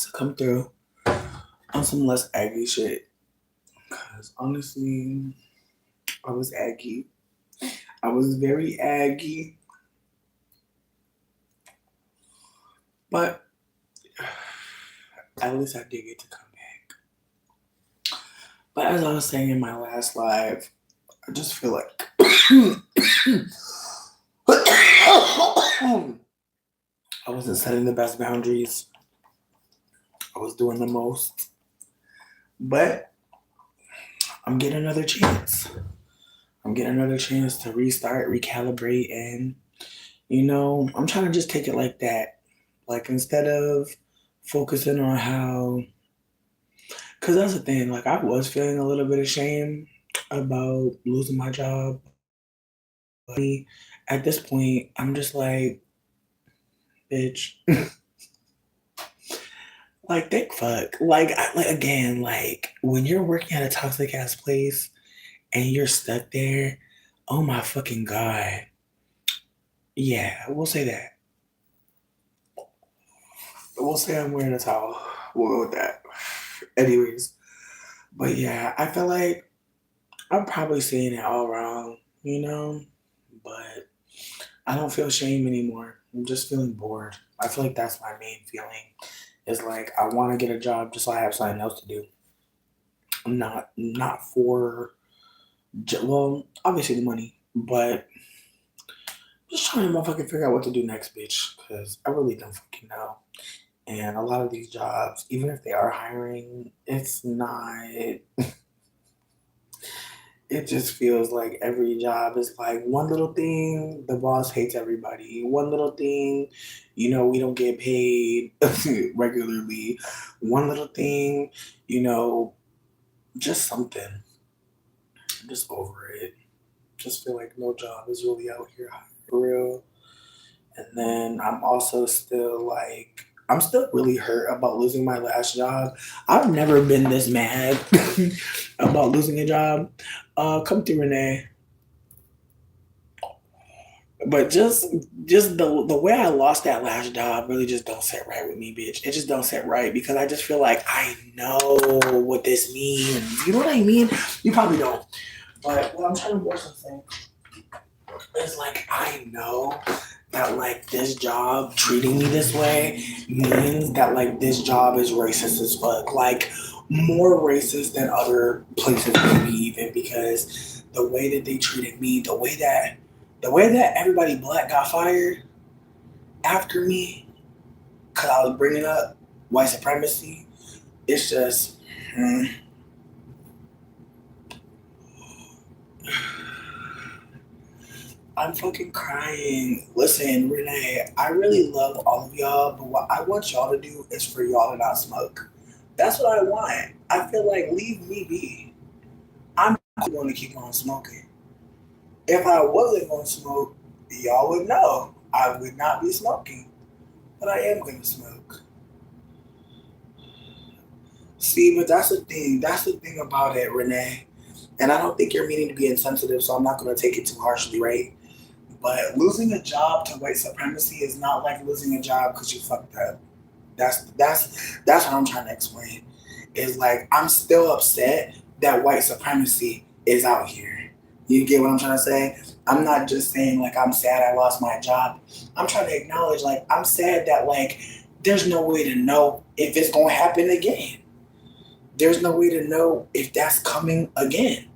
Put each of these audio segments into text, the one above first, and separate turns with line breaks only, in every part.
to come through on some less aggy shit. Cause honestly, I was aggy. I was very aggy, but at least I did get to come back. But as I was saying in my last live, I just feel like I wasn't setting the best boundaries. I was doing the most, but I'm getting another chance. I'm getting another chance to restart, recalibrate, and I'm trying to just take it like that. Like instead of focusing on how, because that's the thing. Like I was feeling a little bit of shame about losing my job. At this point, I'm just like, bitch, like think fuck. Like again, like when you're working at a toxic ass place and you're stuck there, oh my fucking god. Yeah, we'll say that. We'll say I'm wearing a towel. We'll go with that. Anyways, but yeah, I feel like I'm probably saying it all wrong, but I don't feel shame anymore. I'm just feeling bored. I feel like that's my main feeling. Is like I want to get a job just so I have something else to do. Not for well, obviously the money, but just trying to motherfucking figure out what to do next, bitch. Because I really don't fucking know. And a lot of these jobs, even if they are hiring, it's not. It just feels like every job is like one little thing, the boss hates everybody. One little thing, we don't get paid regularly. One little thing, you know, just something. I'm just over it. Just feel like no job is really out here for real. And then I'm still really hurt about losing my last job. I've never been this mad about losing a job. Come through, Renee. But just the way I lost that last job really just don't sit right with me, bitch. It just don't sit right because I just feel like I know what this means. You know what I mean? You probably don't. But what I'm trying to more so say is like I know that like this job treating me this way means that like this job is racist as fuck. Like more racist than other places maybe even because the way that they treated me, the way that everybody black got fired after me because I was bringing up white supremacy, it's just hmm, I'm fucking crying. Listen, Renee, I really love all of y'all, but what I want y'all to do is for y'all to not smoke. That's what I want. I feel like leave me be. I'm going to keep on smoking. If I wasn't going to smoke, y'all would know I would not be smoking, but I am going to smoke. See, but that's the thing. That's the thing about it, Renee. And I don't think you're meaning to be insensitive, so I'm not going to take it too harshly, right? But losing a job to white supremacy is not like losing a job because you fucked up. That's what I'm trying to explain. Is like I'm still upset that white supremacy is out here. You get what I'm trying to say? I'm not just saying like I'm sad I lost my job. I'm trying to acknowledge like I'm sad that like there's no way to know if it's gonna happen again. There's no way to know if that's coming again.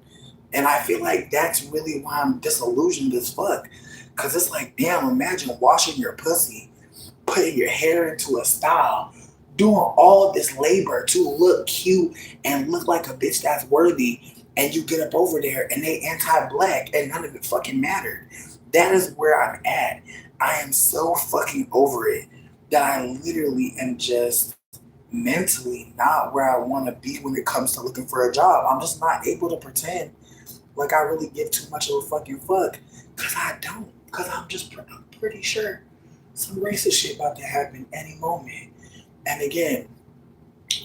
And I feel like that's really why I'm disillusioned as fuck. Cause it's like, damn, imagine washing your pussy, putting your hair into a style, doing all this labor to look cute and look like a bitch that's worthy, and you get up over there and they anti-black and none of it fucking mattered. That is where I'm at. I am so fucking over it that I literally am just mentally not where I want to be when it comes to looking for a job. I'm just not able to pretend like I really give too much of a fucking fuck. Cause I don't. Cause I'm pretty sure some racist shit about to happen any moment. And again,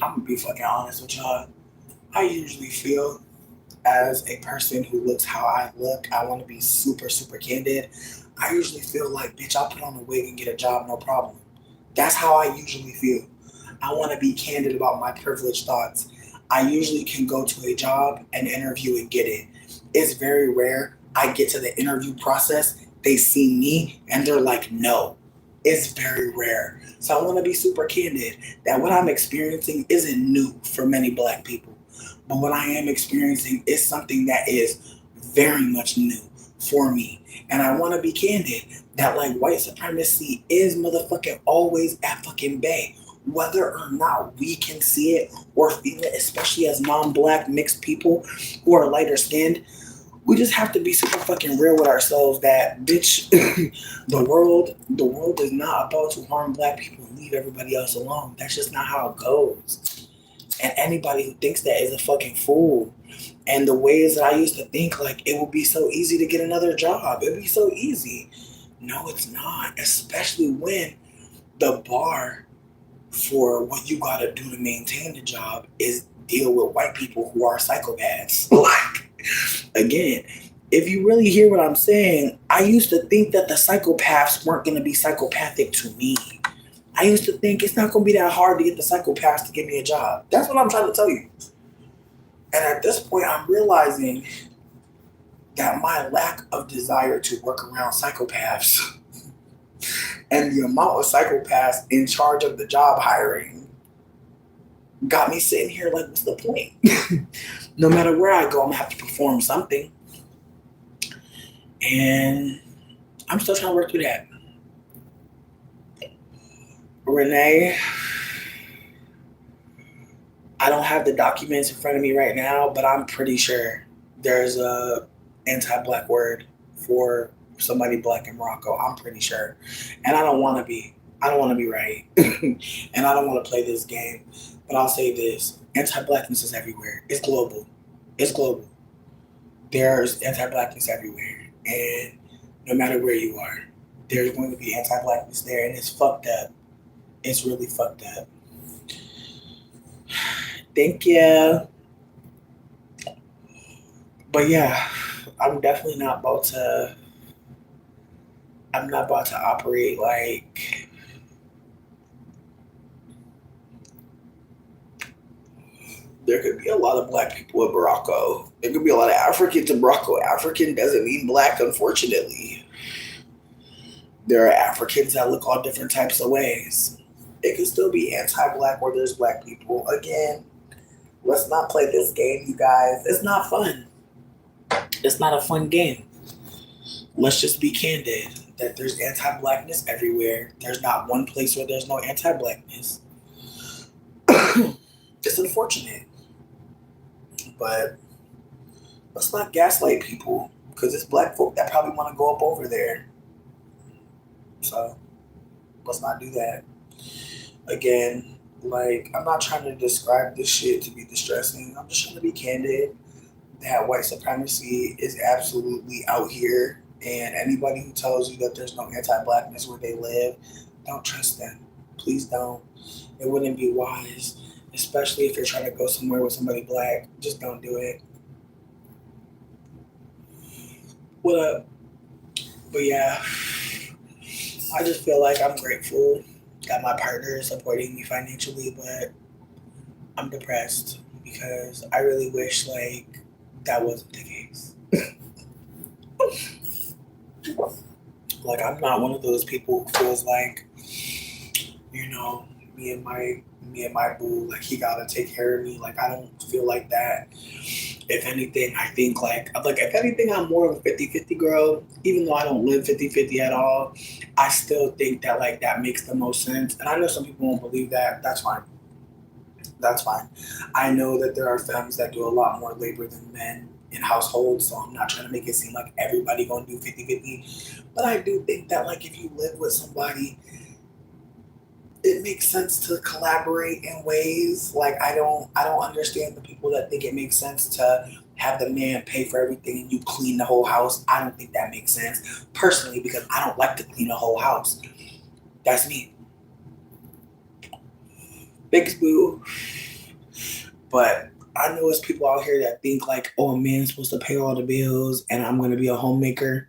I'm gonna be fucking honest with y'all. I usually feel as a person who looks how I look, I want to be super, super candid. I usually feel like, bitch, I'll put on a wig and get a job, no problem. That's how I usually feel. I want to be candid about my privileged thoughts. I usually can go to a job and interview and get it. It's very rare I get to the interview process, they see me and they're like, no. It's very rare. So I want to be super candid that what I'm experiencing isn't new for many black people. But what I am experiencing is something that is very much new for me. And I want to be candid that like white supremacy is motherfucking always at fucking bay. Whether or not we can see it or feel it, especially as non-black mixed people who are lighter skinned, we just have to be super fucking real with ourselves that bitch the world is not about to harm black people and leave everybody else alone. That's just not how it goes. And anybody who thinks that is a fucking fool. And the ways that I used to think like it would be so easy to get another job. It'd be so easy. No, it's not. Especially when the bar for what you gotta do to maintain the job is deal with white people who are psychopaths. Like, again, if you really hear what I'm saying, I used to think that the psychopaths weren't gonna be psychopathic to me. I used to think it's not gonna be that hard to get the psychopaths to give me a job. That's what I'm trying to tell you. And at this point, I'm realizing that my lack of desire to work around psychopaths and the amount of psychopaths in charge of the job hiring got me sitting here like, what's the point? No matter where I go, I'm gonna have to perform something. And I'm still trying to work through that. Renee, I don't have the documents in front of me right now, but I'm pretty sure there's a anti-black word for somebody black in Morocco. I'm pretty sure. And I don't want to be. I don't want to be right. And I don't want to play this game. But I'll say this. Anti-blackness is everywhere. It's global. It's global. There's anti-blackness everywhere. And no matter where you are, there's going to be anti-blackness there. And it's fucked up. It's really fucked up. Thank you. But yeah, I'm definitely not about to. I'm not about to operate like. There could be a lot of black people in Morocco. There could be a lot of Africans in Morocco. African doesn't mean black, unfortunately. There are Africans that look all different types of ways. It could still be anti-black where there's black people. Again, let's not play this game, you guys. It's not fun. It's not a fun game. Let's just be candid that there's anti-blackness everywhere. There's not one place where there's no anti-blackness. It's unfortunate. But let's not gaslight people because it's black folk that probably want to go up over there. So let's not do that. Again, like, I'm not trying to describe this shit to be distressing. I'm just trying to be candid that white supremacy is absolutely out here. And anybody who tells you that there's no anti-blackness where they live, don't trust them. Please don't. It wouldn't be wise, especially if you're trying to go somewhere with somebody black. Just don't do it. What up? But yeah, I just feel like I'm grateful that my partner is supporting me financially, but I'm depressed because I really wish like that wasn't the case. Like, I'm not one of those people who feels like, you know, me and my boo, like, he gotta take care of me. Like, I don't feel like that. If anything, I think like if anything, I'm more of a 50-50 girl. Even though I don't live 50-50 at all, I still think that like that makes the most sense. And I know some people won't believe that. That's fine. That's fine. I know that there are femmes that do a lot more labor than men in households, so I'm not trying to make it seem like everybody gonna do 50-50. But I do think that like if you live with somebody, it makes sense to collaborate in ways. Like I don't understand the people that think it makes sense to have the man pay for everything and you clean the whole house. I don't think that makes sense personally because I don't like to clean the whole house. That's me. Big boo. But I know it's people out here that think like, oh, a man's supposed to pay all the bills and I'm going to be a homemaker.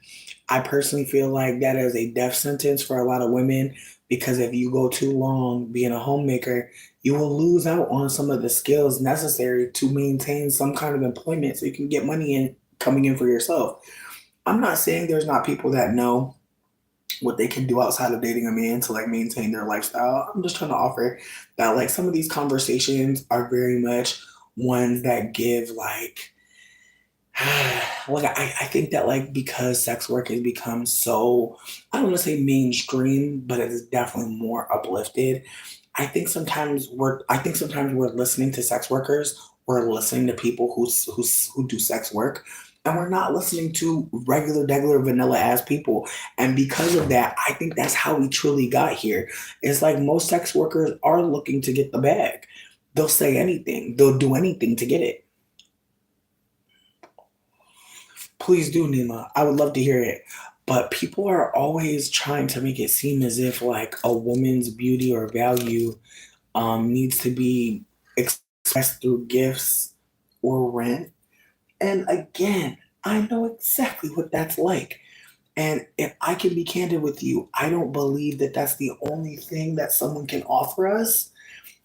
I personally feel like that is a death sentence for a lot of women Because if you go too long being a homemaker, you will lose out on some of the skills necessary to maintain some kind of employment so you can get money in coming in for yourself. I'm not saying there's not people that know what they can do outside of dating a man to like maintain their lifestyle. I'm just trying to offer that like some of these conversations are very much ones that give like like I think that like because sex work has become so I don't want to say mainstream, but it is definitely more uplifted. I think sometimes we're listening to sex workers, we're listening to people who do sex work, and we're not listening to regular vanilla ass people. And because of that, I think that's how we truly got here. It's like most sex workers are looking to get the bag. They'll say anything, they'll do anything to get it. Please do, Nima. I would love to hear it. But people are always trying to make it seem as if like a woman's beauty or value needs to be expressed through gifts or rent. And again, I know exactly what that's like. And if I can be candid with you, I don't believe that that's the only thing that someone can offer us.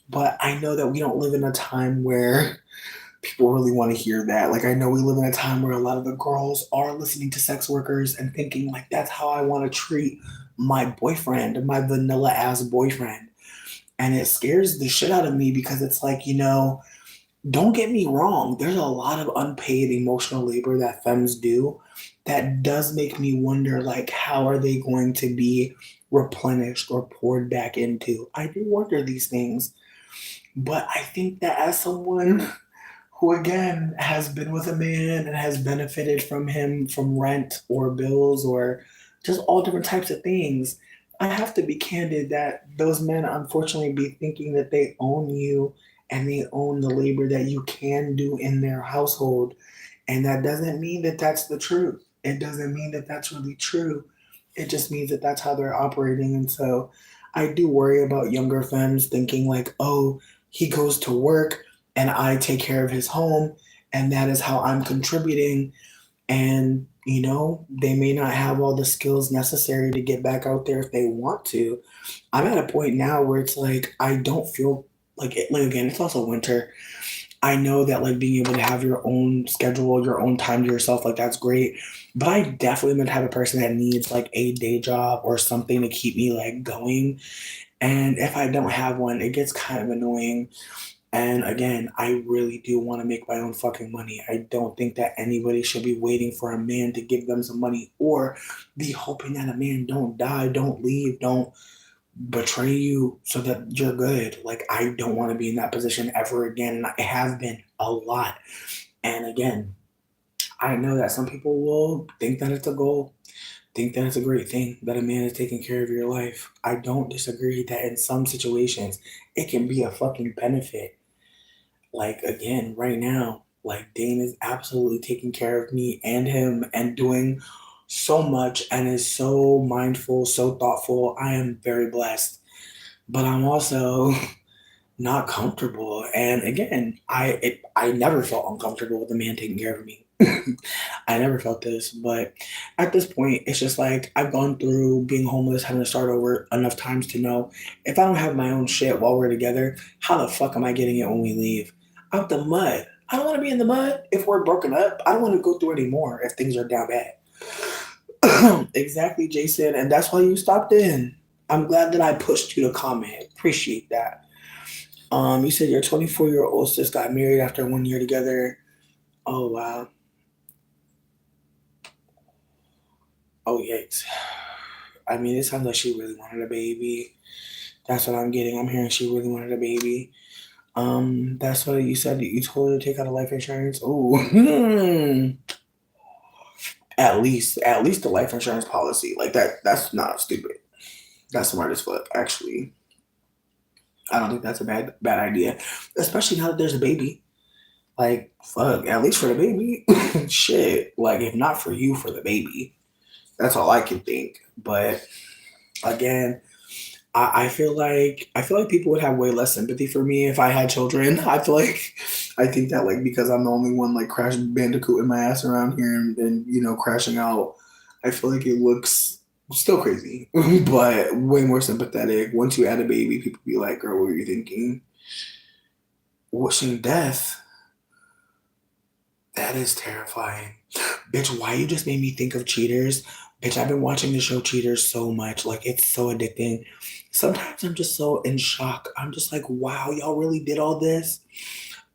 But I know that we don't live in a time where people really want to hear that. Like, I know we live in a time where a lot of the girls are listening to sex workers and thinking, like, that's how I want to treat my boyfriend, my vanilla ass boyfriend. And it scares the shit out of me because it's like, don't get me wrong, there's a lot of unpaid emotional labor that femmes do that does make me wonder, like, how are they going to be replenished or poured back into? I do wonder these things. But I think that as someone who again has been with a man and has benefited from him from rent or bills or just all different types of things, I have to be candid that those men unfortunately be thinking that they own you and they own the labor that you can do in their household. And that doesn't mean that that's the truth. It doesn't mean that that's really true. It just means that that's how they're operating. And so I do worry about younger femmes thinking, like, oh, he goes to work and I take care of his home, and that is how I'm contributing. And, they may not have all the skills necessary to get back out there if they want to. I'm at a point now where it's like, I don't feel like it. Like, again, it's also winter. I know that like being able to have your own schedule, your own time to yourself, like that's great. But I definitely am the type of person that needs like a day job or something to keep me like going. And if I don't have one, it gets kind of annoying. And again, I really do want to make my own fucking money. I don't think that anybody should be waiting for a man to give them some money or be hoping that a man don't die, don't leave, don't betray you so that you're good. Like, I don't want to be in that position ever again. And I have been a lot. And again, I know that some people will think that it's a goal, think that it's a great thing that a man is taking care of your life. I don't disagree that in some situations it can be a fucking benefit. Like, again, right now, like Dane is absolutely taking care of me and him and doing so much and is so mindful, so thoughtful. I am very blessed. But I'm also not comfortable. And again, I never felt uncomfortable with a man taking care of me. I never felt this, but at this point, it's just like I've gone through being homeless, having to start over enough times to know if I don't have my own shit while we're together, how the fuck am I getting it when we leave? Out the mud. I don't want to be in the mud if we're broken up. I don't want to go through anymore if things are down bad. Exactly, Jason, and that's why you stopped in. I'm glad that I pushed you to comment. Appreciate that. You said your 24-year-old sis got married after 1 year together. Oh wow. Oh yikes. I mean, it sounds like she really wanted a baby. That's what I'm getting. I'm hearing she really wanted a baby. That's what you said. You told her to take out a life insurance. Oh, at least the life insurance policy like that. That's not stupid. That's smart as fuck. Actually, I don't think that's a bad idea, especially now that there's a baby. Like, fuck, at least for the baby. Shit. Like, if not for you, for the baby. That's all I can think. But again, I feel like people would have way less sympathy for me if I had children. I think that like because I'm the only one like crashing bandicooting my ass around here and crashing out. I feel like it looks Still crazy, but way more sympathetic. Once you add a baby, people be like, girl, what were you thinking? Wishing death. That is terrifying. Bitch, why you just made me think of Cheaters? Bitch, I've been watching the show Cheaters so much. Like, it's so addicting. Sometimes I'm just so in shock. I'm just like, wow, y'all really did all this?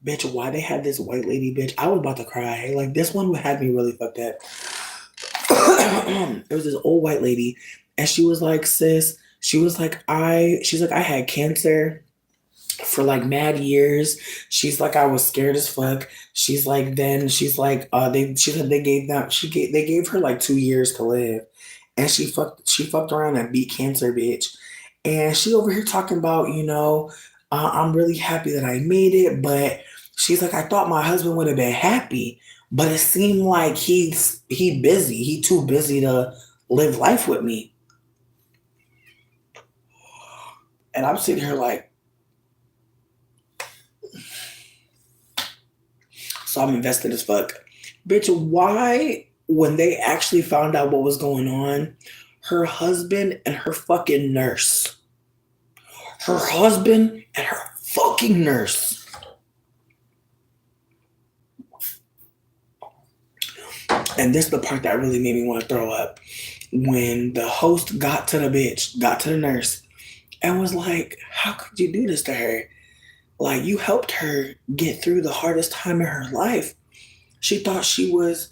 Bitch, why they had this white lady, bitch? I was about to cry. Like, this one had me really fucked up. It was this old white lady, and she was like, sis, she's like, I had cancer for like mad years. She's like, I was scared as fuck. She's like, then she's like, she said they gave her like 2 years to live, and she fucked around and beat cancer, bitch. And she over here talking about, I'm really happy that I made it, but she's like, I thought my husband would have been happy, but it seemed like he busy. He too busy to live life with me. And I'm sitting here like, so I'm invested as fuck. Bitch, why, when they actually found out what was going on, her husband and her fucking nurse, her husband and her fucking nurse, and this is the part that really made me want to throw up. When the host got to the nurse, and was like, how could you do this to her? Like, you helped her get through the hardest time in her life. She thought she was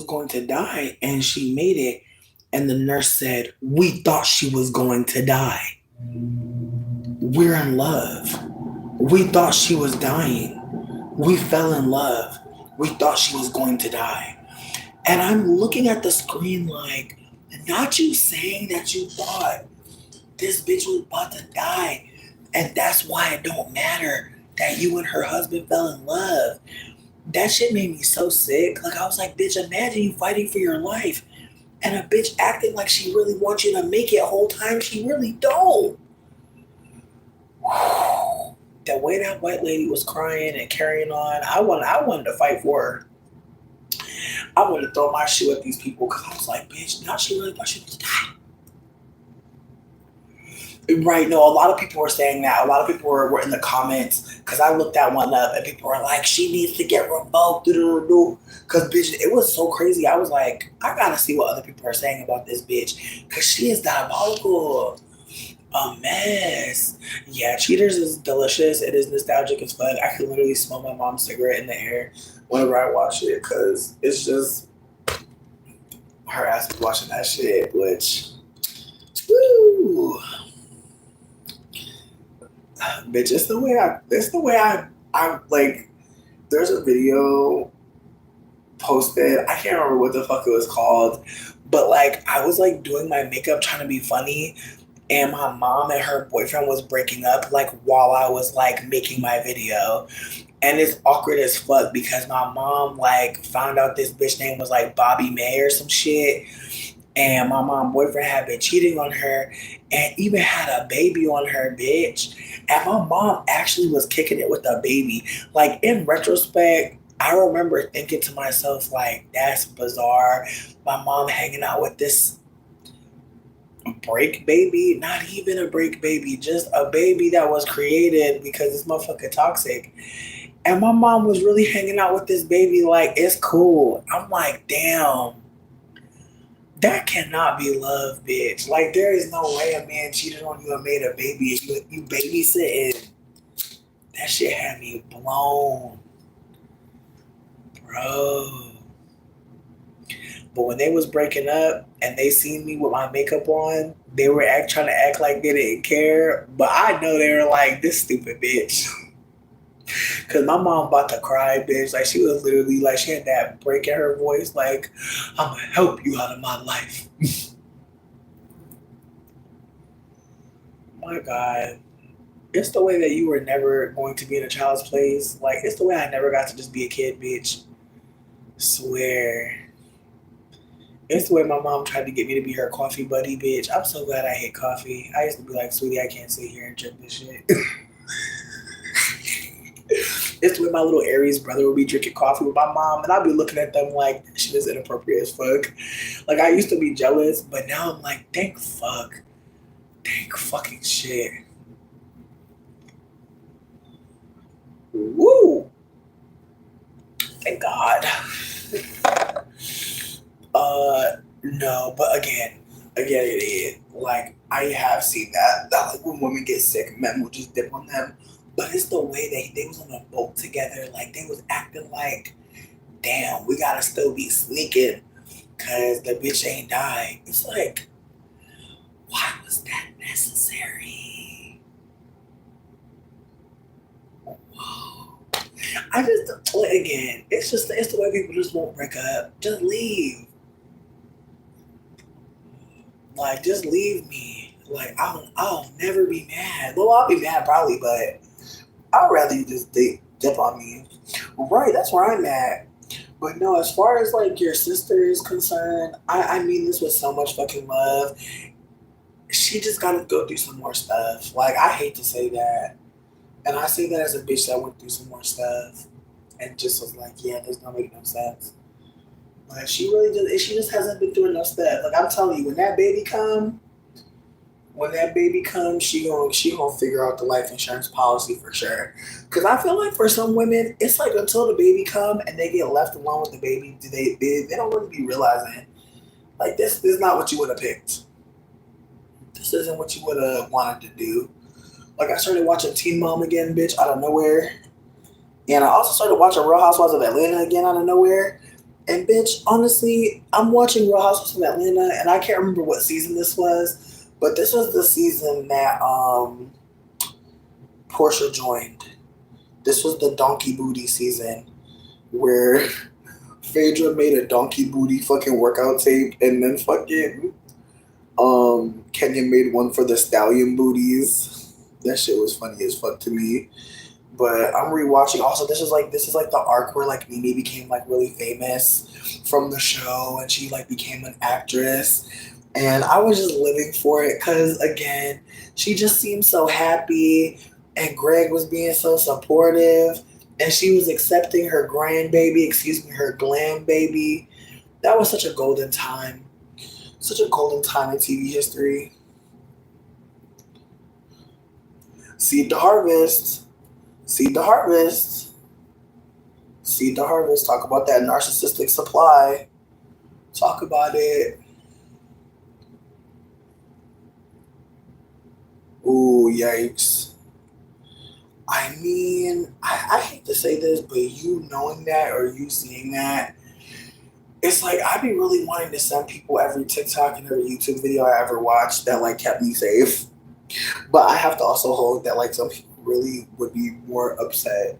going to die, and she made it. And the nurse said, we thought she was going to die. We're in love. We thought she was dying. We fell in love. We thought she was going to die. And I'm looking at the screen like, not you saying that you thought this bitch was about to die. And that's why it don't matter that you and her husband fell in love. That shit made me so sick. Like, I was like, bitch, imagine you fighting for your life and a bitch acting like she really wants you to make it whole time. She really don't. The way that white lady was crying and carrying on, I wanted to fight for her. I wanted to throw my shoe at these people because I was like, bitch, now she really thought she was going to die. Right, no, a lot of people were saying that. A lot of people were in the comments because I looked that one up and people were like, she needs to get revoked. Because, bitch, it was so crazy. I was like, I gotta see what other people are saying about this bitch because she is diabolical. A mess. Yeah, Cheaters is delicious. It is nostalgic as fuck. I can literally smell my mom's cigarette in the air whenever I watch it because it's just her ass is watching that shit, which, woo. Bitch, I like, there's a video posted, I can't remember what the fuck it was called, but like, I was like doing my makeup trying to be funny, and my mom and her boyfriend was breaking up like while I was like making my video. And it's awkward as fuck because my mom like found out this bitch name was like Bobby May or some shit, and my mom boyfriend had been cheating on her and even had a baby on her, bitch. And my mom actually was kicking it with a baby. Like, in retrospect, I remember thinking to myself, like, that's bizarre. My mom hanging out with this break baby, not even a break baby, just a baby that was created because this motherfucker toxic. And my mom was really hanging out with this baby like, it's cool. I'm like, damn. That cannot be love, bitch. Like, there is no way a man cheated on you and made a baby and you babysitting. That shit had me blown, bro. But when they was breaking up and they seen me with my makeup on, they were trying to act like they didn't care. But I know they were like, this stupid bitch. Cause my mom about to cry, bitch. Like, she was literally like, she had that break in her voice, like, I'm gonna help you out of my life. My God. It's the way that you were never going to be in a child's place. Like, it's the way I never got to just be a kid, bitch. Swear. It's the way my mom tried to get me to be her coffee buddy, bitch. I'm so glad I hate coffee. I used to be like, sweetie, I can't sit here and drink this shit. It's the way my little Aries brother would be drinking coffee with my mom, and I'd be looking at them like, that shit is inappropriate as fuck. Like I used to be jealous, but now I'm like, thank fucking shit. Woo! Thank God. No, but again, it is like I have seen that like when women get sick, men will just dip on them. But it's the way they was on a boat together, like they was acting like, damn, we gotta still be sneaking, cause the bitch ain't died. It's like, why was that necessary? Whoa. I just again, it's the way people just won't break up. Just leave. Like, just leave me. Like, I'll never be mad. Well, I'll be mad probably, but I'd rather you just dip on me. Right, that's where I'm at. But no, as far as like your sister is concerned, I mean this with so much fucking love. She just gotta go through some more stuff. Like, I hate to say that. And I say that as a bitch that went through some more stuff and just was like, yeah, there's not making no sense. But she just hasn't been through enough stuff. Like I'm telling you, when that baby comes, she gonna figure out the life insurance policy for sure. Cause I feel like for some women, it's like until the baby come and they get left alone with the baby, they don't really be realizing like this is not what you would have picked. This isn't what you would have wanted to do. Like I started watching Teen Mom again, bitch, out of nowhere, and I also started watching Real Housewives of Atlanta again out of nowhere. And bitch, honestly, I'm watching Real Housewives of Atlanta, and I can't remember what season this was, but this was the season that Portia joined. This was the donkey booty season where Phaedra made a donkey booty fucking workout tape, and then fucking Kenya made one for the stallion booties. That shit was funny as fuck to me. But I'm rewatching. Also, this is like the arc where like Mimi became like really famous from the show, and she like became an actress. And I was just living for it because again, she just seemed so happy, and Greg was being so supportive, and she was accepting her grandbaby, excuse me, her glam baby. That was such a golden time in TV history. Seed to harvest, seed to harvest. Seed to harvest. Talk about that narcissistic supply. Talk about it. Ooh, yikes. I mean, I hate to say this, but you knowing that or you seeing that, it's like I'd be really wanting to send people every TikTok and every YouTube video I ever watched that like kept me safe. But I have to also hold that like some people really would be more upset.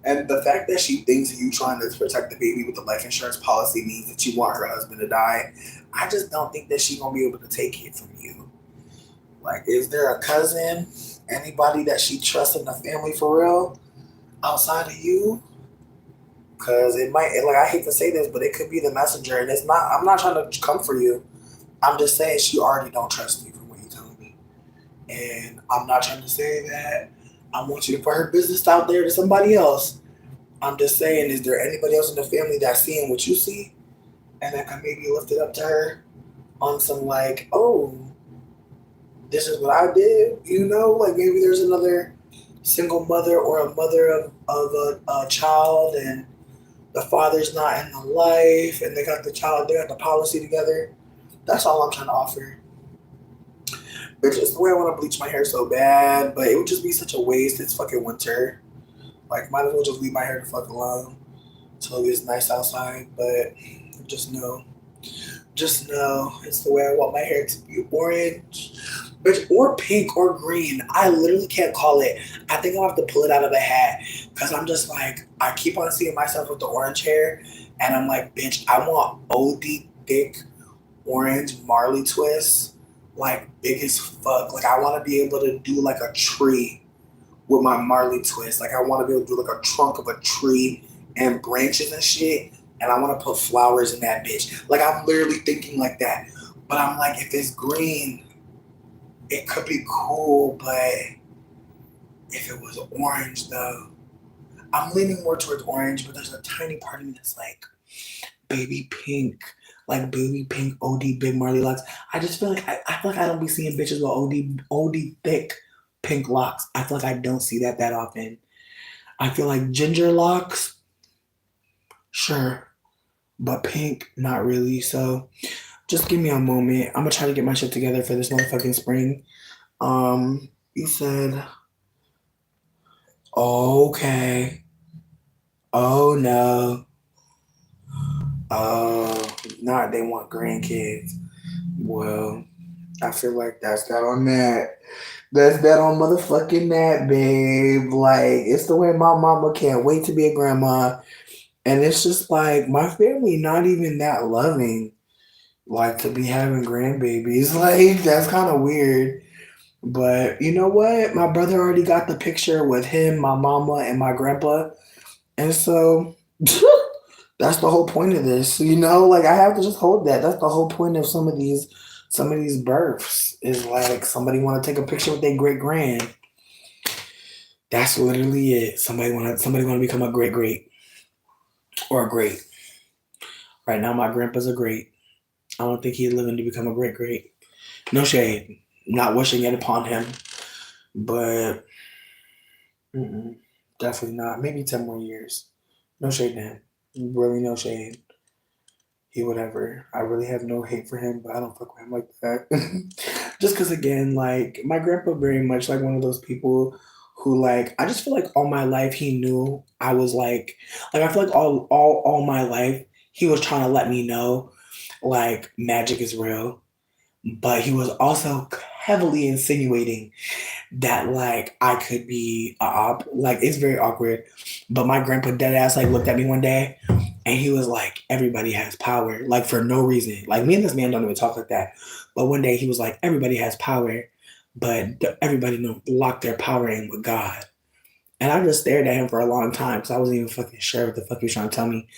And the fact that she thinks you trying to protect the baby with the life insurance policy means that you want her husband to die. I just don't think that she gonna be able to take it from you. Like, is there a cousin, anybody that she trusts in the family for real, outside of you? Cause it might, like, I hate to say this, but it could be the messenger, and it's not. I'm not trying to come for you. I'm just saying she already don't trust you from what you're telling me, and I'm not trying to say that I want you to put her business out there to somebody else. I'm just saying, is there anybody else in the family that's seeing what you see, and that can maybe lift it up to her on some like, oh, this is what I did, like maybe there's another single mother or a mother of a child, and the father's not in the life, and they got the policy together. That's all I'm trying to offer. It's just the way I want to bleach my hair so bad, but it would just be such a waste. It's fucking winter. Like, might as well just leave my hair the fuck alone until it gets nice outside. But just know, just know, it's the way I want my hair to be orange, or pink or green. I literally can't call it. I think I'll have to pull it out of the hat because I'm just like, I keep on seeing myself with the orange hair, and I'm like, bitch, I want OD thick orange Marley twists, like big as fuck. Like, I want to be able to do like a tree with my Marley twist. Like, I want to be able to do like a trunk of a tree and branches and shit. And I want to put flowers in that bitch. Like, I'm literally thinking like that. But I'm like, if it's green, it could be cool. But if it was orange, though, I'm leaning more towards orange. But there's a tiny part of me that's like, baby pink. like baby pink OD big Marley locks. I just feel like I feel like I don't be seeing bitches with OD thick pink locks. I feel like I don't see that often. I feel like ginger locks, sure, but pink, not really. So just give me a moment. I'm gonna try to get my shit together for this motherfucking spring. You said, okay. Oh no. Oh, not they want grandkids. Well, I feel like that's that on that. That's that on motherfucking that, babe. Like, it's the way my mama can't wait to be a grandma. And it's just like my family not even that loving, like to be having grandbabies. Like, that's kind of weird. But you know what? My brother already got the picture with him, my mama, and my grandpa. And so that's the whole point of this. Like I have to just hold that. That's the whole point of some of these births is like somebody want to take a picture with their great grand. That's literally it. Somebody want to become a great great or a great. Right now my grandpa's a great. I don't think he's living to become a great great. No shade. Not wishing it upon him. But definitely not. Maybe 10 more years. No shade to him. Really no shade. He would ever. I really have no hate for him, but I don't fuck with him like that. Just because, again, like my grandpa, very much like one of those people who, like, I just feel like all my life he knew I was like I feel like all my life he was trying to let me know, like, magic is real, but he was also heavily insinuating that like I could be a op. Like it's very awkward. But my grandpa dead ass like looked at me one day and he was like, everybody has power, like for no reason. Like me and this man don't even talk like that. But one day he was like, everybody has power, but everybody don't lock their power in with God. And I just stared at him for a long time because I wasn't even fucking sure what the fuck he was trying to tell me.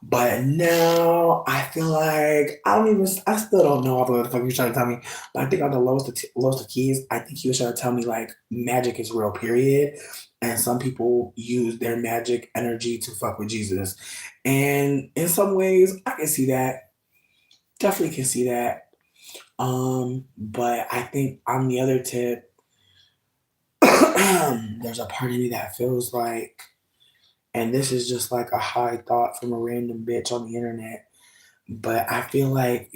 But now I feel like I still don't know what the fuck he was trying to tell me. But I think on the lowest of keys, I think he was trying to tell me like magic is real, period. And some people use their magic energy to fuck with Jesus. And in some ways, I can see that. Definitely can see that. But I think on the other tip, there's a part of me that feels like, and this is just like a high thought from a random bitch on the internet. But I feel like,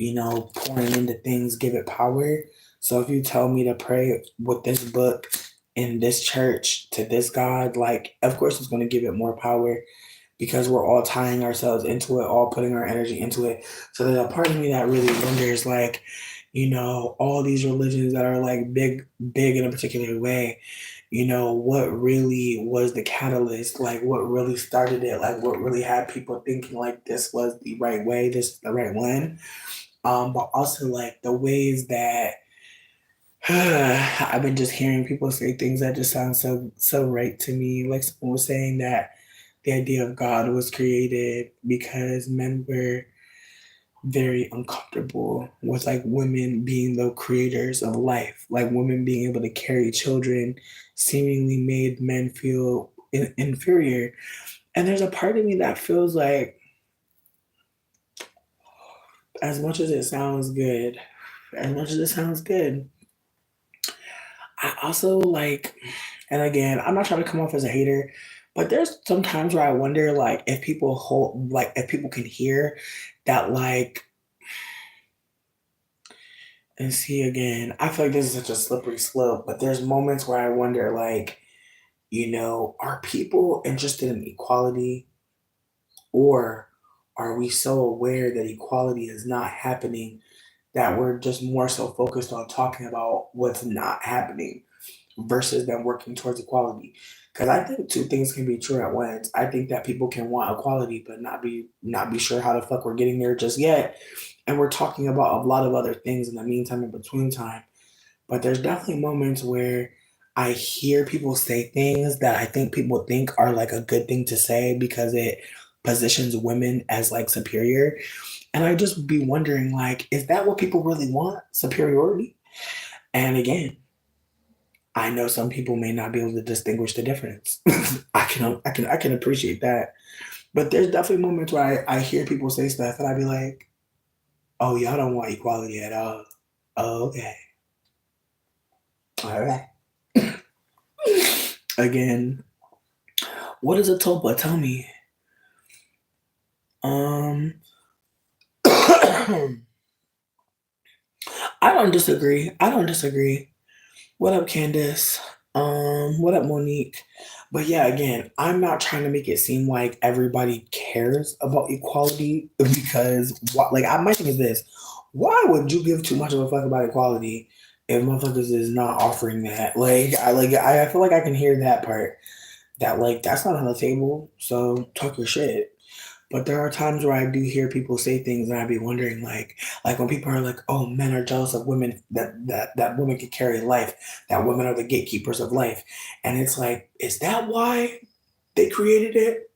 pouring into things give it power. So if you tell me to pray with this book in this church to this God, like, of course it's going to give it more power because we're all tying ourselves into it, all putting our energy into it. So there's a part of me that really wonders, like, all these religions that are like big, big in a particular way, what really was the catalyst? Like, what really started it? Like, what really had people thinking like this was the right way, this is the right one? But also like the ways that I've been just hearing people say things that just sound so right to me. Like someone was saying that the idea of God was created because men were very uncomfortable with like women being the creators of life, like women being able to carry children seemingly made men feel inferior. And there's a part of me that feels like, as much as it sounds good, as much as it sounds good, I also like, and again, I'm not trying to come off as a hater, but there's some times where I wonder, like, if people can hear that, like, and see again, I feel like this is such a slippery slope, but there's moments where I wonder, like, are people interested in equality or are we so aware that equality is not happening that we're just more so focused on talking about what's not happening versus them working towards equality? Because I think two things can be true at once. I think that people can want equality but not be sure how the fuck we're getting there just yet. And we're talking about a lot of other things in the meantime, in between time. But there's definitely moments where I hear people say things that I think people think are like a good thing to say because it positions women as like superior. And I just be wondering, like, is that what people really want? Superiority? And again, I know some people may not be able to distinguish the difference. I can appreciate that. But there's definitely moments where I hear people say stuff and I be like, Oh, y'all don't want equality at all. Oh, okay. All right. Again, what is a tulpa? Tell me. Um, I don't disagree. I don't disagree. What up, Candace? What up, Monique? But yeah, again, I'm not trying to make it seem like everybody cares about equality because, my thing is this: why would you give too much of a fuck about equality if motherfuckers is not offering that? I feel like I can hear that part. That that's not on the table. So talk your shit. But there are times where I do hear people say things and I'd be wondering like when people are like, oh, men are jealous of women that women can carry life, that women are the gatekeepers of life. And it's like, is that why they created it?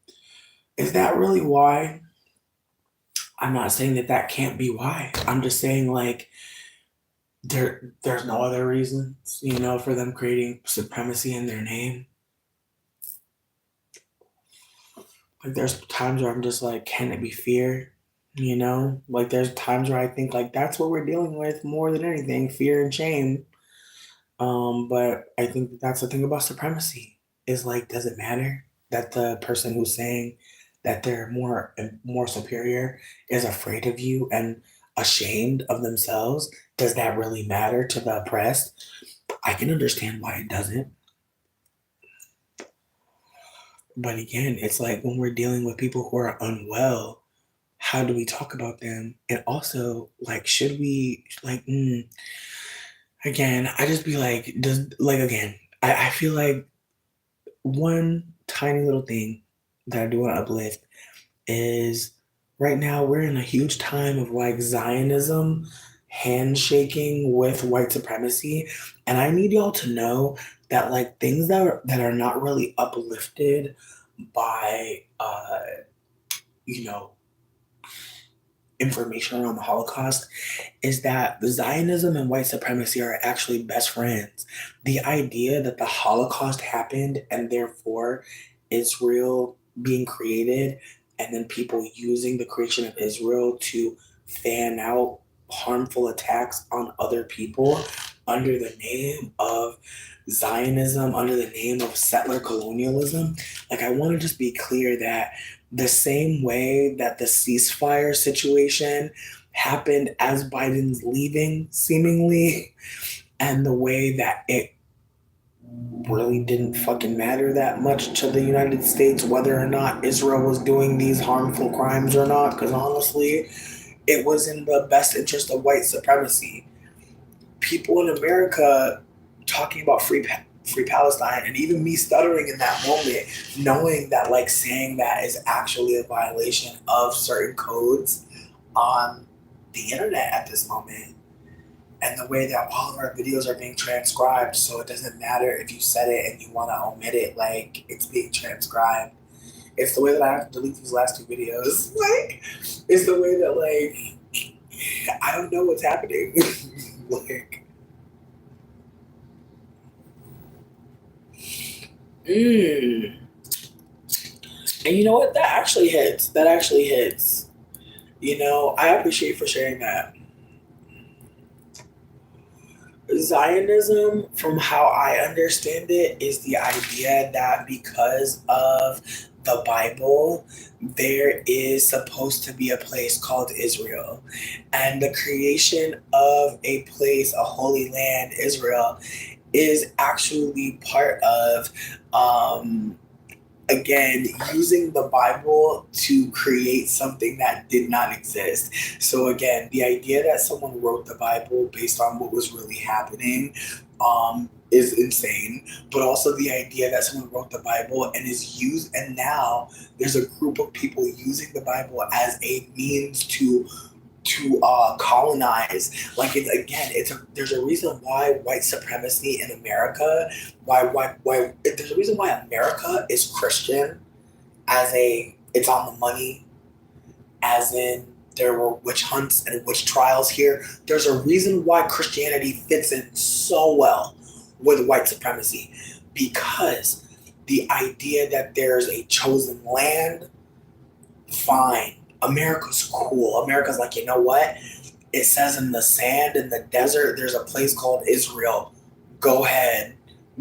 Is that really why? I'm not saying that can't be why. I'm just saying there's no other reasons, for them creating supremacy in their name. Like there's times where I'm just like, can it be fear? Like there's times where I think like that's what we're dealing with more than anything, fear and shame. But I think that's the thing about supremacy is like, does it matter that the person who's saying that they're more superior is afraid of you and ashamed of themselves? Does that really matter to the oppressed? I can understand why it doesn't. But again, it's like when we're dealing with people who are unwell, how do we talk about them? And also, like, should we again, I just be like, again, I feel like one tiny little thing that I do want to uplift is right now we're in a huge time of like Zionism handshaking with white supremacy. And I need y'all to know that like things that are not really uplifted by you know information around the Holocaust is that Zionism and white supremacy are actually best friends. The idea that the Holocaust happened and therefore Israel being created and then people using the creation of Israel to fan out harmful attacks on other people under the name of Zionism, under the name of settler colonialism. Like, I want to just be clear that the same way that the ceasefire situation happened as Biden's leaving, seemingly, and the way that it really didn't fucking matter that much to the United States whether or not Israel was doing these harmful crimes or not, because honestly, it was in the best interest of white supremacy. People in America talking about free Palestine, and even me stuttering in that moment, knowing that like saying that is actually a violation of certain codes on the internet at this moment. And the way that all of our videos are being transcribed, so it doesn't matter if you said it and you want to omit it, like it's being transcribed. It's the way that I have to delete these last two videos. Like, it's the way that I don't know what's happening. like, mm. And you know what? That actually hits. That actually hits. I appreciate you for sharing that. Zionism, from how I understand it, is the idea that because of the Bible, there is supposed to be a place called Israel. And the creation of a place, a holy land, Israel, is actually part of again, using the Bible to create something that did not exist. So again, the idea that someone wrote the Bible based on what was really happening is insane. But also the idea that someone wrote the Bible and is used, and now there's a group of people using the Bible as a means to colonize. Like there's a reason why white supremacy in America, why there's a reason why America is Christian, it's on the money, as in there were witch hunts and witch trials here. There's a reason why Christianity fits in so well with white supremacy, because the idea that there's a chosen land, fine. America's cool. America's like, you know what? It says in the sand, in the desert, there's a place called Israel. Go ahead.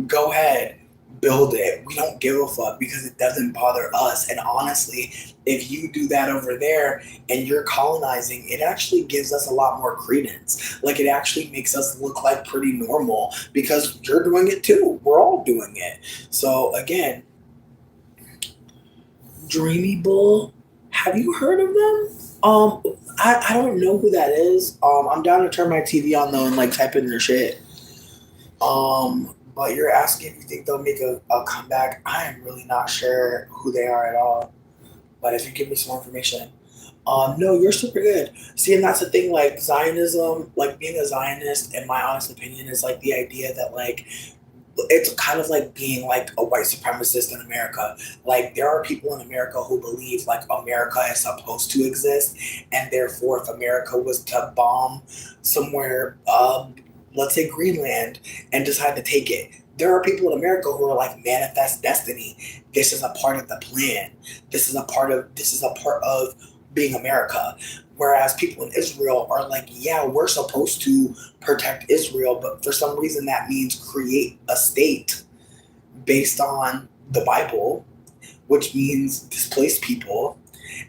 Go ahead. Build it. We don't give a fuck because it doesn't bother us. And honestly, if you do that over there and you're colonizing, it actually gives us a lot more credence. Like, it actually makes us look like pretty normal because you're doing it too. We're all doing it. So again, Dreamy Bull, have you heard of them? I don't know who that is. I'm down to turn my TV on though and like type in their shit. But you're asking if you think they'll make a comeback. I am really not sure who they are at all. But if you give me some information, no, you're super good. See, and that's the thing. Like Zionism, like being a Zionist, in my honest opinion, is like the idea that like it's kind of like being like a white supremacist in America. Like there are people in America who believe like America is supposed to exist, and therefore, if America was to bomb somewhere, let's say Greenland, and decide to take it, there are people in America who are like manifest destiny. This is a part of the plan. This is a part of being America. Whereas people in Israel are like, yeah, we're supposed to protect Israel, but for some reason that means create a state based on the Bible, which means displace people.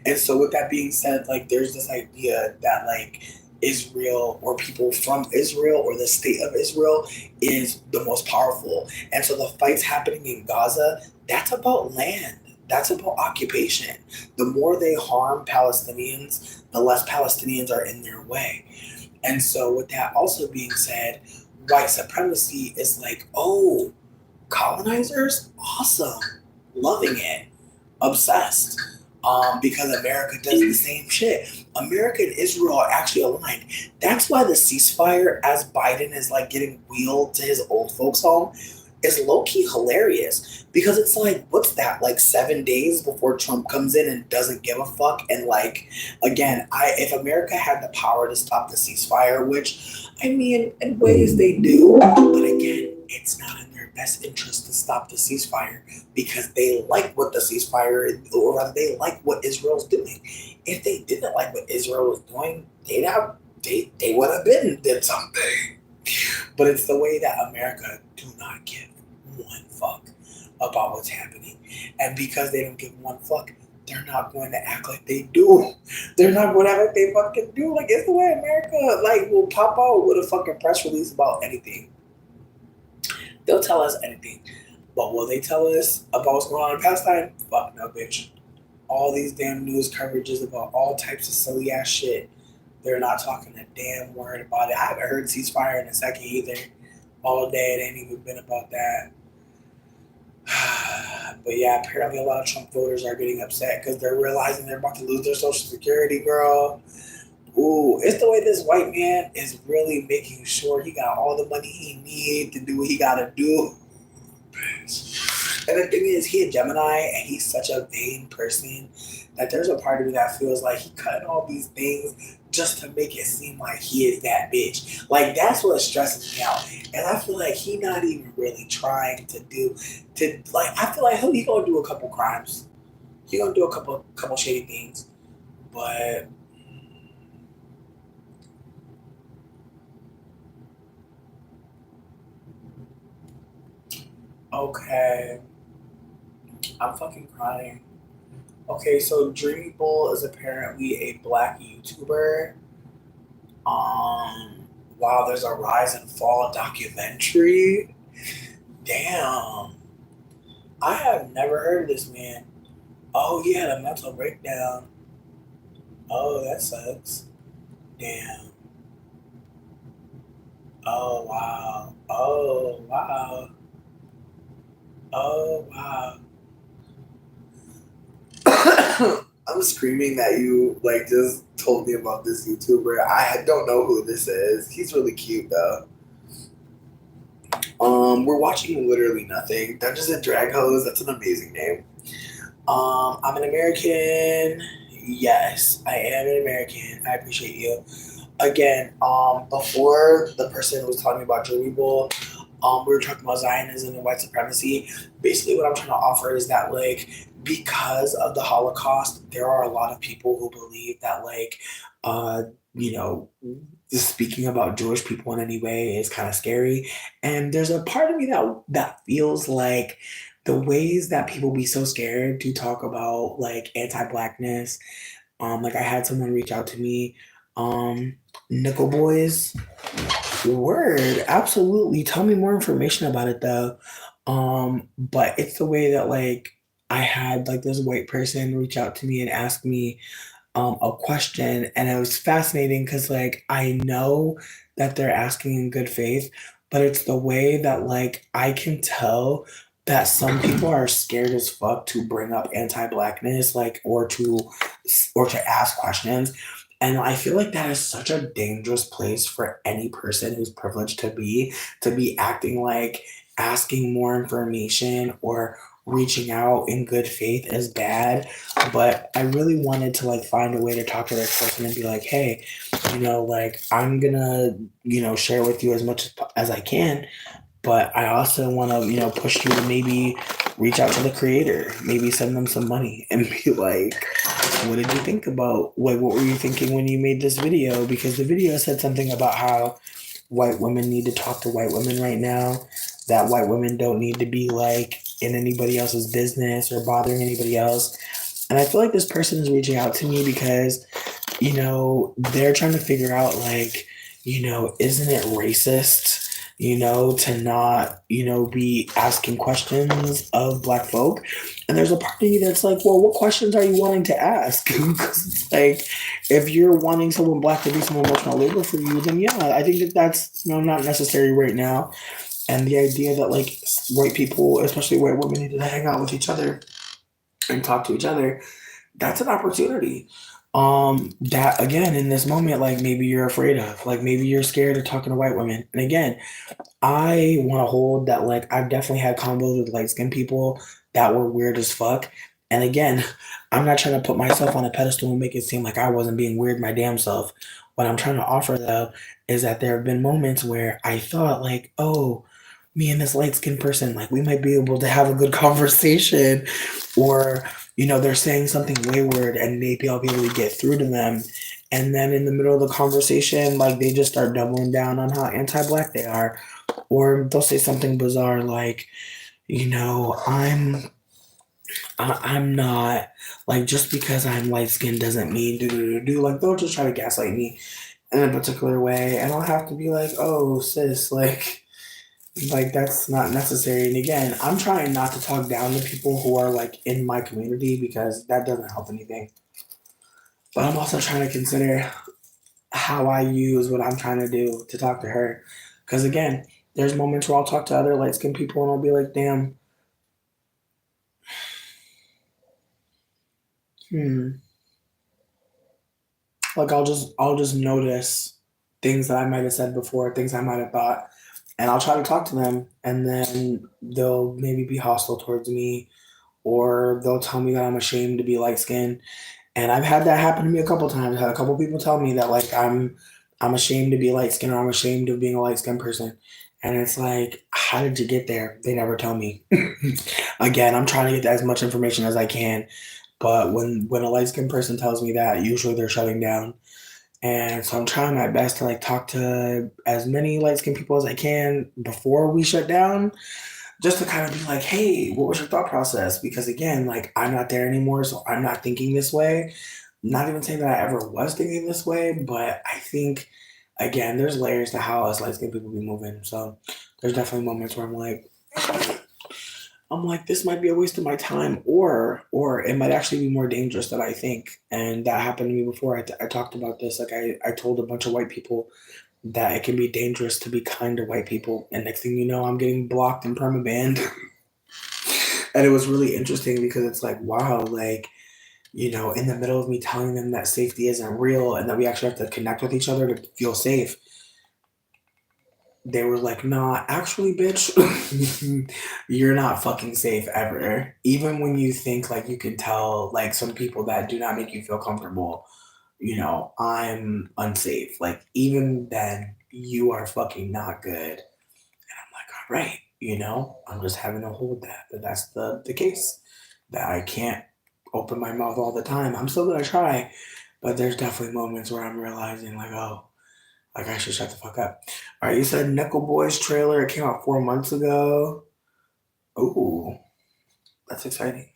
And so, with that being said, like, there's this idea that, like, Israel or people from Israel or the state of Israel is the most powerful. And so, the fights happening in Gaza, that's about land, that's about occupation. The more they harm Palestinians, the less Palestinians are in their way. And so, with that also being said, white supremacy is like, oh, colonizers, awesome, loving it, obsessed. Because America does the same shit. America and Israel are actually aligned. That's why the ceasefire, as Biden is like getting wheeled to his old folks' home, is low key hilarious because it's like, what's that? Like 7 days before Trump comes in and doesn't give a fuck. And like, again, if America had the power to stop the ceasefire, which I mean, in ways they do, but again, it's not in their best interest to stop the ceasefire because they like what the ceasefire, or rather, they like what Israel's doing. If they didn't like what Israel was doing, they would have been did something. But it's the way that America do not give one fuck about what's happening. And because they don't give one fuck, they're not going to act like they do. They're not going to act like they fucking do. Like, it's the way America, like, will pop out with a fucking press release about anything. They'll tell us anything. But will they tell us about what's going on in Palestine? Fuck no, bitch. All these damn news coverages about all types of silly ass shit. They're not talking a damn word about it. I haven't heard ceasefire in a second either. All day, it ain't even been about that. But yeah, apparently a lot of Trump voters are getting upset because they're realizing they're about to lose their Social Security, girl. Ooh, it's the way this white man is really making sure he got all the money he needs to do what he gotta do. And the thing is, he a Gemini, and he's such a vain person that there's a part of me that feels like he cutting all these things just to make it seem like he is that bitch. Like, that's what stresses me out. And I feel like he not even really trying I feel like he gonna do a couple crimes. He gonna do a couple shady things. But okay, I'm fucking crying. Okay, so Dreamy Bull is apparently a black YouTuber. Wow, there's a rise and fall documentary. Damn, I have never heard of this man. Oh, he had a mental breakdown. Oh, that sucks. Damn. Oh wow. Oh wow. Oh wow. I'm screaming that you like just told me about this YouTuber. I don't know who this is. He's really cute though. We're watching literally nothing. Dungeons and Drag Hose. That's an amazing name. I'm an American. Yes, I am an American. I appreciate you. Again, before the person was talking about Dreamy Bull, we were talking about Zionism and white supremacy. Basically, what I'm trying to offer is that, like, because of the Holocaust, there are a lot of people who believe that, like, you know, speaking about Jewish people in any way is kind of scary. And there's a part of me that feels like the ways that people be so scared to talk about like anti-blackness. Like I had someone reach out to me, um, Nickel Boys. Word, absolutely. Tell me more information about it though. But it's the way that like I had like this white person reach out to me and ask me a question, and it was fascinating because like I know that they're asking in good faith, but it's the way that like I can tell that some people are scared as fuck to bring up anti-blackness, like or to ask questions. And I feel like that is such a dangerous place for any person who's privileged to be acting like asking more information or reaching out in good faith is bad. But I really wanted to like find a way to talk to this person and be like, hey, like I'm gonna, share with you as much as I can, but I also want to, push you to maybe reach out to the creator, maybe send them some money and be like, what did you think about, like, what were you thinking when you made this video? Because the video said something about how white women need to talk to white women right now, that white women don't need to be like in anybody else's business or bothering anybody else. And I feel like this person is reaching out to me because, they're trying to figure out like, isn't it racist, to not, be asking questions of black folk? And there's a part of you that's like, well, what questions are you wanting to ask? 'Cause it's like, if you're wanting someone black to do some emotional labor for you, then yeah, I think that that's, not necessary right now. And the idea that like white people, especially white women, need to hang out with each other and talk to each other, that's an opportunity. That again in this moment, like maybe you're afraid of, like maybe you're scared of talking to white women. And again, I want to hold that like I've definitely had combos with light skinned people that were weird as fuck. And again, I'm not trying to put myself on a pedestal and make it seem like I wasn't being weird my damn self. What I'm trying to offer though is that there have been moments where I thought like, oh, me and this light skinned person, like we might be able to have a good conversation, or they're saying something wayward and maybe I'll be able to get through to them. And then in the middle of the conversation, like they just start doubling down on how anti-black they are, or they'll say something bizarre like, you know, I'm I'm not, like, just because I'm light skinned doesn't mean do do do do. Like they'll just try to gaslight me in a particular way, and I'll have to be like, oh sis, like that's not necessary. And again, I'm trying not to talk down to people who are like in my community because that doesn't help anything. But I'm also trying to consider how I use what I'm trying to do to talk to her. Because again, there's moments where I'll talk to other light skinned people and I'll be like, damn, hmm. Like I'll just notice things that I might have said before, things I might have thought, and I'll try to talk to them, and then they'll maybe be hostile towards me, or they'll tell me that I'm ashamed to be light skinned. And I've had that happen to me a couple times. I had a couple people tell me that like I'm ashamed to be light skinned, or I'm ashamed of being a light skinned person. And it's like, how did you get there? They never tell me. Again, I'm trying to get as much information as I can. But when a light skinned person tells me that, usually they're shutting down. And so I'm trying my best to like talk to as many light skinned people as I can before we shut down, just to kind of be like, hey, what was your thought process? Because again, like I'm not there anymore, so I'm not thinking this way. Not even saying that I ever was thinking this way, but I think again, there's layers to how us light skinned people be moving. So there's definitely moments where I'm like, this might be a waste of my time, or it might actually be more dangerous than I think. And that happened to me before. I talked about this. Like I told a bunch of white people that it can be dangerous to be kind to white people, and next thing you know, I'm getting blocked and permabanned. And it was really interesting because it's like, wow, like, in the middle of me telling them that safety isn't real and that we actually have to connect with each other to feel safe, they were like, nah, actually, bitch, you're not fucking safe ever. Even when you think like you can tell like some people that do not make you feel comfortable, I'm unsafe. Like, even then, you are fucking not good. I'm like, all right, I'm just having to hold that that's the case, that I can't open my mouth all the time. I'm still gonna try, But there's definitely moments where I'm realizing, like, oh, like I should shut the fuck up. All right, you said Nickel Boys trailer. It came out 4 months ago. Ooh, that's exciting.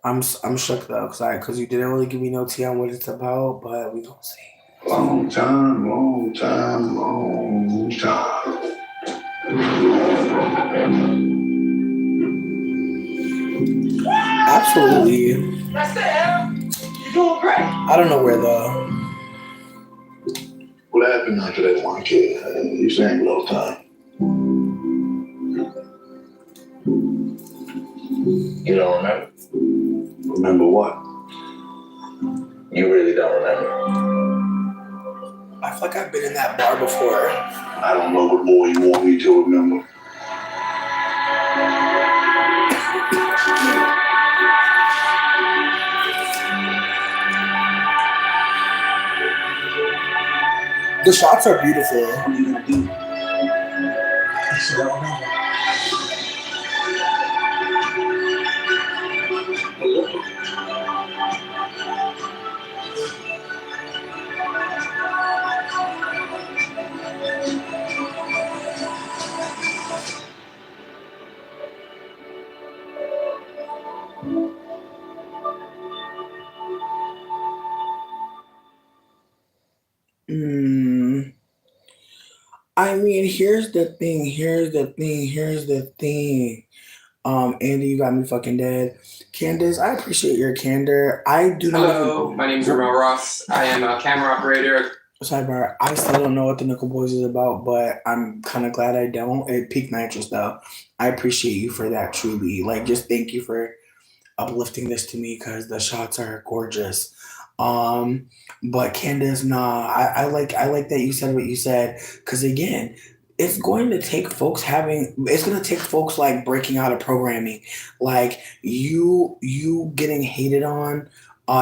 I'm shook though, cause you didn't really give me no tea on what it's about, but we gonna see.
Long time, long time, long time.
Absolutely.
That's the hell. You doing great.
I don't know where though.
What happened after that one kid? You sang a little time. You don't remember? Remember what? You really don't remember.
I feel like I've been in that bar before.
I don't know what more you want me to remember.
The shots are beautiful.
What are you gonna do? I said, I don't know.
I mean, here's the thing. Andy, you got me fucking dead. Candace, I appreciate your candor. I do not.
Hello, my name is Romel Ross. I am a camera operator.
Sidebar, I still don't know what the Nickel Boys is about, but I'm kind of glad I don't. It piqued my interest though. I appreciate you for that, truly. Like, just thank you for uplifting this to me because the shots are gorgeous. But Candace, nah, I like that you said what you said because again, it's going to take folks like breaking out of programming, like you getting hated on,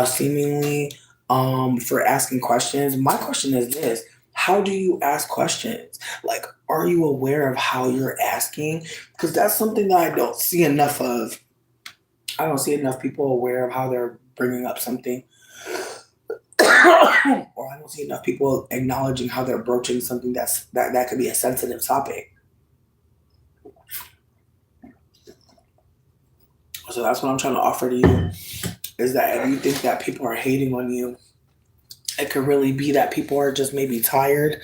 seemingly, for asking questions. My question is this: how do you ask questions? Like, are you aware of how you're asking? Because that's something that I don't see enough of. I don't see enough people aware of how they're bringing up something, or I don't see enough people acknowledging how they're broaching something that could be a sensitive topic. So that's what I'm trying to offer to you: is that if you think that people are hating on you, it could really be that people are just maybe tired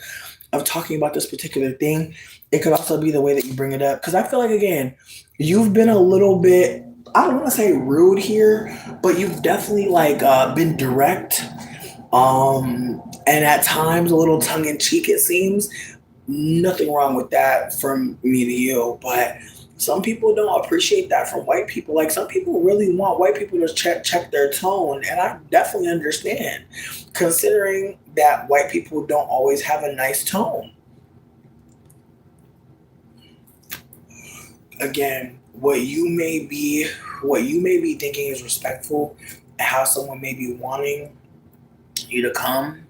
of talking about this particular thing. It could also be the way that you bring it up. Because I feel like, again, you've been a little bit, I don't want to say rude here, but you've definitely been direct, and at times a little tongue in cheek, it seems. Nothing wrong with that from me to you, but some people don't appreciate that from white people. Like, some people really want white people to check their tone, and I definitely understand, considering that white people don't always have a nice tone. Again, what you may be thinking is respectful, and how someone may be wanting you to come,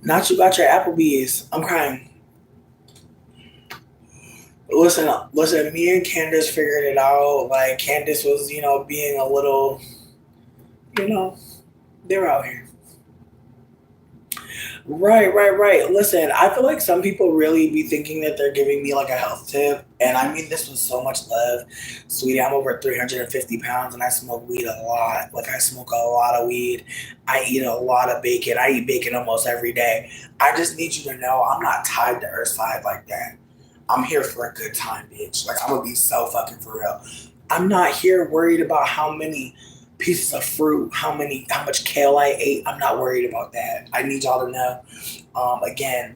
not you got your Applebee's. I'm crying. Listen, me and Candace figured it out. Like, Candace was, being a little, they're out here. Right. Listen, I feel like some people really be thinking that they're giving me like a health tip. And I mean this with so much love. Sweetie, I'm over 350 pounds and I smoke weed a lot. Like, I smoke a lot of weed. I eat a lot of bacon. I eat bacon almost every day. I just need you to know I'm not tied to Earthside like that. I'm here for a good time, bitch. Like, I'm gonna be so fucking for real. I'm not here worried about how many pieces of fruit, how much kale I ate. I'm not worried about that. I need y'all to know. Again,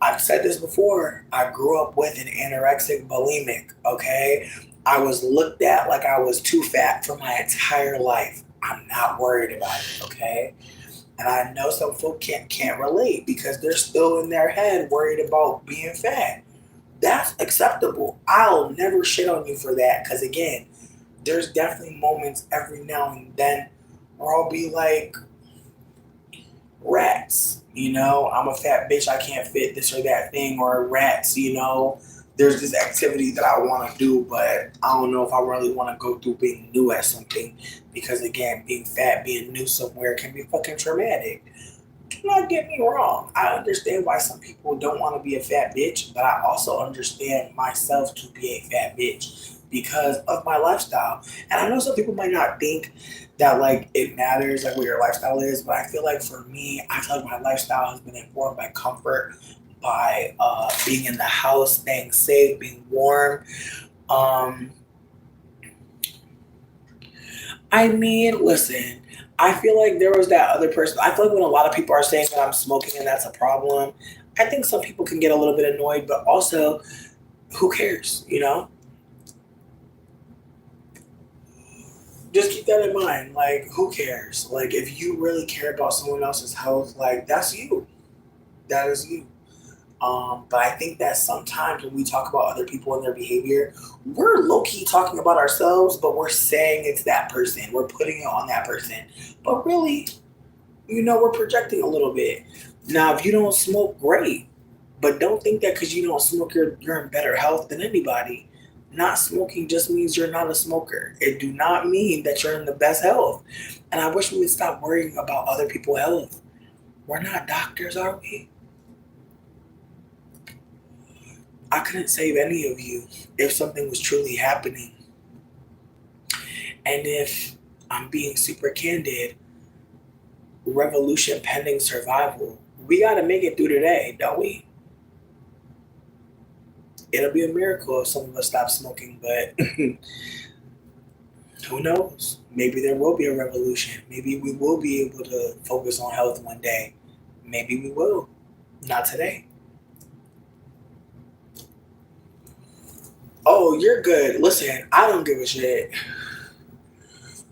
I've said this before. I grew up with an anorexic bulimic. Okay, I was looked at like I was too fat for my entire life. I'm not worried about it. Okay, and I know some folk can't relate because they're still in their head worried about being fat. That's acceptable. I'll never shit on you for that because, again, there's definitely moments every now and then where I'll be like, rats, I'm a fat bitch, I can't fit this or that thing, or rats, there's this activity that I want to do, but I don't know if I really want to go through being new at something because, again, being fat, being new somewhere can be fucking traumatic. Do not get me wrong. I understand why some people don't want to be a fat bitch, but I also understand myself to be a fat bitch because of my lifestyle. And I know some people might not think that like it matters like what your lifestyle is, but I feel like for me, I feel like my lifestyle has been informed by comfort, by being in the house, staying safe, being warm. Um, I mean, listen, I feel like there was that other person. I feel like when a lot of people are saying that I'm smoking and that's a problem, I think some people can get a little bit annoyed, but also, who cares, you know? Just keep that in mind. Like, who cares? Like, if you really care about someone else's health, like, that's you. That is you. But I think that sometimes when we talk about other people and their behavior, we're low key talking about ourselves, but we're saying it's that person. We're putting it on that person. But really, we're projecting a little bit. Now, if you don't smoke, great. But don't think that because you don't smoke, you're in better health than anybody. Not smoking just means you're not a smoker. It do not mean that you're in the best health. And I wish we would stop worrying about other people's health. We're not doctors, are we? I couldn't save any of you if something was truly happening. And if I'm being super candid, revolution pending survival, we got to make it through today, don't we? It'll be a miracle if some of us stop smoking, but who knows? Maybe there will be a revolution. Maybe we will be able to focus on health one day. Maybe we will. Not today. Oh, you're good. Listen, I don't give a shit.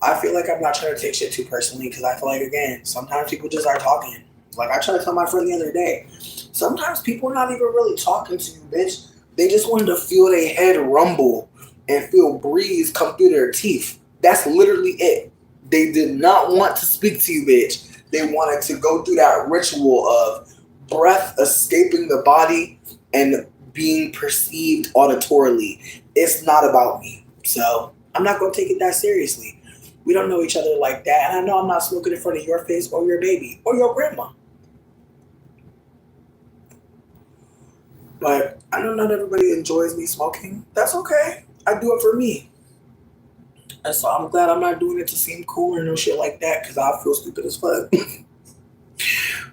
I feel like I'm not trying to take shit too personally because I feel like, again, sometimes people just are talking. Like I tried to tell my friend the other day, sometimes people are not even really talking to you, bitch. They just wanted to feel their head rumble and feel breeze come through their teeth. That's literally it. They did not want to speak to you, bitch. They wanted to go through that ritual of breath escaping the body and being perceived auditorily. It's not about me. So I'm not going to take it that seriously. We don't know each other like that. And I know I'm not smoking in front of your face or your baby or your grandma. But I know not everybody enjoys me smoking. That's okay. I do it for me. And so I'm glad I'm not doing it to seem cool or no shit like that because I feel stupid as fuck.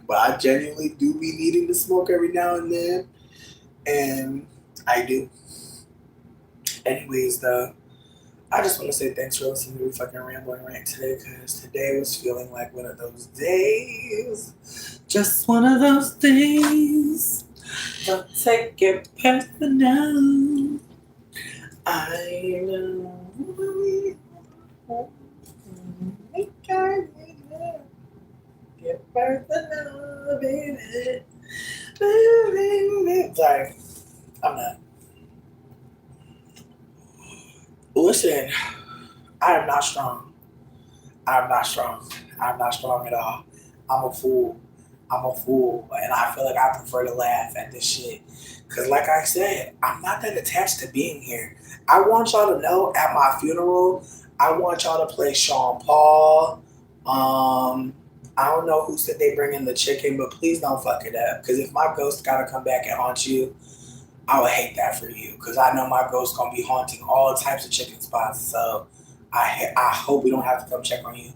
But I genuinely do be needing to smoke every now and then. And I do. Anyways, though, I just want to say thanks for listening to me fucking rambling rant today because today was feeling like one of those days. Just one of those days. Don't take it personal. I know. Get personal, baby. Sorry, I'm not. Listen, I am not strong. I'm not strong. I'm not strong at all. I'm a fool. I'm a fool. And I feel like I prefer to laugh at this shit. Because like I said, I'm not that attached to being here. I want y'all to know at my funeral, I want y'all to play Sean Paul. I don't know who said they bring in the chicken, but please don't fuck it up. Because if my ghost got to come back and haunt you, I would hate that for you. Because I know my ghost going to be haunting all types of chicken spots. So I hope we don't have to come check on you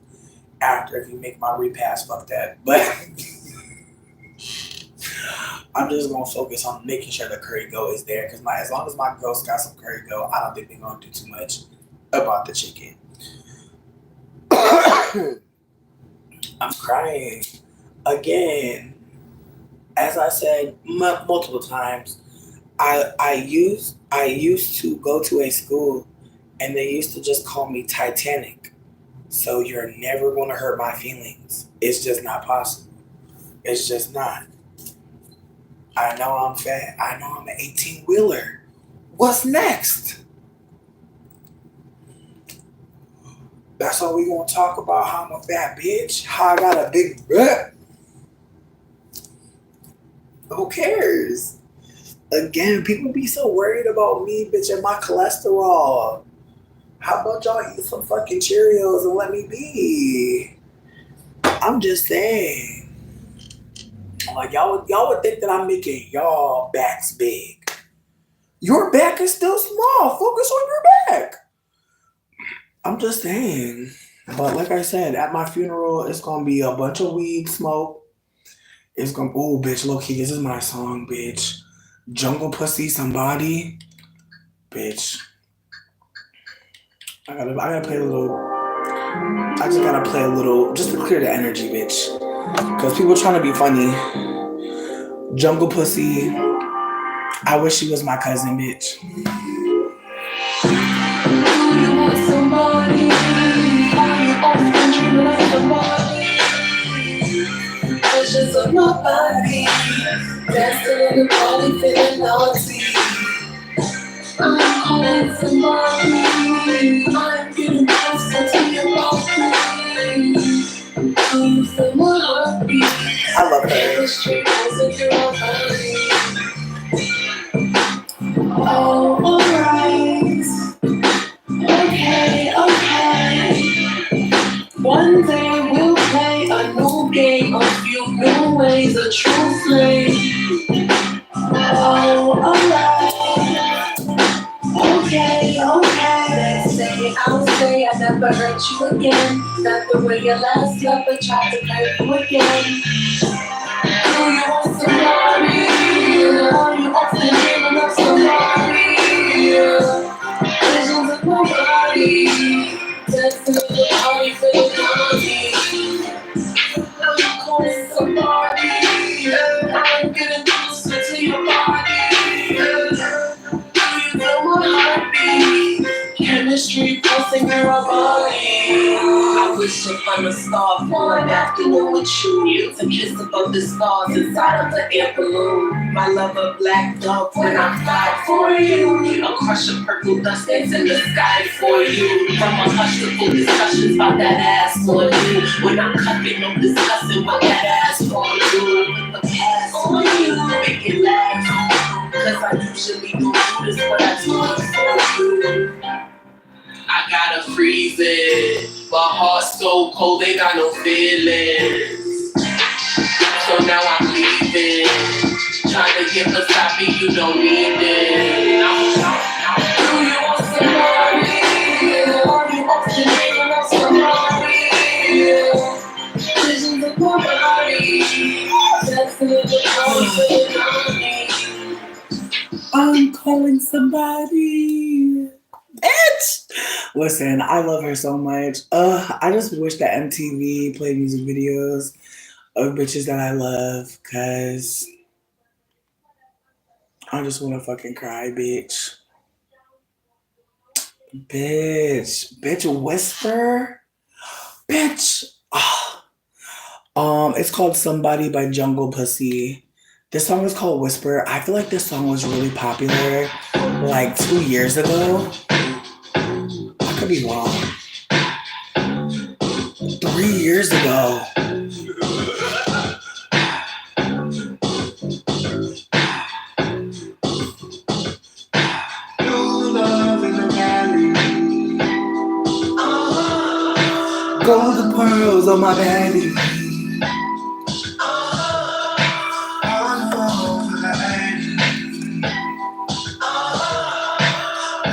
after if you make my repast fucked up. But I'm just gonna focus on making sure the curry goat is there because as long as my ghost got some curry goat, I don't think they're gonna do too much about the chicken. I'm crying again. As I said multiple times, I used to go to a school and they used to just call me Titanic. So you're never gonna hurt my feelings. It's just not possible. It's just not. I know I'm fat. I know I'm an 18-wheeler. What's next? That's all we gonna talk about, how I'm a fat bitch, how I got a big butt. Who cares? Again, people be so worried about me, bitch, and my cholesterol. How about y'all eat some fucking Cheerios and let me be? I'm just saying. Like y'all would think that I'm making y'all backs big. Your back is still small. Focus on your back. I'm just saying. But like I said, at my funeral, it's gonna be a bunch of weed smoke. It's gonna bitch, low key, this is my song, bitch. Jungle Pussy Somebody. Bitch. I gotta play a little. I just gotta play a little just to clear the energy, bitch. Cause people trying to be funny. Jungle Pussy. I wish she was my cousin, bitch.
Somebody, often dream of somebody. Visions of my body, dancing in the party, feeling naughty. I'm calling somebody, I'm getting closer to your body. I'm so my heartbeat.
I love her.
Chemistry passing through our body. Oh, alright. Okay. One day we'll play a new game, a few new ways, a true flame. Oh, alright. Okay. They say, I'll say I never hurt you again. Not the way your last lover tried to hurt you again. Do you want somebody? Are you often dreaming of somebody? Visions of my body, dancing in the party for the party. I'm calling somebody, I'm getting closer to your body. Do you feel my heartbeat? Chemistry pulsing through our body. I wish upon a star for an afternoon with you. To kiss above the stars inside of the air balloon. My lover black dog when I fly for you. A crush of purple dust that's in the sky for you. From a hush to full discussions about that ass for you. When I'm cuffing, no discussing what that ass for you. With the pass on you, make it last. Cause I usually don't do this, but I do it for you. I gotta freeze it, but heart so cold, they got no feelings. So now I'm leaving, trying to get beside me, you don't need it. Do you want somebody? Are you often dreaming of somebody? Visions of my body, dancing in the party for the party.
I'm calling somebody. Bitch! Listen, I love her so much. I just wish that MTV played music videos of bitches that I love, cause I just wanna fucking cry, bitch. Bitch, Whisper? Bitch! It's called Somebody by Jungle Pussy. This song is called Whisper. I feel like this song was really popular like 2 years ago. I could be wrong. 3 years ago. Golden pearls on my belly.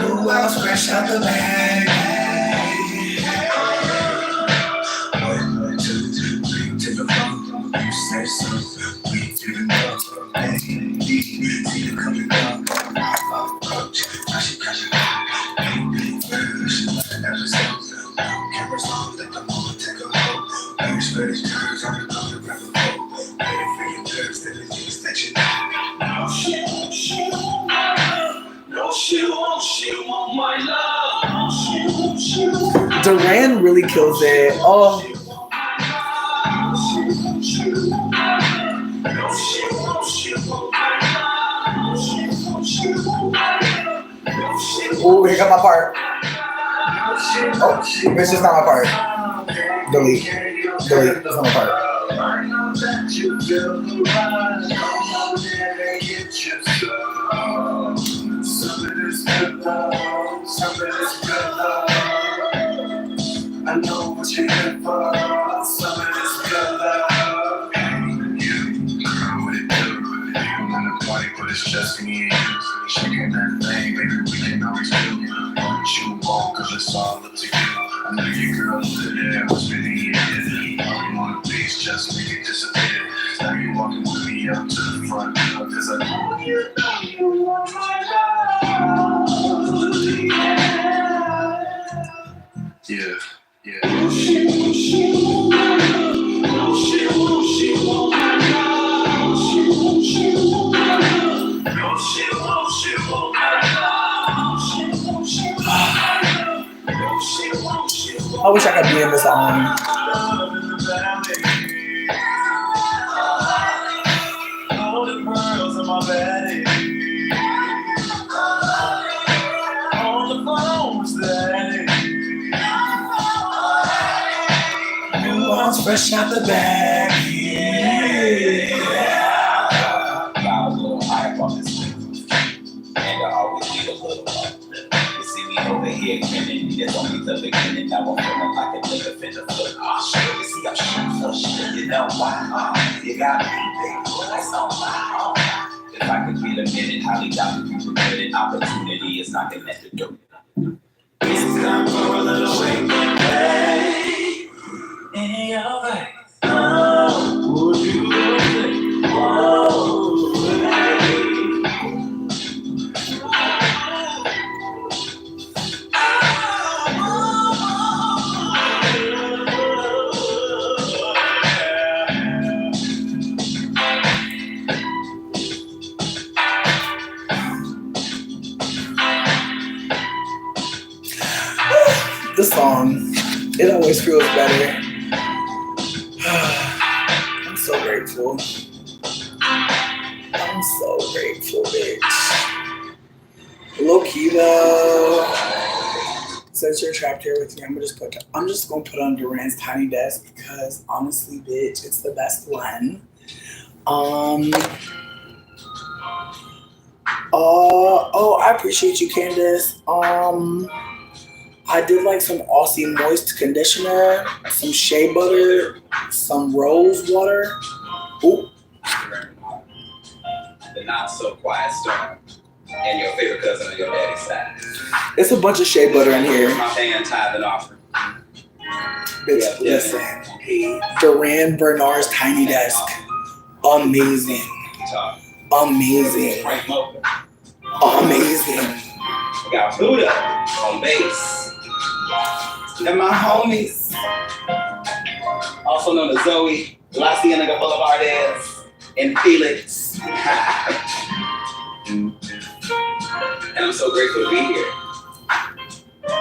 Blue eyes fresh out the bag. 1, 2, 3 to the phone. You say so. We didn't know. See you coming up. Approach. Now she got you. She letting out the sound. Cameras on, let the moment take a hold. Irish British curves on the golden rabbit hole. Waiting for your nerves, then the things that you know. No, she won't my love. Duran really kills it. Oh. Oh, here got my part. Oh, this is not my part. Delete. That's not my part.
love. Some of this good love. I know what you're here for. Some of this good love. You, girl, what it do? You in the party, but it's just me and you. Shaking that thing, baby, we can always do. What you want, cause it's all up to you. I know your girl over there was spinning your head. Walking on the beach, just make it disappear. Now you walking with me up to the front door, cause I know you want my love. Yeah, yeah. She won't my love. She won't my love. She won't my love. No, she won't my love. She won't my love. No, she won't
I wish I could be in this song.
all the pearls in my belly. All the flowers that
New ones fresh out the bag. Yeah.
Got a little hype on this thing, and I always need a little one. You see me over here grinning, it's only the beginning. Now I'm feeling like a nigga finna flip. Oh shit, you see I'm shooting for shit, you know why? You got me, baby, that's on my. If I could feel a minute, highly doubt if you would get an opportunity, it's knocking at the door.
it's time for a little wake day in your face. Oh, would you say, oh, baby.
This song, it always feels better. I'm so grateful. I'm so grateful, bitch. Low key though, since you're trapped here with me, I'm just gonna put on Duran's Tiny Desk because honestly, bitch, it's the best one. Oh, I appreciate you, Candace. I did like some Aussie Moist conditioner, some shea butter, some rose water. Ooh.
The not so quiet storm, and your favorite cousin on your daddy's side.
It's a bunch of shea butter in here.
My band tithe and offering.
Bitch,
Yeah,
listen. Duran Bernard's Tiny Desk. Amazing.
Talk.
Amazing.
Frank Mocha.
Amazing.
We got Buddha on bass. And my homies, also known as Zoe, La Cienega Boulevard and Felix. And I'm so grateful to be here.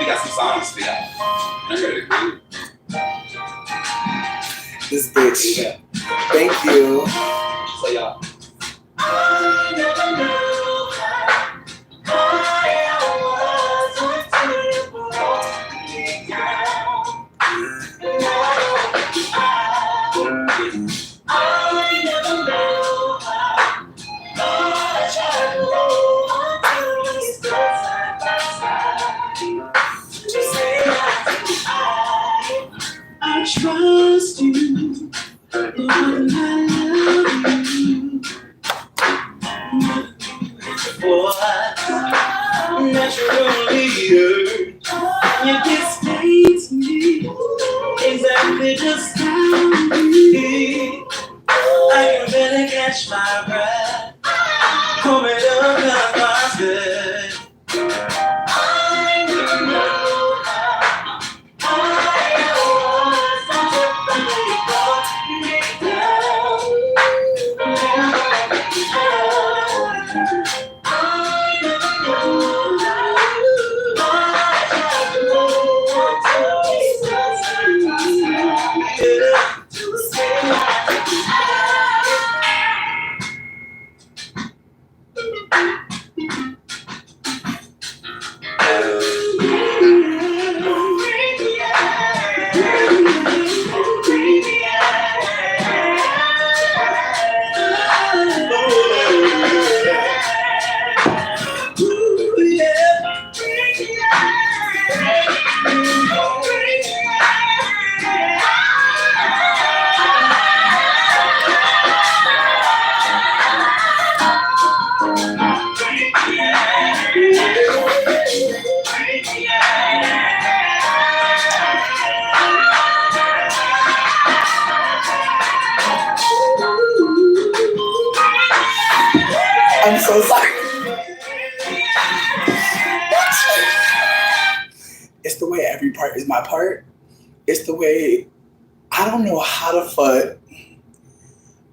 We got some songs to be out. I'm ready to groove.
This bitch.
Yeah.
Thank you.
So y'all.
I trust you, Lord, I love you. Boy, naturally hurt. You displace me exactly just how you. I can barely catch my breath. Coming up my bed.
I'm so sorry. It's the way every part is my part. It's the way I don't know how the fuck.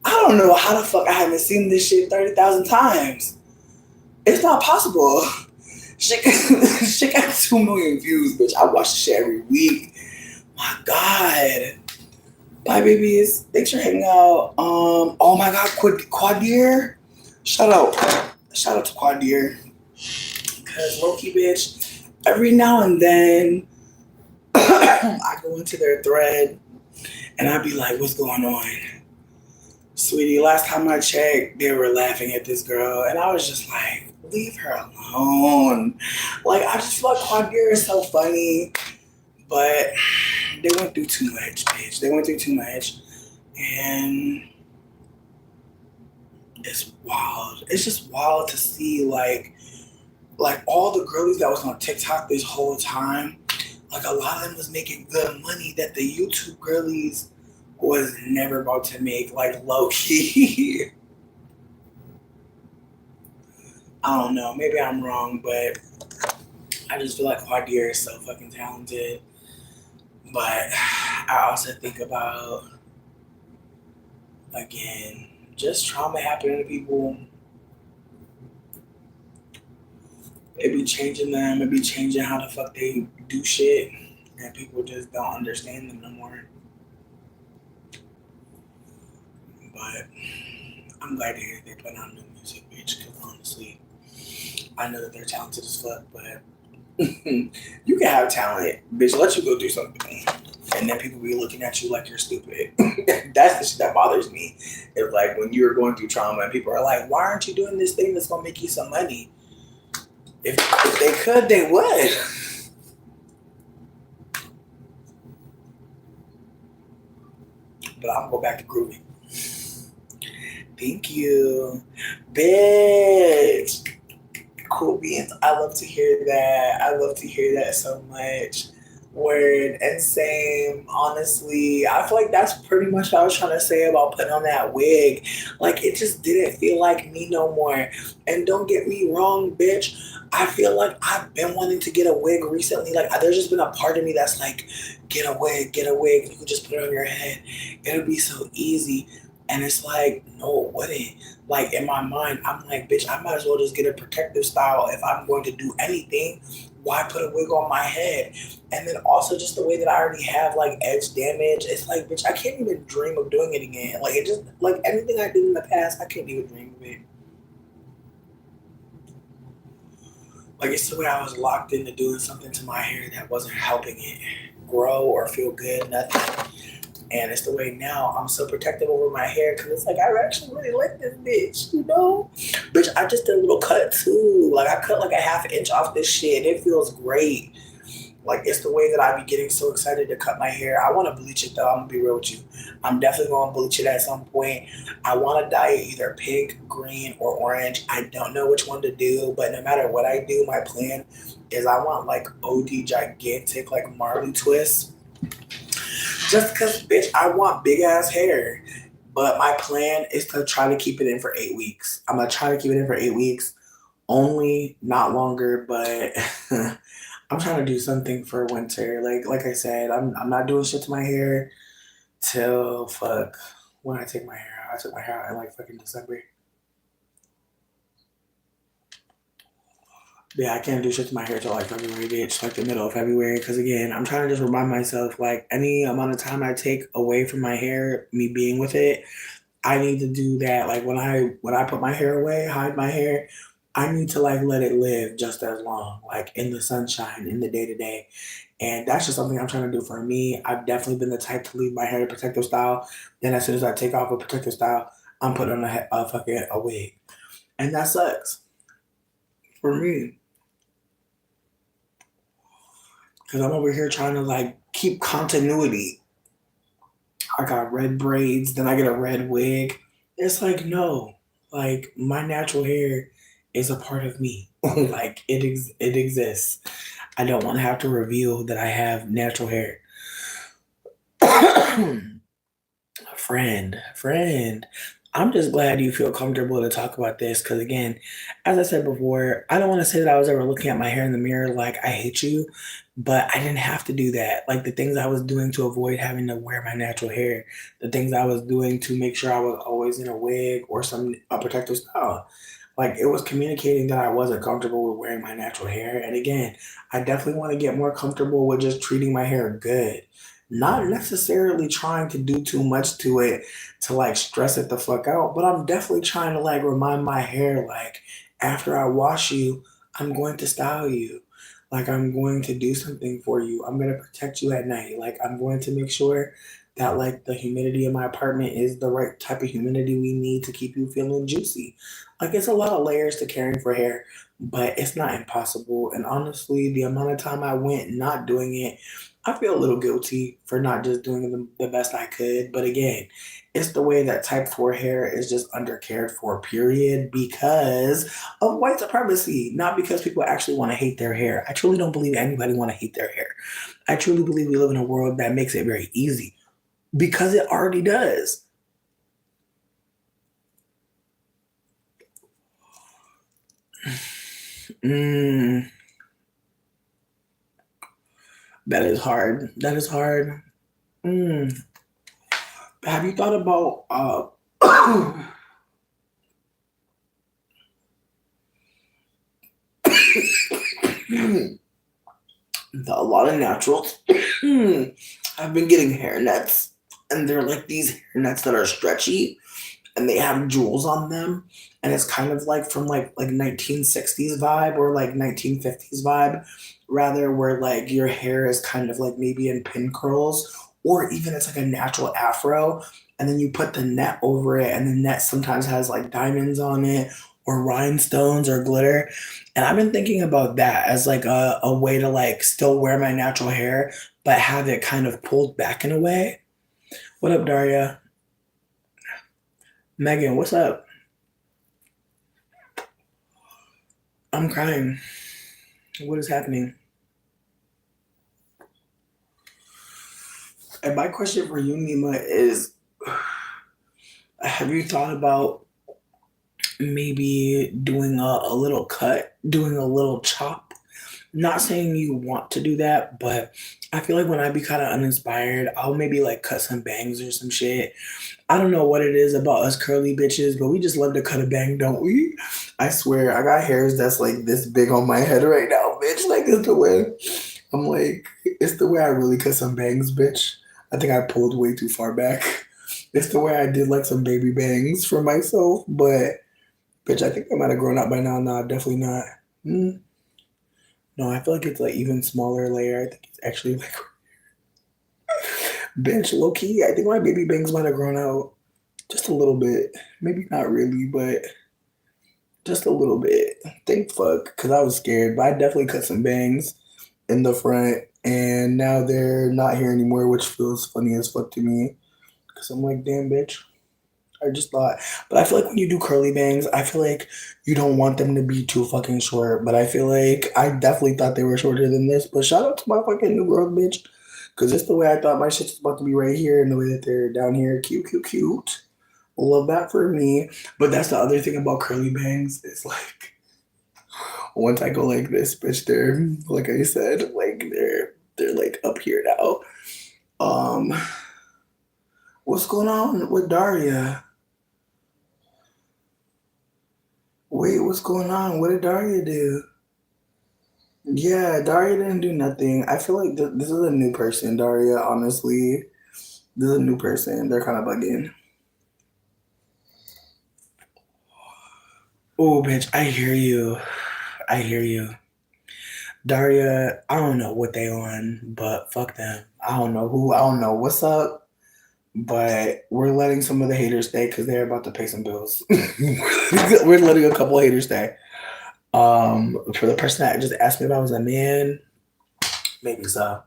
I haven't seen this shit 30,000 times. It's not possible. Shit got 2 million views, bitch. I watch the shit every week. My God. Bye, babies. Thanks for hanging out. Oh my God, Quadir. Shout out to Quadir. Cause low-key, bitch, every now and then I go into their thread and I be like, what's going on? Sweetie, last time I checked, they were laughing at this girl, and I was just like, leave her alone. Like, I just feel like Quadir is so funny, but they went through too much, bitch. They went through too much, and it's wild. It's just wild to see, like all the girlies that was on TikTok this whole time, like, a lot of them was making good money that the YouTube girlies was never about to make, like, low-key. I don't know. Maybe I'm wrong, but I just feel like Quadir is so fucking talented. But I also think about, again, just trauma happening to people. It be changing them. It be changing how the fuck they do shit. And people just don't understand them no more. But I'm glad to hear they put out new music, bitch, because honestly, I know that they're talented as fuck, but you can have talent, bitch, let you go do something. And then people be looking at you like you're stupid. That's the shit that bothers me. It's like when you're going through trauma and people are like, why aren't you doing this thing that's going to make you some money? If they could, they would. But I'm going to go back to grooving. Thank you. Bitch. Cool beans. I love to hear that. I love to hear that so much. Word. And same. Honestly, I feel like that's pretty much what I was trying to say about putting on that wig. Like, it just didn't feel like me no more. And don't get me wrong, bitch. I feel like I've been wanting to get a wig recently. Like, there's just been a part of me that's like, get a wig. You can just put it on your head. It'll be so easy. And it's like, no, it wouldn't. Like, in my mind, I'm like, bitch, I might as well just get a protective style. If I'm going to do anything, why put a wig on my head? And then also just the way that I already have, like, edge damage. It's like, bitch, I can't even dream of doing it again. Like, it just, like, anything I did in the past, I can't even dream of it. Like, it's the way I was locked into doing something to my hair that wasn't helping it grow or feel good, nothing. And it's the way now I'm so protective over my hair because it's like, I actually really like this bitch, you know? Bitch, I just did a little cut too. Like, I cut like a ½ inch off this shit and it feels great. Like, it's the way that I be getting so excited to cut my hair. I want to bleach it though, I'm going to be real with you. I'm definitely going to bleach it at some point. I want to dye it either pink, green, or orange. I don't know which one to do, but no matter what I do, my plan is I want like OD gigantic, like Marley twists. Just because, bitch, I want big ass hair. But my plan is to try to keep it in for 8 weeks. I'm going to try to keep it in for 8 weeks. Only, not longer, but I'm trying to do something for winter. Like I said, I'm not doing shit to my hair till when I take my hair out. I took my hair out in like fucking December. Yeah, I can't do shit to my hair till like February, bitch, like the middle of February. Because again, I'm trying to just remind myself, like, any amount of time I take away from my hair, me being with it, I need to do that. Like, when I put my hair away, hide my hair, I need to like let it live just as long, like in the sunshine, in the day to day. And that's just something I'm trying to do for me. I've definitely been the type to leave my hair in a protective style. Then as soon as I take off a protective style, I'm putting on a wig. And that sucks for me. Because I'm over here trying to like keep continuity. I got red braids, then I get a red wig. It's like, no, like my natural hair is a part of me. Like it exists. I don't want to have to reveal that I have natural hair. Friend. I'm just glad you feel comfortable to talk about this because, again, as I said before, I don't want to say that I was ever looking at my hair in the mirror like I hate you, but I didn't have to do that. Like the things I was doing to avoid having to wear my natural hair, the things I was doing to make sure I was always in a wig or some a protective style. Like it was communicating that I wasn't comfortable with wearing my natural hair. And again, I definitely want to get more comfortable with just treating my hair good. Not necessarily trying to do too much to it to like stress it the fuck out, but I'm definitely trying to like remind my hair like after I wash you, I'm going to style you. Like I'm going to do something for you. I'm going to protect you at night. Like I'm going to make sure that like the humidity in my apartment is the right type of humidity we need to keep you feeling juicy. Like it's a lot of layers to caring for hair, but it's not impossible. And honestly, the amount of time I went not doing it, I feel a little guilty for not just doing the best I could. But again, it's the way that type 4 hair is just undercared for, period, because of white supremacy, not because people actually want to hate their hair. I truly don't believe anybody want to hate their hair. I truly believe we live in a world that makes it very easy because it already does. Mm, that is hard. That is hard. Mm. Have you thought about a lot of naturals I've been getting hair nets, and they're like these hair nets that are stretchy, and they have jewels on them, and it's kind of like from like 1960s vibe or like 1950s vibe, rather where like your hair is kind of like maybe in pin curls, or even it's like a natural afro, and then you put the net over it, and the net sometimes has like diamonds on it or rhinestones or glitter. And I've been thinking about that as like a way to like still wear my natural hair, but have it kind of pulled back in a way. What up, Daria? Megan, what's up? I'm crying. What is happening? And my question for you, Nima, is have you thought about maybe doing a little cut, doing a little chop? Not saying you want to do that, but I feel like when I be kind of uninspired, I'll maybe like cut some bangs or some shit. I don't know what it is about us curly bitches, but we just love to cut a bang, don't we? I swear, I got hairs that's like this big on my head right now, bitch. Like it's the way I'm like, it's the way I really cut some bangs, bitch. I think I pulled way too far back. It's the way I did like some baby bangs for myself, but bitch, I think I might have grown up by now. Nah, definitely not. Mm, no, I feel like it's like even smaller layer. I think it's actually like bitch, low key. I think my baby bangs might have grown out just a little bit. Maybe not really, but just a little bit. Thank fuck, because I was scared. But I definitely cut some bangs in the front, and now they're not here anymore, which feels funny as fuck to me. Because I'm like, damn, bitch. I just thought, but I feel like when you do curly bangs, I feel like you don't want them to be too fucking short. But I feel like I definitely thought they were shorter than this. But shout out to my fucking new growth bitch, because it's the way I thought my shit's about to be right here, and the way that they're down here, cute, cute, cute. Love that for me. But that's the other thing about curly bangs. It's like once I go like this, bitch, they're like I said, like they're like up here now. Um, what's going on with Daria? Wait, what's going on? What did Daria do? Yeah, Daria didn't do nothing. I feel like this is a new person, Daria, honestly. This is a new person. They're kind of bugging. Oh, bitch, I hear you. I hear you. Daria, I don't know what they on, but fuck them. I don't know who, I don't know what's up, but we're letting some of the haters stay because they're about to pay some bills. We're letting a couple haters stay. For the person that just asked me if I was a man, maybe so.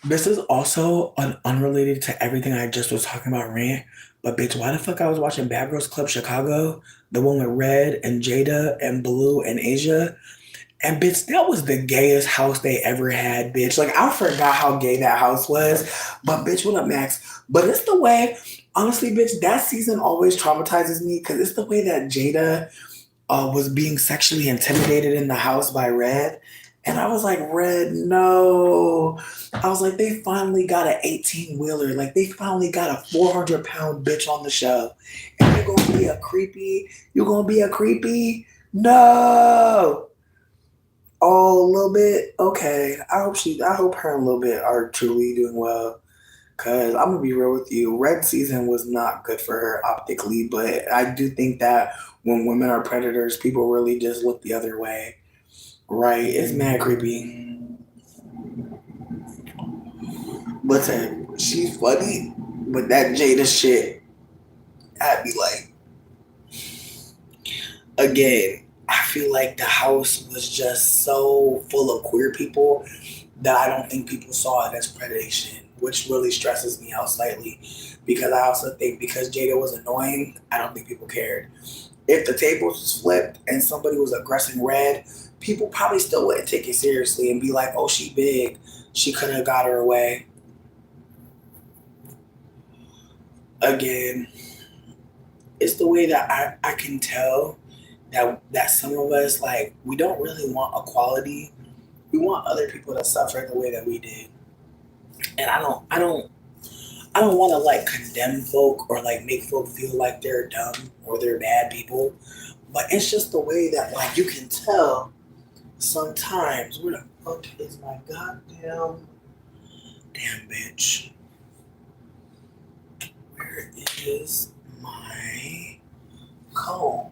This is also an unrelated to everything I just was talking about rant, but bitch, why the fuck I was watching Bad Girls Club Chicago, the one with Red and Jada and Blue and Asia, And bitch, that was the gayest house they ever had, bitch. Like, I forgot how gay that house was. But bitch, what up, Max? But it's the way, honestly, bitch, that season always traumatizes me because it's the way that Jada was being sexually intimidated in the house by Red. And I was like, Red, no. I was like, they finally got an 18-wheeler. Like, they finally got a 400-pound bitch on the show. And you're going to be a creepy? You're going to be a creepy? No. Oh, a little bit? Okay. I hope her and Lil Bit are truly doing well. Cause I'm gonna be real with you, Red season was not good for her optically, but I do think that when women are predators, people really just look the other way. Right? It's mad creepy. Listen, she's funny, but that Jada shit, I'd be like, again, I feel like the house was just so full of queer people that I don't think people saw it as predation, which really stresses me out slightly because I also think because Jada was annoying, I don't think people cared. If the tables was flipped and somebody was aggressing Red, people probably still wouldn't take it seriously and be like, oh, she big. She couldn't have got her away. Again, it's the way that I can tell that some of us, like, we don't really want equality. We want other people to suffer the way that we did. And I don't want to like condemn folk or like make folk feel like they're dumb or they're bad people, but it's just the way that like you can tell sometimes. Where the fuck is my goddamn bitch? Where is my comb?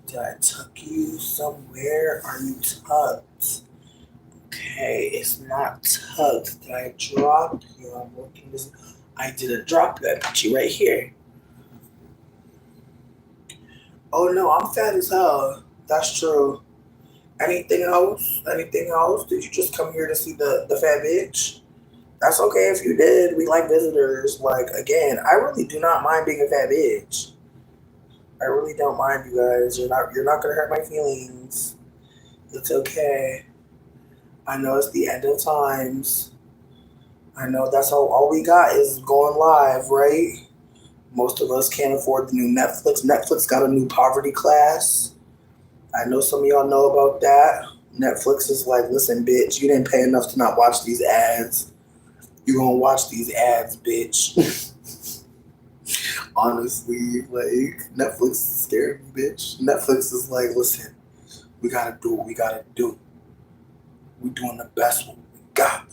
Did I tuck you somewhere? Are you tucked? Okay, it's not tucked. Did I drop you? I'm looking this. I didn't drop you. I put you right here. Oh no, I'm fat as hell. That's true. Anything else? Anything else? Did you just come here to see the fat bitch? That's okay if you did. We like visitors. Like, again, I really do not mind being a fat bitch. I really don't mind, you guys. You're not gonna hurt my feelings. It's okay. I know it's the end of times. I know that's all we got is going live, right? Most of us can't afford the new Netflix. Netflix got a new poverty class. I know some of y'all know about that. Netflix is like, listen, bitch, you didn't pay enough to not watch these ads. You gonna watch these ads, bitch. Honestly, like, Netflix is scaring me, bitch. Netflix is like, listen, we gotta do what we gotta do. We doing the best what we got.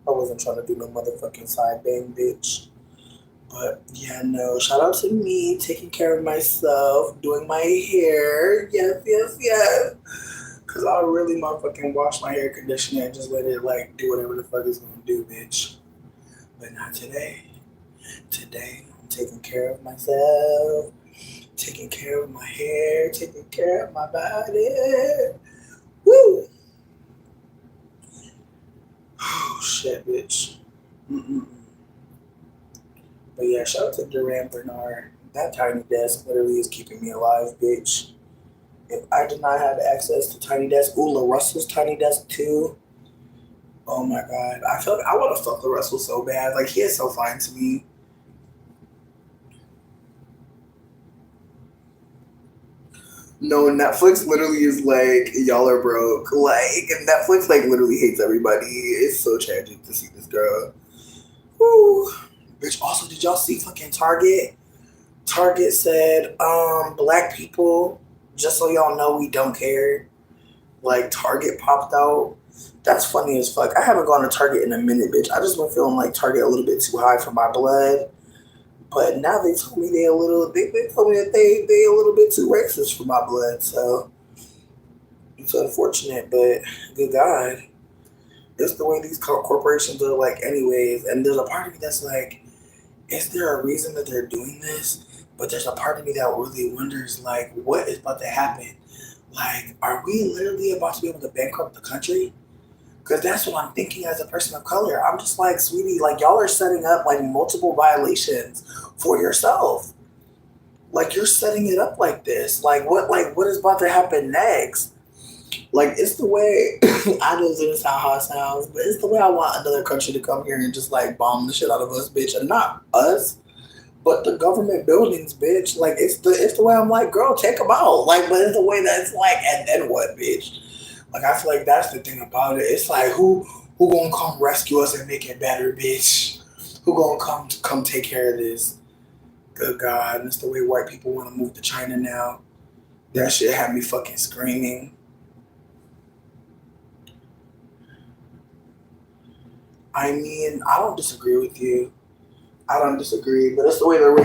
I wasn't trying to do no motherfucking side bang, bitch. But yeah, no. Shout out to me taking care of myself, doing my hair. Yes. Cause I'll really motherfucking wash my hair conditioner and just let it like do whatever the fuck it's gonna do, bitch. But not today. Today, I'm taking care of myself, taking care of my hair, taking care of my body. Woo! Oh, shit, bitch. Mm-mm. But yeah, shout out to Duran Bernard. That tiny desk literally is keeping me alive, bitch. If I did not have access to Tiny Desk, ooh, Russell's Tiny Desk too. Oh my god. I want to fuck Russell so bad. Like, he is so fine to me. No, Netflix literally is like, y'all are broke. Like, Netflix like literally hates everybody. It's so tragic to see this girl. Woo. Bitch, also, did y'all see fucking Target? Target said, black people, just so y'all know, we don't care. Like, Target popped out. That's funny as fuck. I haven't gone to Target in a minute, bitch. I just been feeling like Target a little bit too high for my blood. But now they told me they told me that they a little bit too racist for my blood. So it's unfortunate, but good God. It's the way these corporations are like anyways. And there's a part of me that's like, is there a reason that they're doing this? But there's a part of me that really wonders, like, what is about to happen? Like, are we literally about to be able to bankrupt the country? Because that's what I'm thinking as a person of color. I'm just like, sweetie, like, y'all are setting up like multiple violations for yourself. Like, you're setting it up like this. Like, what is about to happen next? Like, it's the way I know this is how it sounds, but it's the way I want another country to come here and just like bomb the shit out of us, bitch, and not us, but the government buildings, bitch. Like, it's the way I'm like, girl, take them out. Like, but it's the way that it's like, and then what, bitch? Like, I feel like that's the thing about it. It's like, who gonna come rescue us and make it better, bitch? Who gonna come take care of this? Good God, and it's the way white people want to move to China now. That shit had me fucking screaming. I mean, I don't disagree with you. I don't disagree, but it's the way the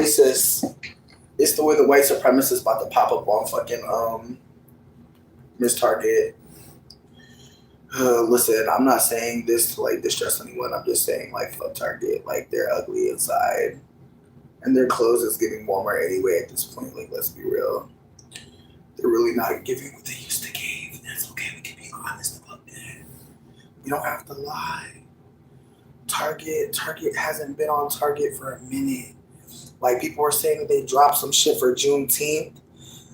it's the way the white supremacists about to pop up on fucking Miss Target. Listen, I'm not saying this to like distress anyone. I'm just saying like fuck Target. Like, they're ugly inside, and their clothes is getting warmer anyway at this point. Like, let's be real. They're really not giving what they used to give. That's okay. We can be honest about that. You don't have to lie. Target hasn't been on Target for a minute. Like, people were saying that they dropped some shit for Juneteenth.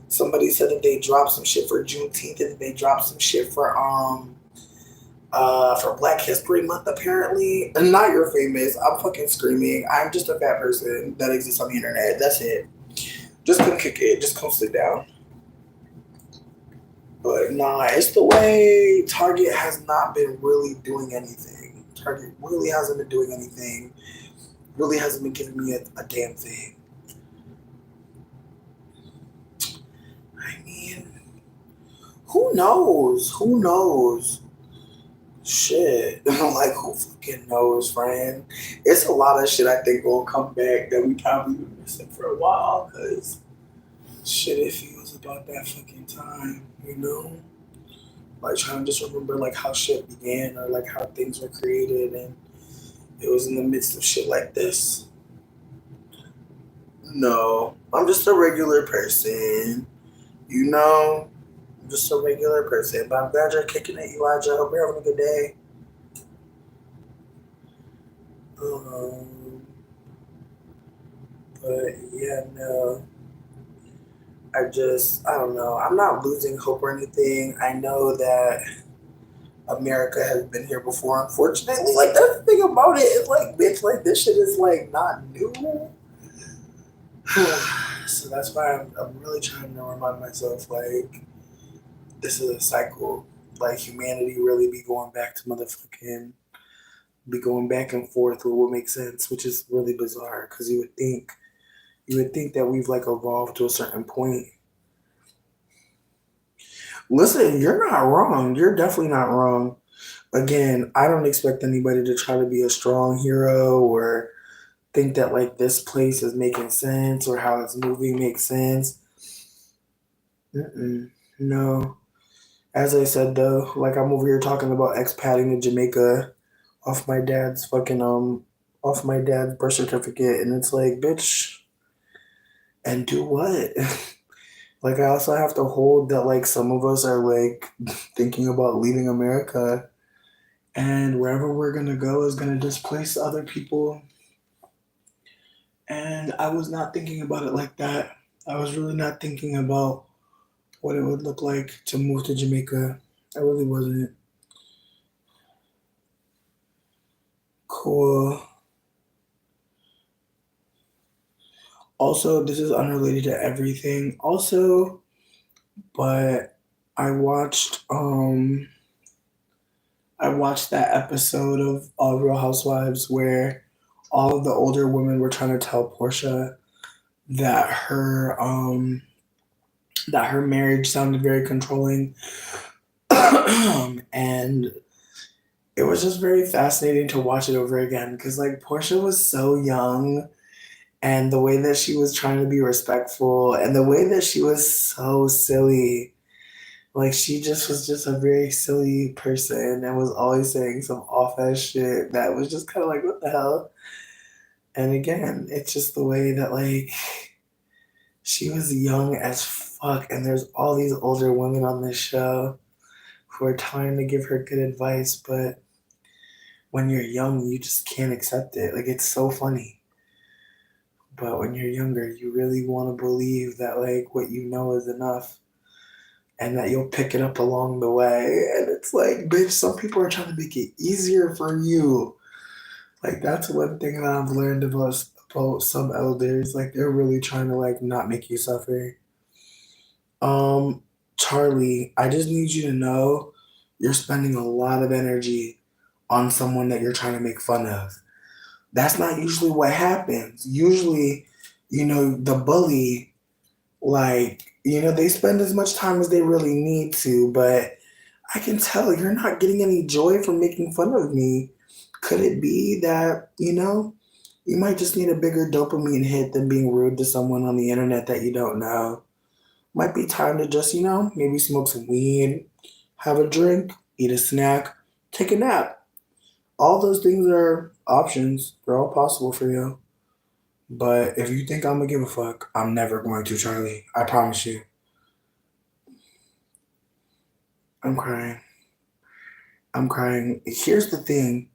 Somebody said that they dropped some shit for Juneteenth and they dropped some shit for Black History Month, apparently. And now you're famous. I'm fucking screaming. I'm just a fat person that exists on the internet. That's it. Just come kick it. Just come sit down. But nah, it's the way Target has not been really doing anything. Target really hasn't been doing anything. Really hasn't been giving me a damn thing. I mean, who knows? Who knows? Shit. Like, who fucking knows, friend? It's a lot of shit I think will come back that we probably been missing for a while, because shit, it feels about that fucking time, you know? Like, trying to just remember like how shit began or like how things were created, and it was in the midst of shit like this. No, I'm just a regular person, you know? I'm just a regular person, but I'm glad you're kicking it, Elijah. I hope you're having a good day. But yeah, no. I don't know. I'm not losing hope or anything. I know that America has been here before, unfortunately. Like, that's the thing about it. It's like, bitch, like, this shit is like not new. So that's why I'm really trying to remind myself, like, this is a cycle. Like, humanity really be going back to motherfucking, be going back and forth with what makes sense, which is really bizarre, because you would think that we've like evolved to a certain point. Listen, you're not wrong. You're definitely not wrong. Again, I don't expect anybody to try to be a strong hero or think that like this place is making sense or how it's moving makes sense. No. As I said though, like, I'm over here talking about expatting to Jamaica off my dad's birth certificate, and it's like, bitch, and do what? Like, I also have to hold that like some of us are like thinking about leaving America, and wherever we're gonna go is gonna displace other people. And I was not thinking about it like that. I was really not thinking about what it would look like to move to Jamaica. I really wasn't. Cool. Also, this is unrelated to everything. Also, but I watched that episode of Real Housewives where all of the older women were trying to tell Portia that her marriage sounded very controlling. And it was just very fascinating to watch it over again, because like Portia was so young, and the way that she was trying to be respectful and the way that she was so silly. Like, she just was just a very silly person and was always saying some off ass shit that was just kind of like, what the hell? And again, it's just the way that like she was young as fuck, and there's all these older women on this show who are trying to give her good advice, but when you're young, you just can't accept it. Like, it's so funny. But when you're younger, you really want to believe that like what you know is enough and that you'll pick it up along the way. And it's like, bitch, some people are trying to make it easier for you. Like that's one thing that I've learned about some elders. Like they're really trying to like not make you suffer. Charlie, I just need you to know you're spending a lot of energy on someone that you're trying to make fun of. That's not usually what happens. Usually, the bully, like, they spend as much time as they really need to, but I can tell you're not getting any joy from making fun of me. Could it be that, you might just need a bigger dopamine hit than being rude to someone on the internet that you don't know? Might be time to just, maybe smoke some weed, have a drink, eat a snack, take a nap. All those things are options. They're all possible for you. But if you think I'm gonna give a fuck, I'm never going to, Charlie. I promise you. I'm crying. I'm crying. Here's the thing.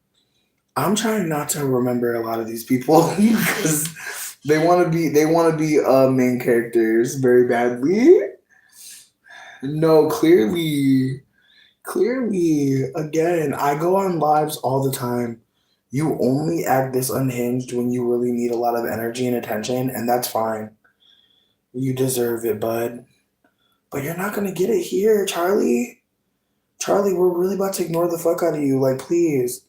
I'm trying not to remember a lot of these people because they want to be main characters very badly. No, clearly, again, I go on lives all the time. You only act this unhinged when you really need a lot of energy and attention, and that's fine. You deserve it, bud. But you're not gonna get it here, Charlie. Charlie, we're really about to ignore the fuck out of you. Like, please,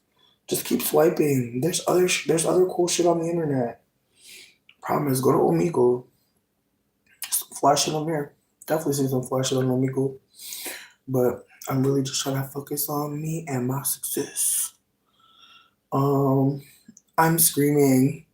just keep swiping. There's other cool shit on the internet. Problem is, go to Omegle. Flash shit on there. Definitely see some flash shit on Omegle. But I'm really just trying to focus on me and my success. I'm screaming.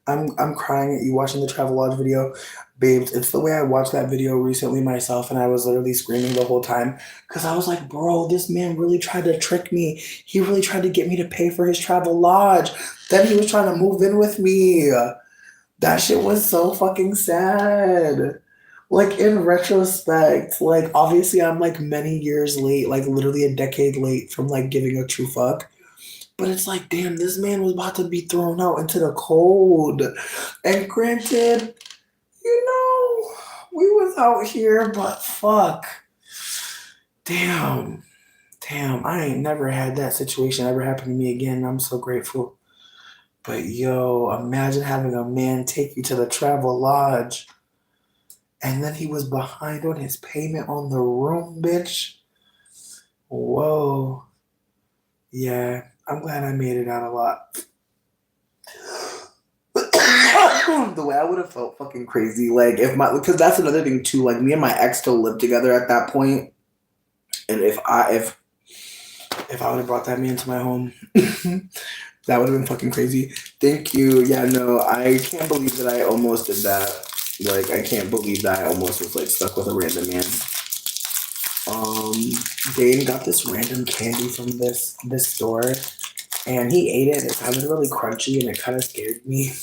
I'm crying at you watching the Travelodge video. Babes, it's the way I watched that video recently myself, and I was literally screaming the whole time because I was like, bro, this man really tried to trick me. He really tried to get me to pay for his Travelodge. Then he was trying to move in with me. That shit was so fucking sad. Like, in retrospect, like, obviously I'm, like, many years late, like, literally a decade late from, like, giving a true fuck. But it's like, damn, this man was about to be thrown out into the cold. And granted, we was out here, but fuck. Damn, I ain't never had that situation ever happen to me again. I'm so grateful. But yo, imagine having a man take you to the Travelodge. And then he was behind on his payment on the room, bitch. Whoa. Yeah, I'm glad I made it out alive. The way I would have felt fucking crazy. Like, because that's another thing too. Like, me and my ex still lived together at that point. And if I would have brought that man to my home, that would have been fucking crazy. Thank you. Yeah, no, I can't believe that I almost did that. Like, I can't believe that I almost was, like, stuck with a random man. Dane got this random candy from this store, and he ate it. It sounded really crunchy, and it kind of scared me.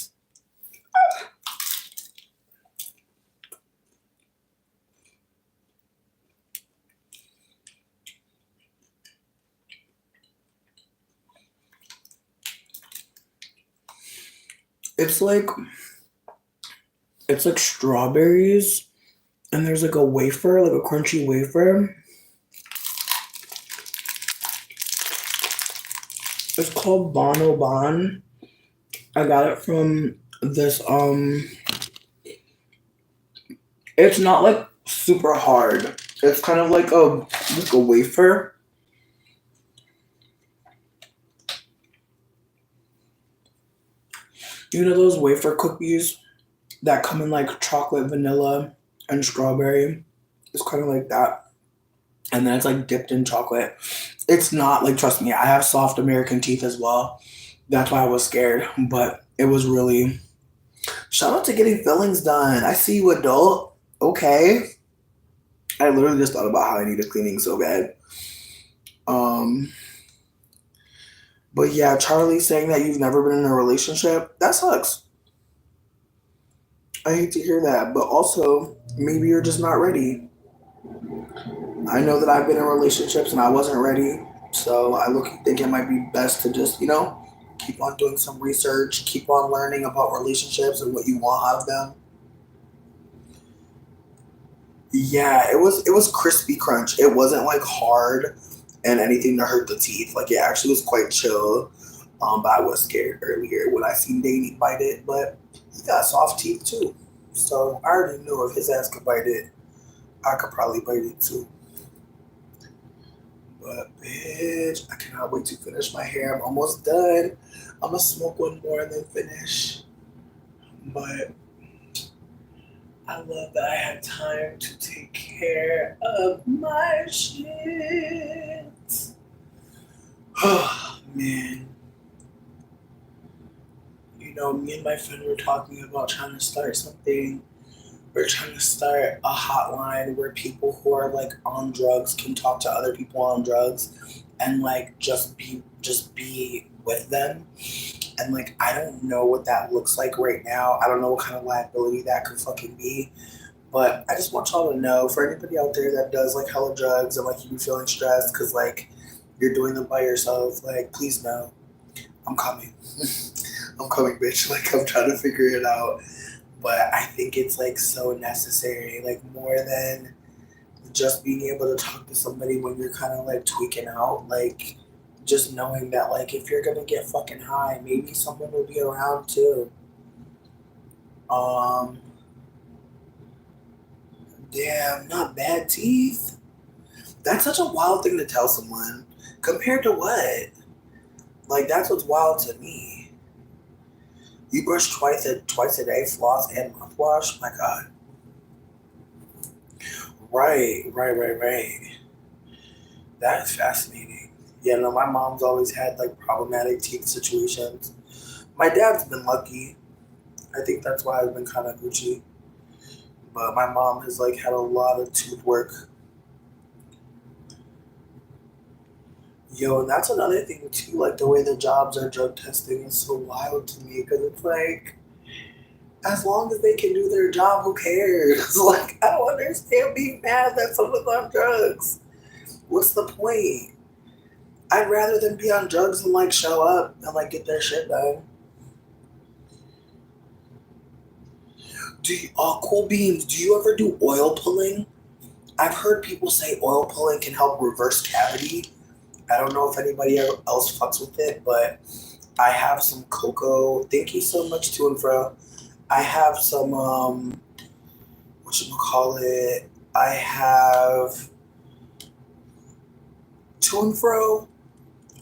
It's like strawberries, and there's like a wafer, like a crunchy wafer. It's called Bono Bon. I got it from this, it's not like super hard. It's kind of like a wafer. You know those wafer cookies that come in like chocolate, vanilla, and strawberry? It's kind of like that. And then it's like dipped in chocolate. It's not like, trust me, I have soft American teeth as well. That's why I was scared. But it was really... Shout out to getting fillings done. I see you, adult. Okay. I literally just thought about how I needed cleaning so bad. But yeah, Charlie saying that you've never been in a relationship, that sucks. I hate to hear that, but also, maybe you're just not ready. I know that I've been in relationships and I wasn't ready, so I think it might be best to just, Keep on doing some research. Keep on learning about relationships and what you want out of them. Yeah, it was crispy crunch. It wasn't like hard and anything to hurt the teeth. Like it actually was quite chill. But I was scared earlier when I seen Danny bite it. But he got soft teeth too, so I already knew if his ass could bite it, I could probably bite it too. But bitch, I cannot wait to finish my hair. I'm almost done. I'm gonna smoke one more and then finish. But I love that I had time to take care of my shit. Oh man. You know, me and my friend were talking about trying to start something. We're trying to start a hotline where people who are like on drugs can talk to other people on drugs and like just be with them. And like I don't know what that looks like right now. I don't know what kind of liability that could fucking be. But I just want y'all to know, for anybody out there that does like hella drugs and like you be feeling stressed because like you're doing them by yourself, like please know, I'm coming. I'm coming, bitch. Like I'm trying to figure it out. But I think it's like so necessary, like more than just being able to talk to somebody when you're kind of like tweaking out. Like just knowing that like if you're gonna get fucking high, maybe someone will be around too. Damn, not bad teeth. That's such a wild thing to tell someone. Compared to what? Like that's what's wild to me. You brush twice a day, floss and mouthwash. My God. Right. That is fascinating. Yeah, no, my mom's always had like problematic teeth situations. My dad's been lucky. I think that's why I've been kind of Gucci. But my mom has like had a lot of tooth work. Yo, and that's another thing too. Like the way the jobs are drug testing is so wild to me because it's like, as long as they can do their job, who cares? Like I don't understand being mad that someone's on drugs. What's the point? I'd rather them be on drugs and like show up and like get their shit done. Cool beans, do you ever do oil pulling? I've heard people say oil pulling can help reverse cavity. I don't know if anybody else fucks with it, but I have some cocoa. Thank you so much, to and fro. I have some, whatchamacallit? I have to and fro.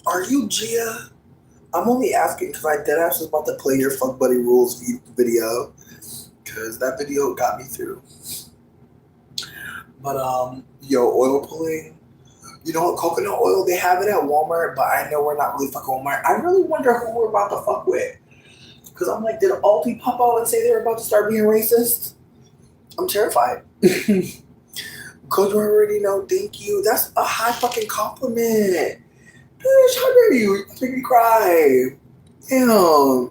Are you Gia? I'm only asking because I deadass was about to play your Fuck Buddy Rules video because that video got me through. But yo, oil pulling. You know what, coconut oil, they have it at Walmart, but I know we're not really fucking Walmart. I really wonder who we're about to fuck with. Because I'm like, did Aldi pop out and say they were about to start being racist? I'm terrified. Because you already know, thank you. That's a high fucking compliment. Bitch, how dare you? You make me cry. Damn.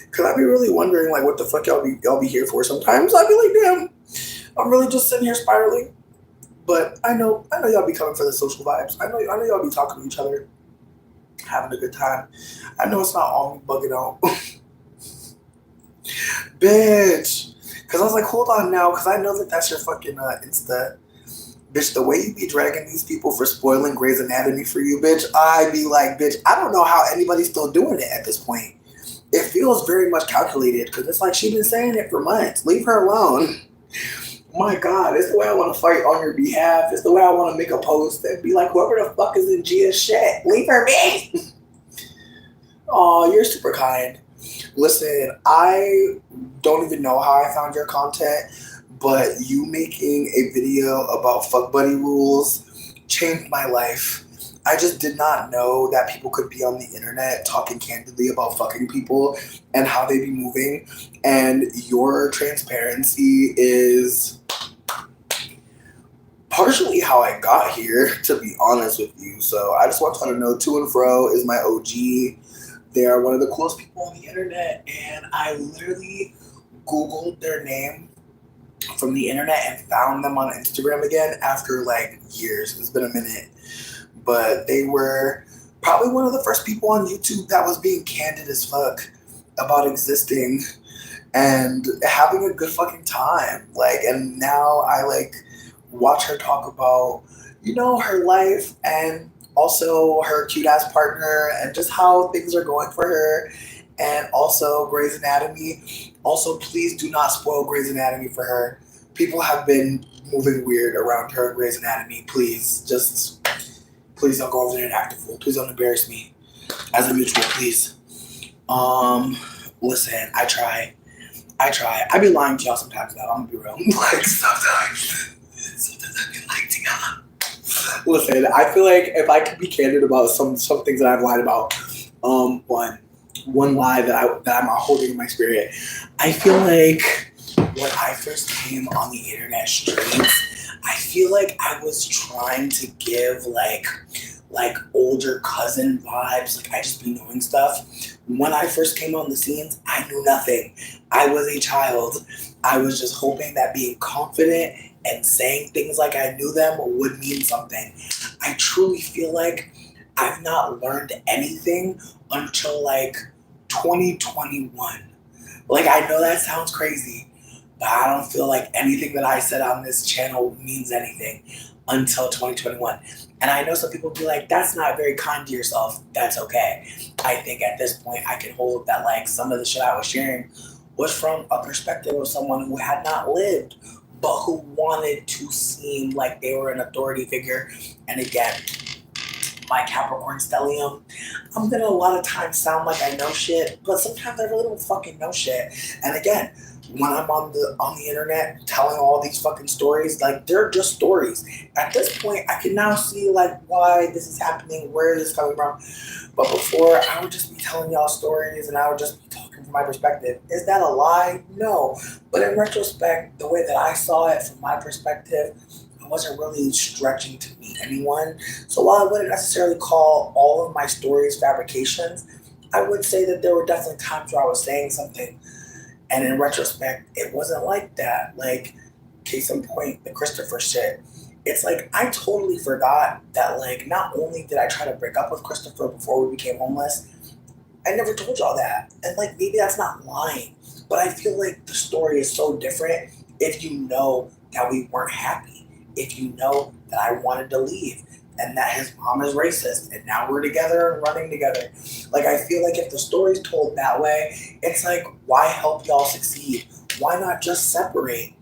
Because I be really wondering, like, what the fuck y'all be here for sometimes. I be like, damn, I'm really just sitting here spiraling. But I know y'all be coming for the social vibes. I know y'all be talking to each other, having a good time. I know it's not all me bugging out. Bitch. Because I was like, hold on now, because I know that that's your fucking Insta. Bitch, the way you be dragging these people for spoiling Grey's Anatomy for you, bitch, I be like, bitch, I don't know how anybody's still doing it at this point. It feels very much calculated, because it's like she's been saying it for months. Leave her alone. My God, it's the way I want to fight on your behalf. It's the way I want to make a post and be like, whoever the fuck is in Gia's shit, leave her be. Oh, you're super kind. Listen, I don't even know how I found your content, but you making a video about Fuck Buddy Rules changed my life. I just did not know that people could be on the internet talking candidly about fucking people and how they be moving. And your transparency is partially how I got here, to be honest with you. So I just want y'all to know, To and Fro is my OG. They are one of the coolest people on the internet. And I literally Googled their name from the internet and found them on Instagram again after like years. It's been a minute. But they were probably one of the first people on YouTube that was being candid as fuck about existing and having a good fucking time. Like, and now I like watch her talk about, you know, her life and also her cute ass partner and just how things are going for her. And also Grey's Anatomy. Also, please do not spoil Grey's Anatomy for her. People have been moving weird around her in Grey's Anatomy. Please don't go over there and act a fool. Please don't embarrass me as a mutual, please. Listen, I try. I be lying to y'all sometimes though, I'm gonna be real. Like sometimes I be lying to y'all. Listen, I feel like if I could be candid about some things that I've lied about, one lie that I'm holding in my spirit. I feel like when I first came on the internet streets, I feel like I was trying to give like older cousin vibes. Like I just be knowing stuff. When I first came on the scenes, I knew nothing. I was a child. I was just hoping that being confident and saying things like I knew them would mean something. I truly feel like I've not learned anything until like 2021. Like I know that sounds crazy, but I don't feel like anything that I said on this channel means anything until 2021. And I know some people be like, that's not very kind to yourself. That's okay. I think at this point I can hold that like some of the shit I was sharing was from a perspective of someone who had not lived, but who wanted to seem like they were an authority figure. And again, my Capricorn stellium, I'm gonna a lot of times sound like I know shit, but sometimes I really don't fucking know shit. And again, when I'm on the internet telling all these fucking stories, like they're just stories. At this point, I can now see like why this is happening, where this is coming from. But before, I would just be telling y'all stories and I would just be talking from my perspective. Is that a lie? No. But in retrospect, the way that I saw it from my perspective, I wasn't really stretching to meet anyone. So while I wouldn't necessarily call all of my stories fabrications, I would say that there were definitely times where I was saying something. And in retrospect, it wasn't like that. Like, case in point, the Christopher shit. It's like, I totally forgot that, like, not only did I try to break up with Christopher before we became homeless, I never told y'all that. And, like, maybe that's not lying. But I feel like the story is so different if you know that we weren't happy. If you know that I wanted to leave. And that his mom is racist, and now we're together and running together. Like, I feel like if the story's told that way, it's like, why help y'all succeed? Why not just separate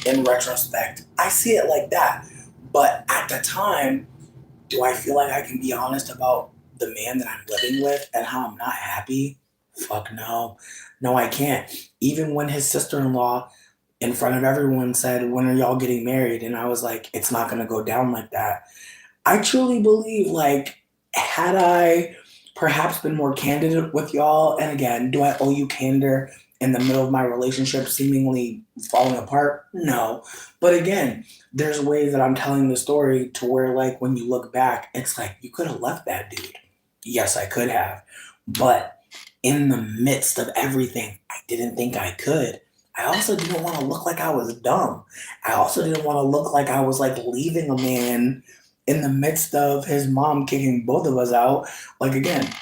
in retrospect? I see it like that. But at the time, do I feel like I can be honest about the man that I'm living with and how I'm not happy? Fuck no. No, I can't. Even when his sister-in-law in front of everyone said, when are y'all getting married? And I was like, it's not going to go down like that. I truly believe, like, had I perhaps been more candid with y'all, and again, do I owe you candor in the middle of my relationship seemingly falling apart? No. But again, there's ways that I'm telling the story to where, like, when you look back, it's like, you could have left that dude. Yes, I could have. But in the midst of everything, I didn't think I could. I also didn't want to look like I was dumb. I also didn't want to look like I was, like, leaving a man in the midst of his mom kicking both of us out. Like, again,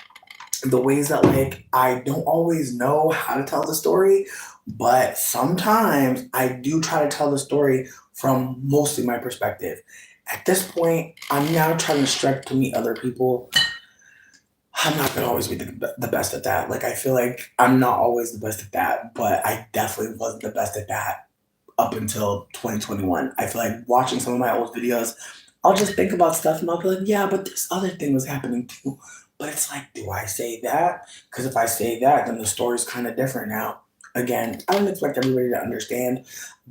the ways that, like, I don't always know how to tell the story, but sometimes I do try to tell the story from mostly my perspective. At this point, I'm now trying to stretch to meet other people. I'm not going to always be the best at that. Like, I feel like I'm not always the best at that, but I definitely wasn't the best at that up until 2021. I feel like watching some of my old videos, I'll just think about stuff and I'll be like, yeah, but this other thing was happening too. But it's like, do I say that? Because if I say that, then the story's kind of different now. Again, I don't expect everybody to understand,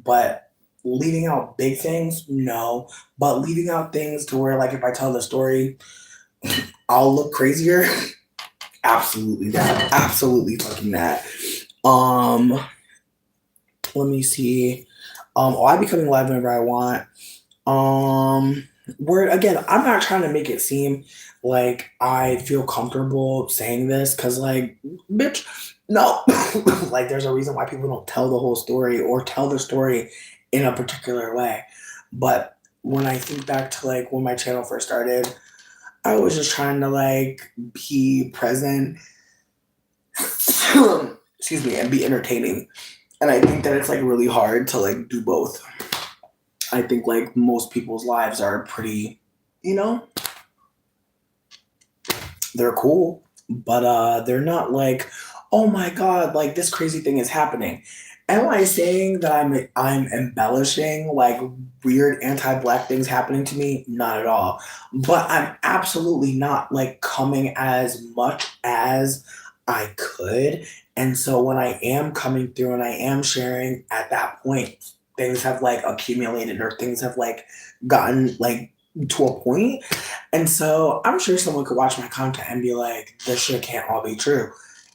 but leaving out big things, no. But leaving out things to where, like, if I tell the story, I'll look crazier. Absolutely that. Absolutely fucking that. Let me see. I becoming live whenever I want. Where again, I'm not trying to make it seem like I feel comfortable saying this, because, like, bitch, no. Like, there's a reason why people don't tell the whole story or tell the story in a particular way. But when I think back to, like, when my channel first started, I was just trying to like be present, excuse me, and be entertaining. And I think that it's like really hard to like do both. I think like most people's lives are pretty, you know, they're cool, but they're not like, oh my god, like this crazy thing is happening. Am I saying that I'm embellishing like weird anti-black things happening to me? Not at all. But I'm absolutely not like coming as much as I could. And so when I am coming through and I am sharing at that point, things have like accumulated or things have like gotten like to a point. And so I'm sure someone could watch my content and be like, this shit can't all be true.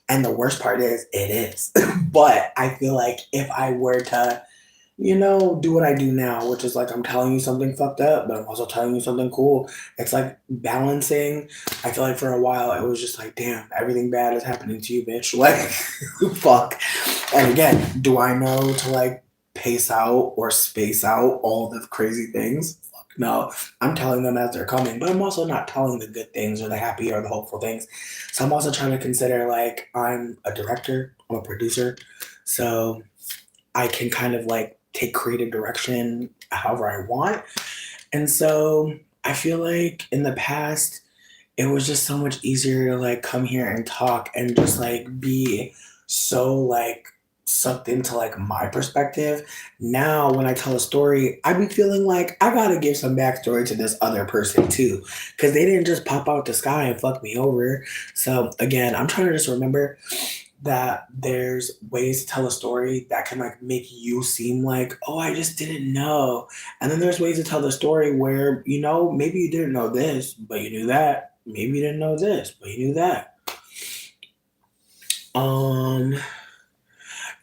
And the worst part is, it is. But I feel like if I were to, you know, do what I do now, which is like I'm telling you something fucked up, but I'm also telling you something cool. It's like balancing. I feel like for a while it was just like, damn, everything bad is happening to you, bitch. Like, fuck. And again, do I know to like pace out or space out all the crazy things? Fuck no. I'm telling them as they're coming, but I'm also not telling the good things or the happy or the hopeful things. So I'm also trying to consider like I'm a director, I'm a producer, so I can kind of like take creative direction however I want. And so I feel like in the past, it was just so much easier to like come here and talk and just like be so like sucked into like my perspective. Now when I tell a story, I be feeling like I gotta give some backstory to this other person too. Cause they didn't just pop out the sky and fuck me over. So again, I'm trying to just remember that there's ways to tell a story that can like make you seem like, oh, I just didn't know. And then there's ways to tell the story where, you know, maybe you didn't know this, but you knew that. Maybe you didn't know this, but you knew that.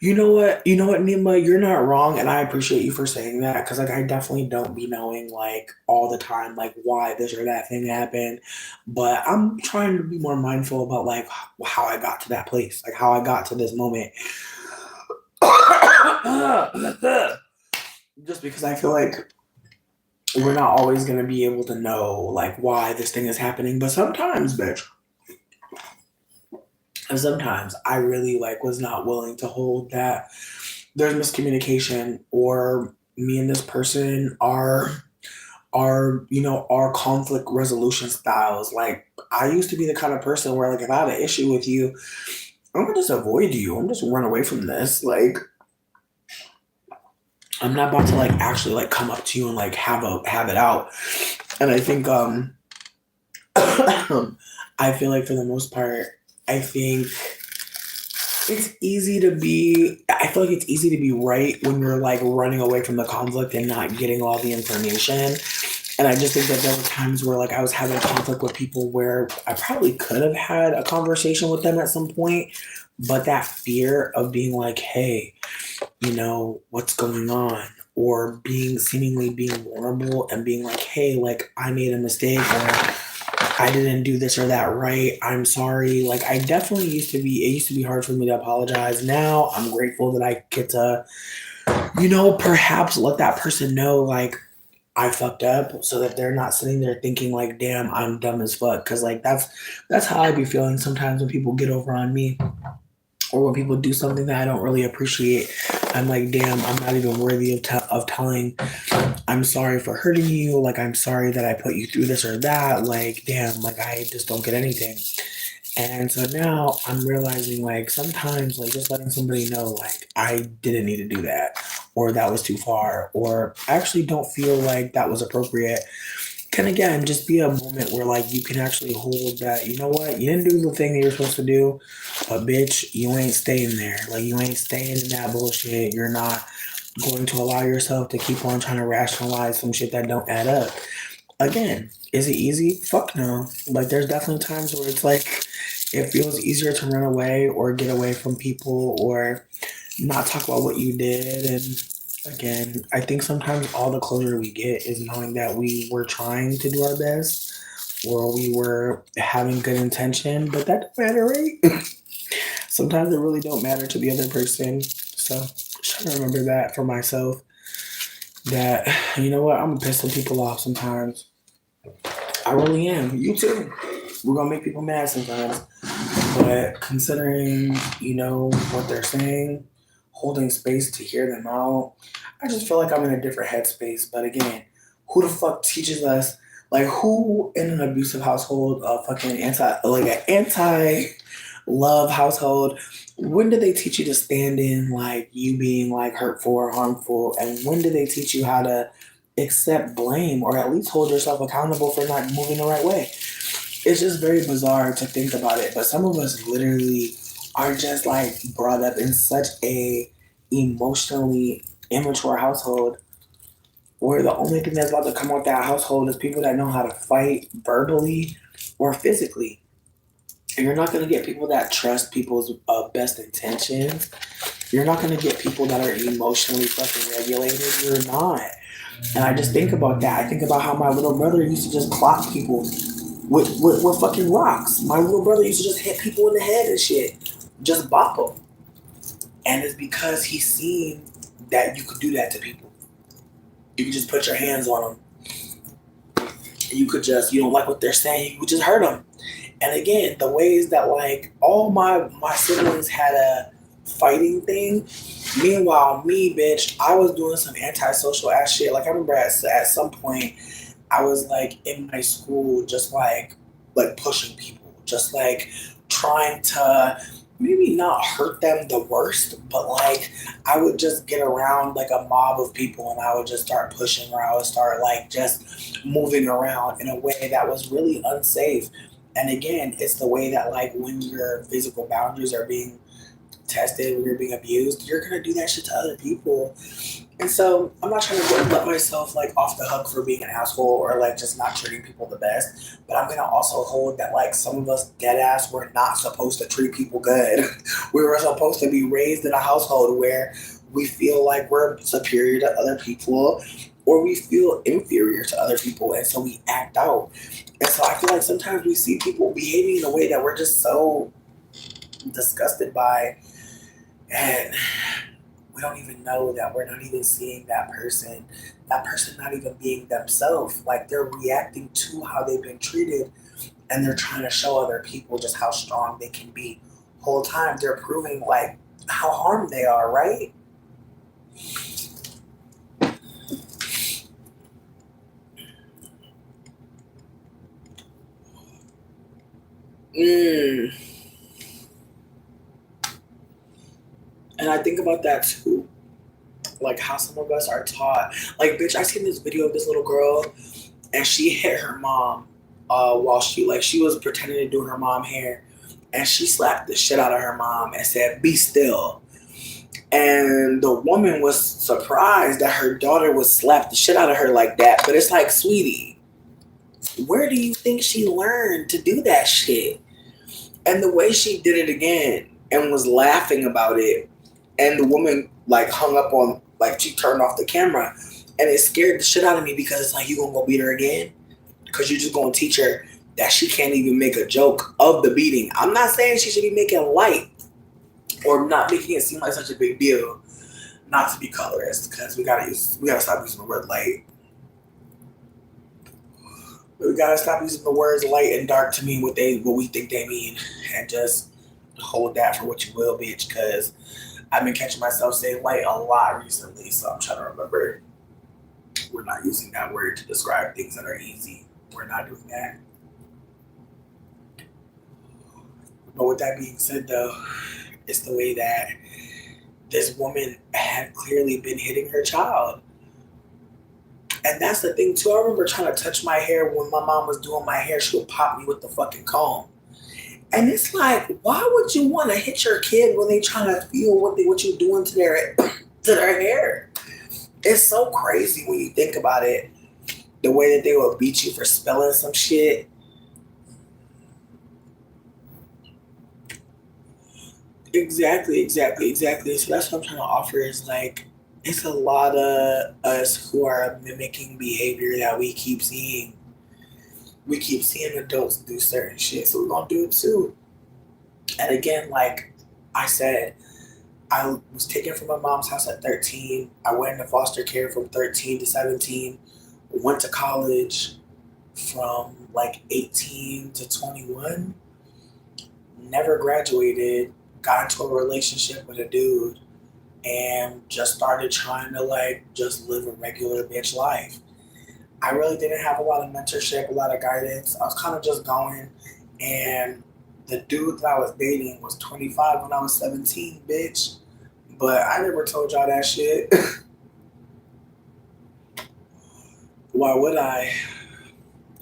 You know what? You know what, Nima? You're not wrong, and I appreciate you for saying that because, like, I definitely don't be knowing like all the time, like why this or that thing happened. But I'm trying to be more mindful about like how I got to that place, like how I got to this moment. Just because I feel like we're not always gonna be able to know like why this thing is happening, but sometimes, bitch. And sometimes I really like was not willing to hold that there's miscommunication or me and this person are you know our conflict resolution styles. Like I used to be the kind of person where like if I have an issue with you, I'm gonna just avoid you. I'm just run away from this. Like I'm not about to like actually like come up to you and like have it out. And I think I feel like for the most part, I think it's easy to be, I feel like it's easy to be right when you're like running away from the conflict and not getting all the information. And I just think that there were times where like I was having conflict with people where I probably could have had a conversation with them at some point, but that fear of being like, hey, you know, what's going on? Or seemingly being vulnerable and being like, hey, like I made a mistake or I didn't do this or that right. I'm sorry. Like I definitely it used to be hard for me to apologize. Now I'm grateful that I get to, you know, perhaps let that person know like I fucked up so that they're not sitting there thinking like, damn, I'm dumb as fuck. Cause like that's how I be feeling sometimes when people get over on me or when people do something that I don't really appreciate. I'm like, damn, I'm not even worthy of telling I'm sorry for hurting you. Like, I'm sorry that I put you through this or that. Like, damn, like, I just don't get anything. And so now I'm realizing, like, sometimes, like, just letting somebody know, like, I didn't need to do that, or that was too far, or I actually don't feel like that was appropriate, can again just be a moment where, like, you can actually hold that, you know what, you didn't do the thing that you're supposed to do, but bitch, you ain't staying there. Like, you ain't staying in that bullshit. You're not going to allow yourself to keep on trying to rationalize some shit that don't add up. Again, is it easy? Fuck no. Like there's definitely times where it's like it feels easier to run away or get away from people or not talk about what you did. And again, I think sometimes all the closure we get is knowing that we were trying to do our best or we were having good intention, but that don't matter, right? Sometimes it really don't matter to the other person. So trying to remember that for myself, that you know what, I'm gonna piss some people off sometimes, I really am. You too. We're gonna make people mad sometimes. But considering, what they're saying, holding space to hear them out, I just feel like I'm in a different headspace. But again, who the fuck teaches us? Like, who in an abusive household, an anti love household, when do they teach you to stand in like you being like hurtful or harmful? And when do they teach you how to accept blame or at least hold yourself accountable for not moving the right way? It's just very bizarre to think about it, but some of us literally are just like brought up in such a emotionally immature household where the only thing that's about to come out that household is people that know how to fight verbally or physically. And you're not going to get people that trust people's best intentions. You're not going to get people that are emotionally fucking regulated. You're not. And I just think about that. I think about how my little brother used to just clock people with fucking rocks. My little brother used to just hit people in the head and shit. Just bop them. And it's because he's seen that you could do that to people. You could just put your hands on them. You could just, you don't like what they're saying, you could just hurt them. And again, the ways that like all my siblings had a fighting thing. Meanwhile, me, bitch, I was doing some antisocial ass shit. Like I remember at some point, I was like in my school, just like pushing people, just like trying to maybe not hurt them the worst, but like I would just get around like a mob of people and I would just start pushing or I would start like just moving around in a way that was really unsafe. And again, it's the way that like when your physical boundaries are being tested, when you're being abused, you're gonna do that shit to other people. And so I'm not trying to let myself like off the hook for being an asshole or like just not treating people the best, but I'm gonna also hold that like some of us dead ass were not supposed to treat people good. We were supposed to be raised in a household where we feel like we're superior to other people or we feel inferior to other people, and so we act out. And so I feel like sometimes we see people behaving in a way that we're just so disgusted by, and we don't even know that we're not even seeing that person not even being themselves. Like they're reacting to how they've been treated and they're trying to show other people just how strong they can be. Whole time they're proving like how harmed they are, right? And I think about that too. Like how some of us are taught. Like, bitch, I seen this video of this little girl and she hit her mom while she was pretending to do her mom hair. And she slapped the shit out of her mom and said, "Be still." And the woman was surprised that her daughter would slap the shit out of her like that. But it's like, sweetie, where do you think she learned to do that shit? And the way she did it again and was laughing about it, and the woman like hung up on, like she turned off the camera, and it scared the shit out of me because it's like, you gonna go beat her again? Because you're just gonna teach her that she can't even make a joke of the beating. I'm not saying she should be making light or not making it seem like such a big deal, not to be colorist, because we gotta stop using the word light. We gotta stop using the words light and dark to mean what we think they mean, and just hold that for what you will, bitch. Because I've been catching myself saying light a lot recently, so I'm trying to remember we're not using that word to describe things that are easy. We're not doing that. But with that being said, though, it's the way that this woman had clearly been hitting her child. And that's the thing, too. I remember trying to touch my hair when my mom was doing my hair. She would pop me with the fucking comb. And it's like, why would you want to hit your kid when they trying to feel what you're doing to their hair? It's so crazy when you think about it. The way that they will beat you for spelling some shit. Exactly. So that's what I'm trying to offer is like, it's a lot of us who are mimicking behavior that we keep seeing. We keep seeing adults do certain shit, so we're gonna do it too. And again, like I said, I was taken from my mom's house at 13. I went into foster care from 13 to 17. Went to college. from like 18 to 21, never graduated, got into a relationship with a dude, and just started trying to like just live a regular bitch life. I really didn't have a lot of mentorship, a lot of guidance. I was kind of just going, and the dude that I was dating was 25 when I was 17, bitch. But I never told y'all that shit. Why would I?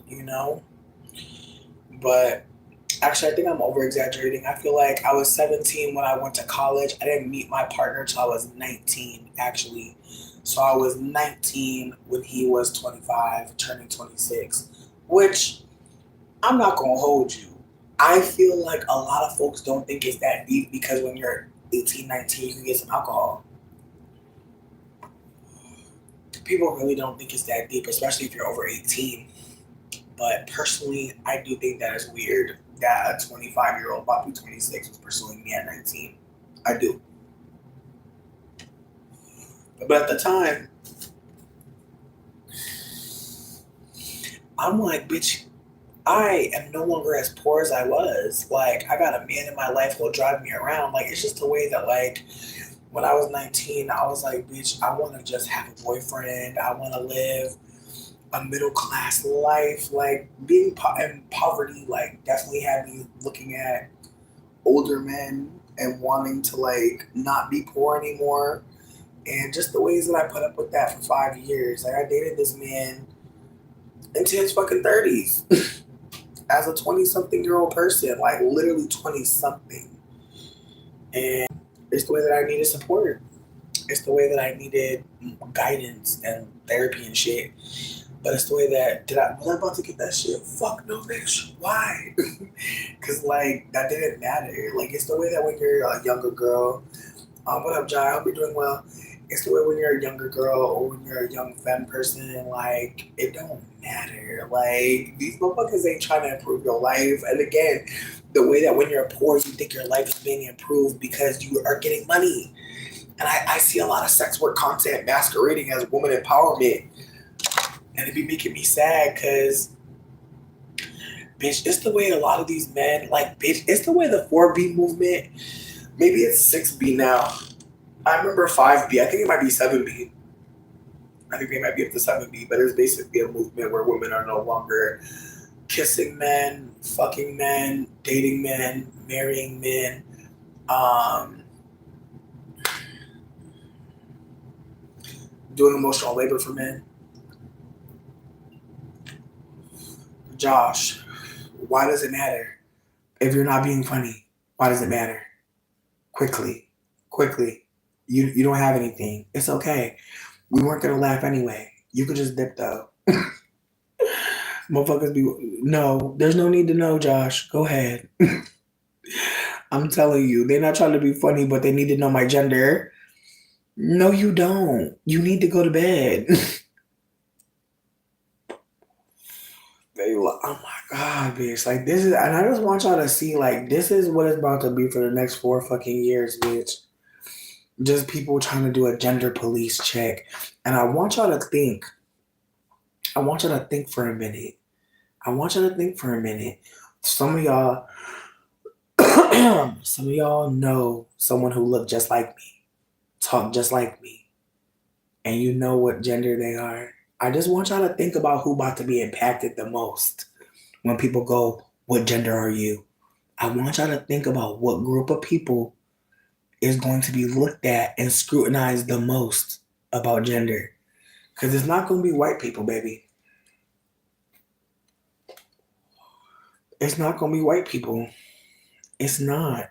You know? But actually, I think I'm over exaggerating. I feel like I was 17 when I went to college. I didn't meet my partner till I was 19, actually. So I was 19 when he was 25, turning 26, which I'm not going to hold you. I feel like a lot of folks don't think it's that deep because when you're 18, 19, you can get some alcohol. People really don't think it's that deep, especially if you're over 18. But personally, I do think that is weird that a 25-year-old, about to be 26, was pursuing me at 19. I do. But at the time, I'm like, bitch, I am no longer as poor as I was. Like, I got a man in my life who'll drive me around. Like, it's just the way that, like, when I was 19, I was like, bitch, I want to just have a boyfriend. I want to live a middle class life. Like, being in poverty, like, definitely had me looking at older men and wanting to, like, not be poor anymore. And just the ways that I put up with that for 5 years. Like, I dated this man into his fucking 30s as a 20-something-year-old person, like literally 20-something. And it's the way that I needed support. It's the way that I needed guidance and therapy and shit. But it's the way that, was I about to get that shit? Fuck no, bitch. Why? Because, like, that didn't matter. Like, it's the way that when you're a younger girl, what up, Jai? I hope you're doing well. It's the way when you're a younger girl or when you're a young femme person, like, it don't matter. Like, these motherfuckers ain't trying to improve your life. And again, the way that when you're poor, you think your life is being improved because you are getting money. And I see a lot of sex work content masquerading as woman empowerment. And it be making me sad because, bitch, it's the way a lot of these men, like, bitch, it's the way the 4B movement, maybe it's 6B now. I remember 5B. I think it might be 7B. I think they might be up to 7B, but it's basically a movement where women are no longer kissing men, fucking men, dating men, marrying men, doing emotional labor for men. Josh, why does it matter? If you're not being funny, why does it matter? Quickly. You don't have anything. It's okay. We weren't gonna laugh anyway. You could just dip though. Motherfuckers be no. There's no need to know, Josh. Go ahead. I'm telling you, they're not trying to be funny, but they need to know my gender. No, you don't. You need to go to bed. Oh my god, bitch! Like this is, and I just want y'all to see, like this is what it's about to be for the next 4 fucking years, bitch. Just people trying to do a gender police check. And I want y'all to think. I want y'all to think for a minute. Some of y'all know someone who look just like me, talk just like me, and you know what gender they are. I just want y'all to think about who about to be impacted the most when people go, what gender are you? I want y'all to think about what group of people is going to be looked at and scrutinized the most about gender. Because it's not going to be white people, baby. It's not going to be white people. It's not.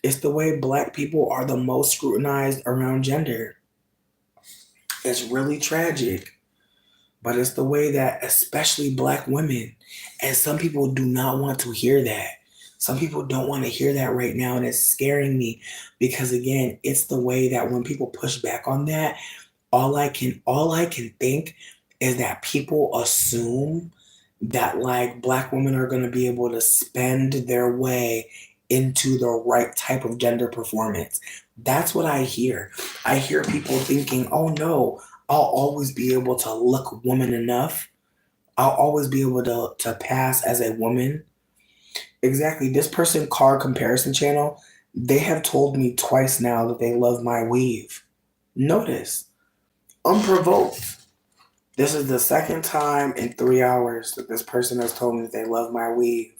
It's the way black people are the most scrutinized around gender. It's really tragic. But it's the way that especially black women, and some people do not want to hear that. Some people don't want to hear that right now, and it's scaring me because, again, it's the way that when people push back on that, all I can think is that people assume that, like, black women are going to be able to spend their way into the right type of gender performance. That's what I hear. I hear people thinking, oh, no, I'll always be able to look woman enough I'll always be able to pass as a woman. Exactly. This person, Car Comparison Channel, they have told me twice now that they love my weave. Notice, unprovoked. This is the second time in 3 hours that this person has told me that they love my weave.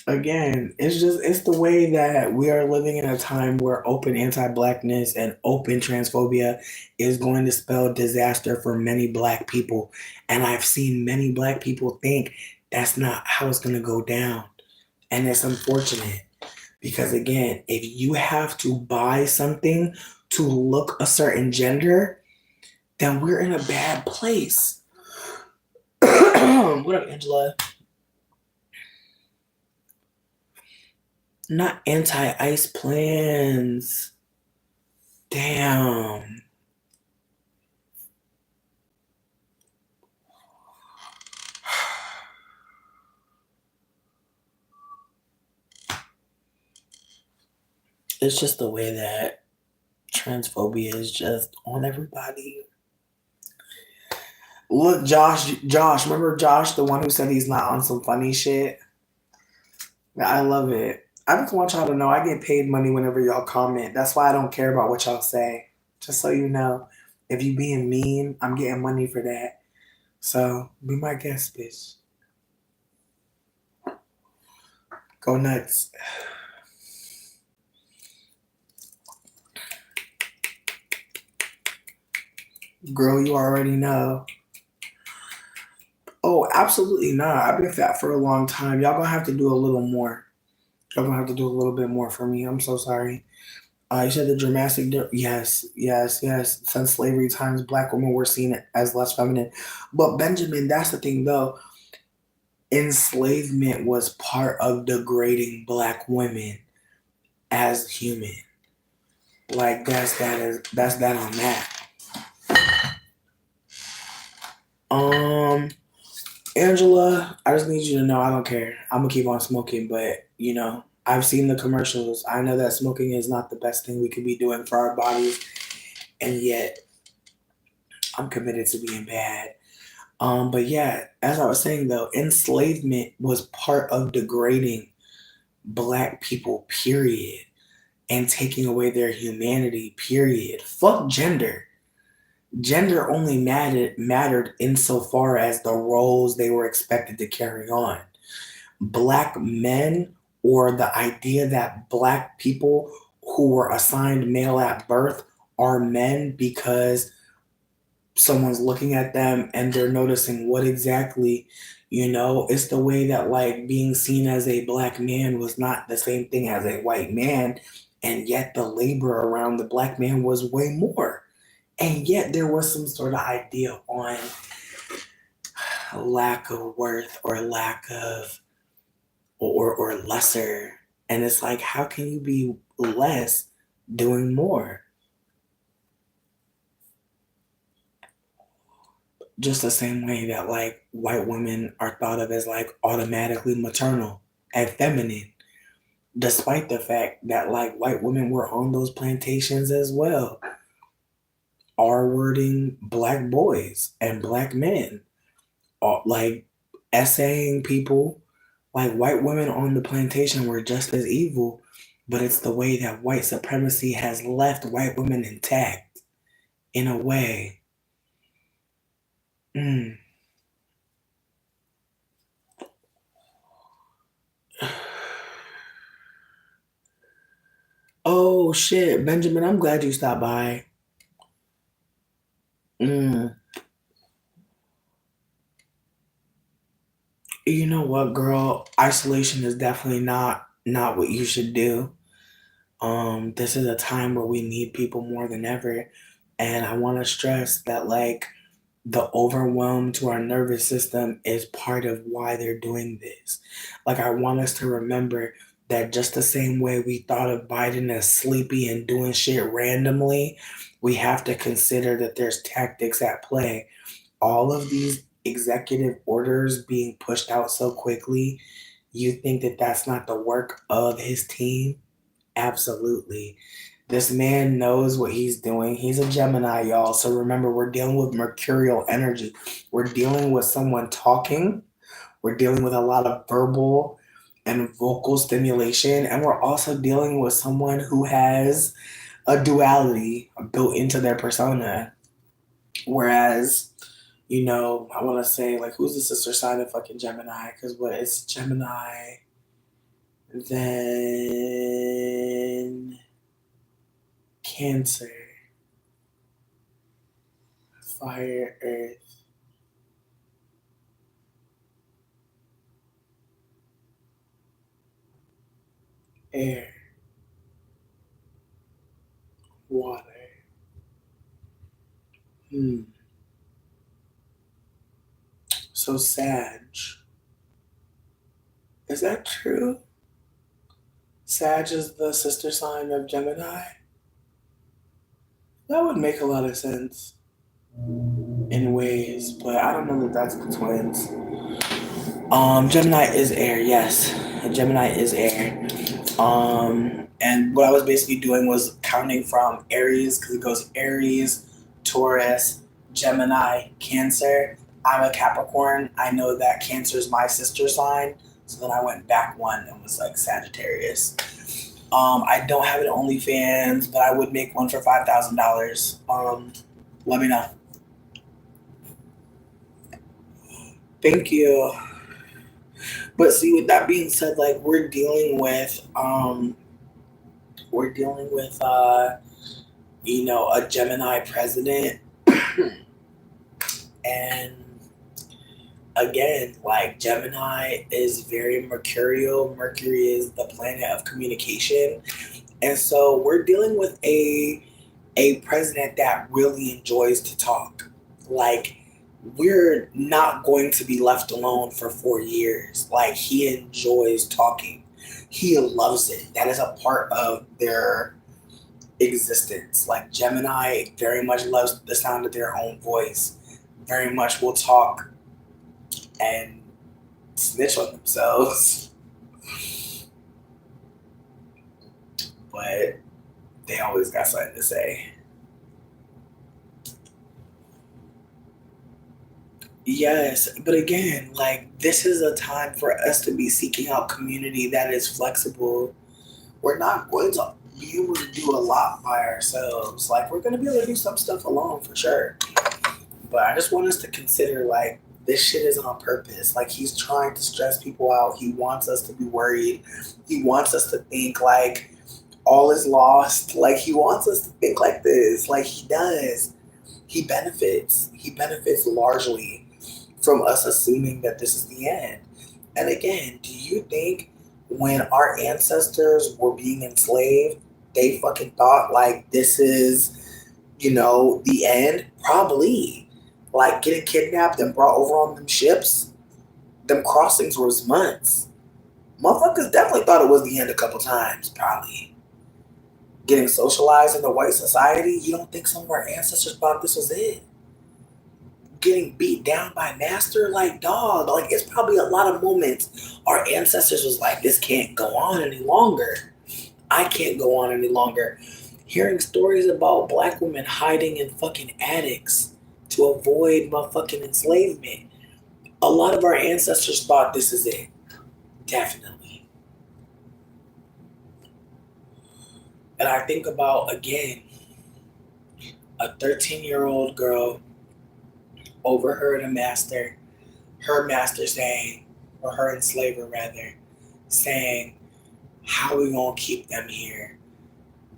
Again, it's the way that we are living in a time where open anti-blackness and open transphobia is going to spell disaster for many black people. And I've seen many black people think that's not how it's going to go down. And it's unfortunate because, again, if you have to buy something to look a certain gender, then we're in a bad place. What up, Angela? Not anti-ice plans. Damn. It's just the way that transphobia is just on everybody. Look, Josh, remember Josh, the one who said he's not on some funny shit? I love it. I just want y'all to know I get paid money whenever y'all comment. That's why I don't care about what y'all say. Just so you know. If you being mean, I'm getting money for that. So be my guest, bitch. Go nuts. Girl, you already know. Oh, absolutely not. I've been fat for a long time. Y'all gonna have to do a little more. Y'all gonna have to do a little bit more for me. I'm so sorry. You said the dramatic, yes. Since slavery times, black women were seen as less feminine. But Benjamin, that's the thing though. Enslavement was part of degrading black women as human. Like that's that on that. Angela, I just need you to know I don't care. I'm gonna keep on smoking, but you know, I've seen the commercials. I know that smoking is not the best thing we could be doing for our bodies, and yet I'm committed to being bad. But yeah, as I was saying though, enslavement was part of degrading black people, period, and taking away their humanity, period. Fuck gender. Gender only mattered insofar as the roles they were expected to carry on. Black men, or the idea that black people who were assigned male at birth are men because someone's looking at them and they're noticing what exactly, it's the way that like being seen as a black man was not the same thing as a white man, and yet the labor around the black man was way more. And yet there was some sort of idea on lack of worth or lack of or lesser. And it's like, how can you be less doing more? Just the same way that like white women are thought of as like automatically maternal and feminine, despite the fact that like white women were on those plantations as well, R-wording black boys and black men, like essaying people. Like white women on the plantation were just as evil, but it's the way that white supremacy has left white women intact in a way. Oh shit, Benjamin, I'm glad you stopped by. You know what, girl? Isolation is definitely not what you should do. This is a time where we need people more than ever. And I want to stress that like the overwhelm to our nervous system is part of why they're doing this. Like I want us to remember that just the same way we thought of Biden as sleepy and doing shit randomly, we have to consider that there's tactics at play. All of these executive orders being pushed out so quickly, you think that that's not the work of his team? Absolutely. This man knows what he's doing. He's a Gemini, y'all. So remember, we're dealing with mercurial energy. We're dealing with someone talking. We're dealing with a lot of verbal and vocal stimulation. And we're also dealing with someone who has a duality built into their persona. Whereas, I want to say, like, who's the sister sign of fucking Gemini? Because what, it's Gemini, then Cancer, Fire, Earth, Air, Water. So Sag. Is that true? Sag is the sister sign of Gemini? That would make a lot of sense in ways, but I don't know that that's the twins. Gemini is air, yes. Gemini is air. And what I was basically doing was counting from Aries, because it goes Aries, Taurus, Gemini, Cancer. I'm a Capricorn. I know that Cancer is my sister sign. So then I went back one and was like Sagittarius. I don't have an OnlyFans, but I would make one for $5,000. Let me know. Thank you. But see, with that being said, like we're dealing with a Gemini president. And again, like Gemini is very mercurial. Mercury is the planet of communication. And so we're dealing with a president that really enjoys to talk. Like, we're not going to be left alone for 4 years. Like, he enjoys talking. He loves it. That is a part of their existence. Like, Gemini very much loves the sound of their own voice. Very much will talk and snitch on themselves. But they always got something to say. Yes, but again, like this is a time for us to be seeking out community that is flexible. We're not going to be able to do a lot by ourselves. Like we're going to be able to do some stuff alone for sure. But I just want us to consider like this shit is on purpose. Like he's trying to stress people out. He wants us to be worried. He wants us to think like all is lost. Like he wants us to think like this. Like he does. He benefits. He benefits largely from us assuming that this is the end. And again, do you think when our ancestors were being enslaved, they fucking thought like this is, the end? Probably. Like getting kidnapped and brought over on them ships, them crossings was months. Motherfuckers definitely thought it was the end a couple times, probably. Getting socialized in the white society, you don't think some of our ancestors thought this was it? Getting beat down by master, like dog, like it's probably a lot of moments our ancestors was like, this can't go on any longer. I can't go on any longer. Hearing stories about black women hiding in fucking attics to avoid motherfucking enslavement. A lot of our ancestors thought this is it. Definitely. And I think about, again, a 13-year-old girl overheard her master saying, or her enslaver rather, saying, how are we going to keep them here?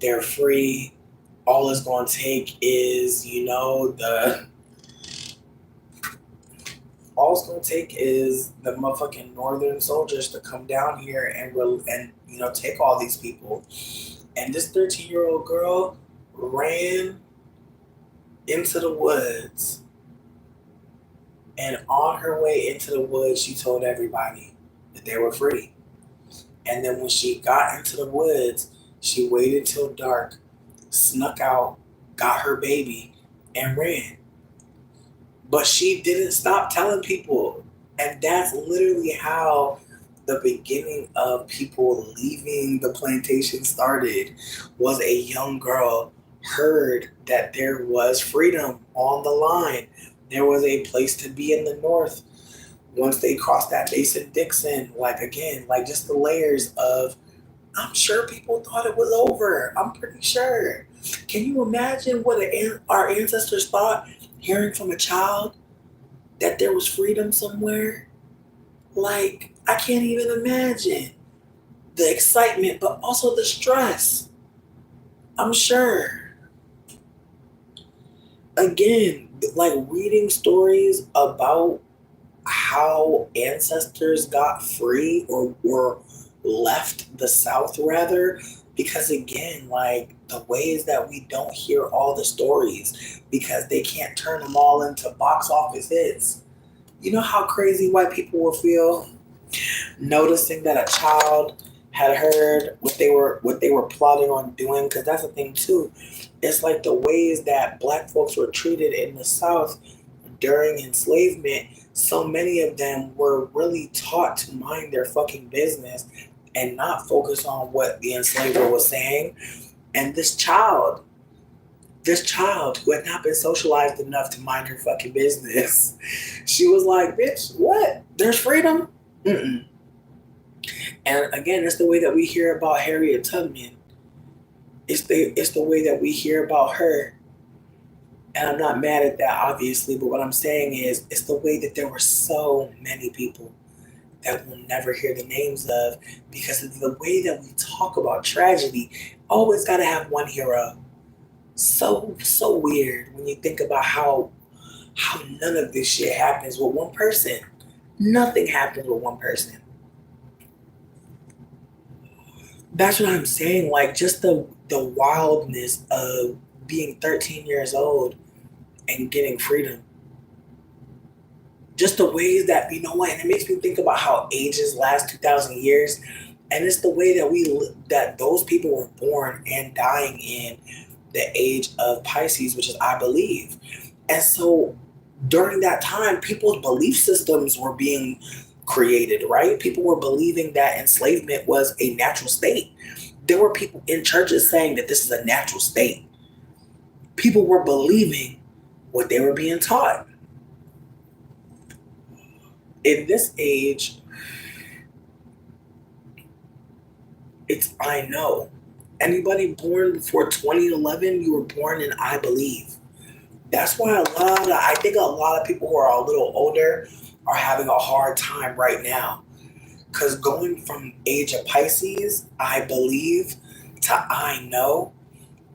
They're free. All it's going to take is, all it's going to take is the motherfucking northern soldiers to come down here and take all these people. And this 13-year-old girl ran into the woods. And on her way into the woods, she told everybody that they were free. And then when she got into the woods, she waited till dark, snuck out, got her baby, and ran. But she didn't stop telling people. And that's literally how the beginning of people leaving the plantation started was a young girl heard that there was freedom on the line. There was a place to be in the North. Once they crossed that Mason-Dixon, like again, like just the layers of, I'm sure people thought it was over. I'm pretty sure. Can you imagine what our ancestors thought hearing from a child that there was freedom somewhere? Like, I can't even imagine the excitement, but also the stress. I'm sure. Again, like reading stories about how ancestors got free or were left the South, rather, because again, like the ways that we don't hear all the stories because they can't turn them all into box office hits. You know how crazy white people will feel noticing that a child had heard what they were plotting on doing, because that's the thing too. It's like the ways that black folks were treated in the South during enslavement. So many of them were really taught to mind their fucking business and not focus on what the enslaver was saying. And this child who had not been socialized enough to mind her fucking business, she was like, bitch, what? There's freedom? Mm-mm. And again, it's the way that we hear about Harriet Tubman. It's the way that we hear about her. And I'm not mad at that, obviously, but what I'm saying is it's the way that there were so many people that we'll never hear the names of, because of the way that we talk about tragedy. Always got to have one hero. So weird when you think about how none of this shit happens with one person. Nothing happens with one person. That's what I'm saying. Like, just the wildness of being 13 years old and getting freedom. Just the ways that, you know what, and it makes me think about how ages last 2,000 years. And it's the way that those people were born and dying in the age of Pisces, which is I believe. And so during that time, people's belief systems were being created, right? People were believing that enslavement was a natural state. There were people in churches saying that this is a natural state. People were believing what they were being taught. In this age, it's I know. Anybody born before 2011, you were born in I believe. That's why I think a lot of people who are a little older are having a hard time right now. Because going from age of Pisces, I believe, to I know,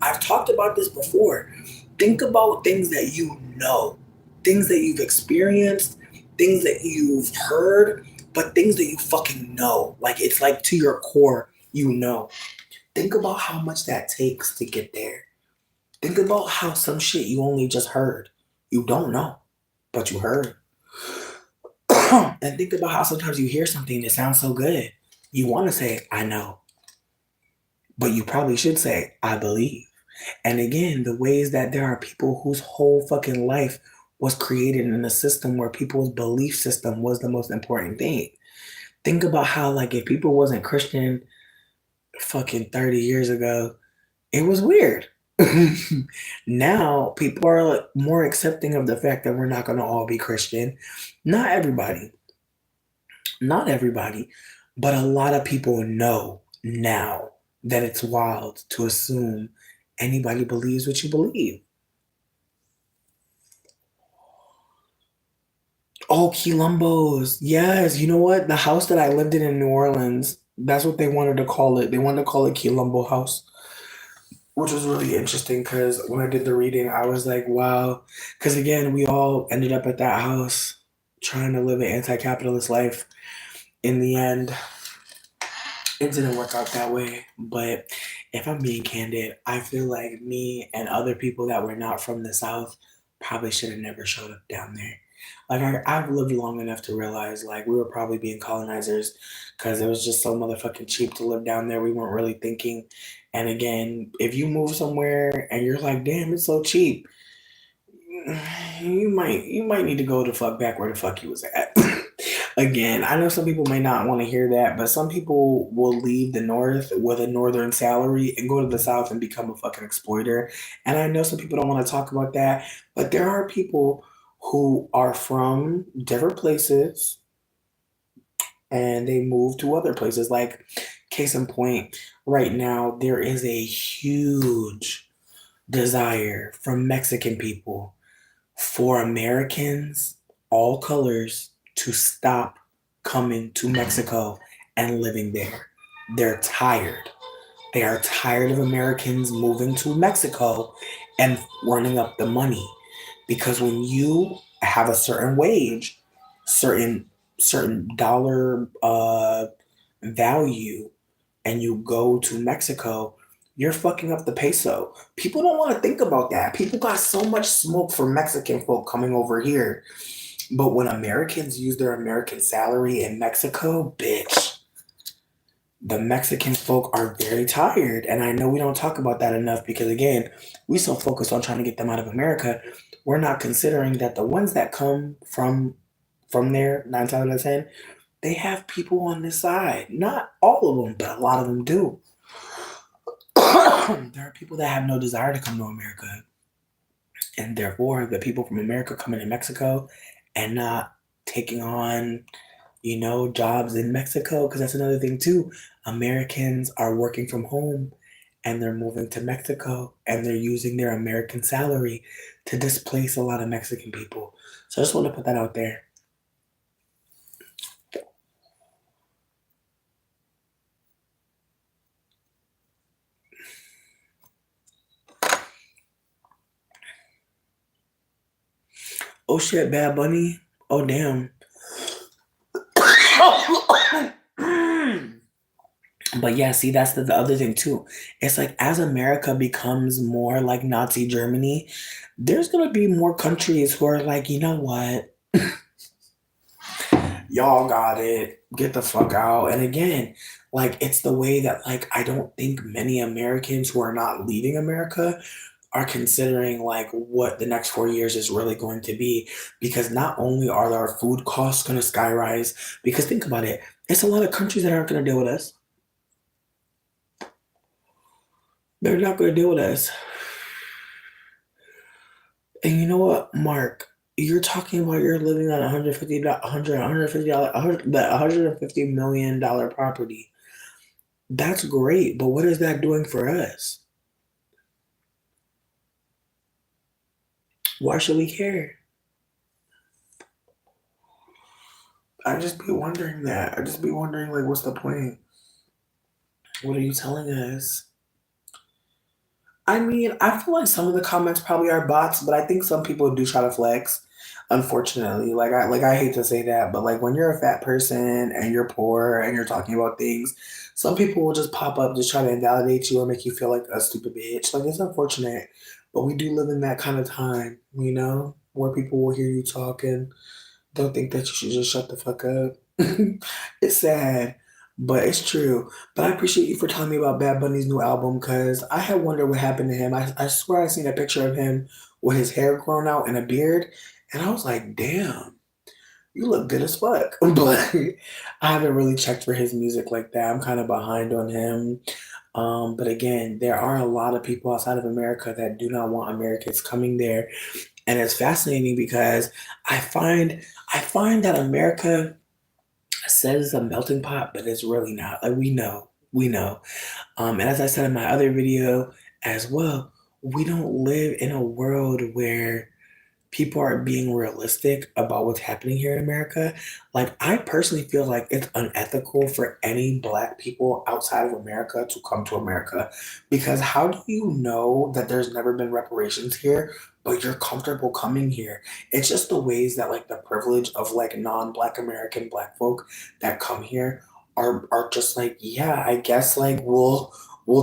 I've talked about this before. Think about things that you know, things that you've experienced, things that you've heard, but things that you fucking know. Like, it's like to your core, you know. Think about how much that takes to get there. Think about how some shit you only just heard. You don't know, but you heard. And think about how sometimes you hear something that sounds so good. You want to say, I know. But you probably should say, I believe. And again, the ways that there are people whose whole fucking life was created in a system where people's belief system was the most important thing. Think about how, like, if people wasn't Christian fucking 30 years ago, it was weird. Now people are more accepting of the fact that we're not going to all be Christian. Not everybody, but a lot of people know now that it's wild to assume anybody believes what you believe. Oh, Quilombos. Yes, you know what? The house that I lived in New Orleans, that's what they wanted to call it. They wanted to call it Quilombo House, which was really interesting because when I did the reading, I was like, wow. Because again, we all ended up at that house trying to live an anti-capitalist life. In the end, it didn't work out that way. But if I'm being candid, I feel like me and other people that were not from the South probably should have never showed up down there. Like, I've lived long enough to realize, like, we were probably being colonizers because it was just so motherfucking cheap to live down there. We weren't really thinking. And again, if you move somewhere and you're like, damn, it's so cheap, you might need to go the fuck back where the fuck you was at. Again, I know some people may not want to hear that, but some people will leave the North with a Northern salary and go to the South and become a fucking exploiter. And I know some people don't want to talk about that, but there are people who are from different places and they move to other places. Like, case in point, right now, there is a huge desire from Mexican people for Americans, all colors, to stop coming to Mexico and living there. They're tired. They are tired of Americans moving to Mexico and running up the money. Because when you have a certain wage, certain dollar value, and you go to Mexico, you're fucking up the peso. People don't want to think about that. People got so much smoke for Mexican folk coming over here. But when Americans use their American salary in Mexico, bitch, the Mexican folk are very tired. And I know we don't talk about that enough because, again, we so focused on trying to get them out of America. We're not considering that the ones that come from there, 9 times out of 10, they have people on this side. Not all of them, but a lot of them do. There are people that have no desire to come to America. And therefore, the people from America coming to Mexico and not taking on, jobs in Mexico, because that's another thing too. Americans are working from home and they're moving to Mexico and they're using their American salary to displace a lot of Mexican people. So I just want to put that out there. Oh shit, Bad Bunny. Oh damn. But yeah, see, that's the other thing too. It's like as America becomes more like Nazi Germany, there's gonna be more countries who are like, you know what? Y'all got it. Get the fuck out. And again, like it's the way that like I don't think many Americans who are not leaving America are considering like what the next 4 years is really going to be, because not only are our food costs going to skyrise, because think about it, it's a lot of countries that aren't going to deal with us. They're not going to deal with us. And you know what, Mark? You're talking about you're living on $150 million property. That's great, but what is that doing for us? Why should we care? I just be wondering that. I just be wondering, like, what's the point? What are you telling us? I mean, I feel like some of the comments probably are bots, but I think some people do try to flex. Unfortunately, I hate to say that, but like when you're a fat person and you're poor and you're talking about things, some people will just pop up just try to invalidate you or make you feel like a stupid bitch. Like it's unfortunate, but we do live in that kind of time, where people will hear you talk and they'll think that you should just shut the fuck up. It's sad, but it's true. But I appreciate you for telling me about Bad Bunny's new album because I had wondered what happened to him. I swear I seen a picture of him with his hair grown out and a beard, and I was like, damn, you look good as fuck. But I haven't really checked for his music like that. I'm kind of behind on him. But again, there are a lot of people outside of America that do not want Americans coming there. And it's fascinating because I find that America says it's a melting pot, but it's really not. Like we know. And as I said in my other video as well, we don't live in a world where people are being realistic about what's happening here in America. Like I personally feel like it's unethical for any Black people outside of America to come to America, because how do you know that there's never been reparations here, but you're comfortable coming here? It's just the ways that like the privilege of like non-Black American Black folk that come here are just like, yeah, I guess like we'll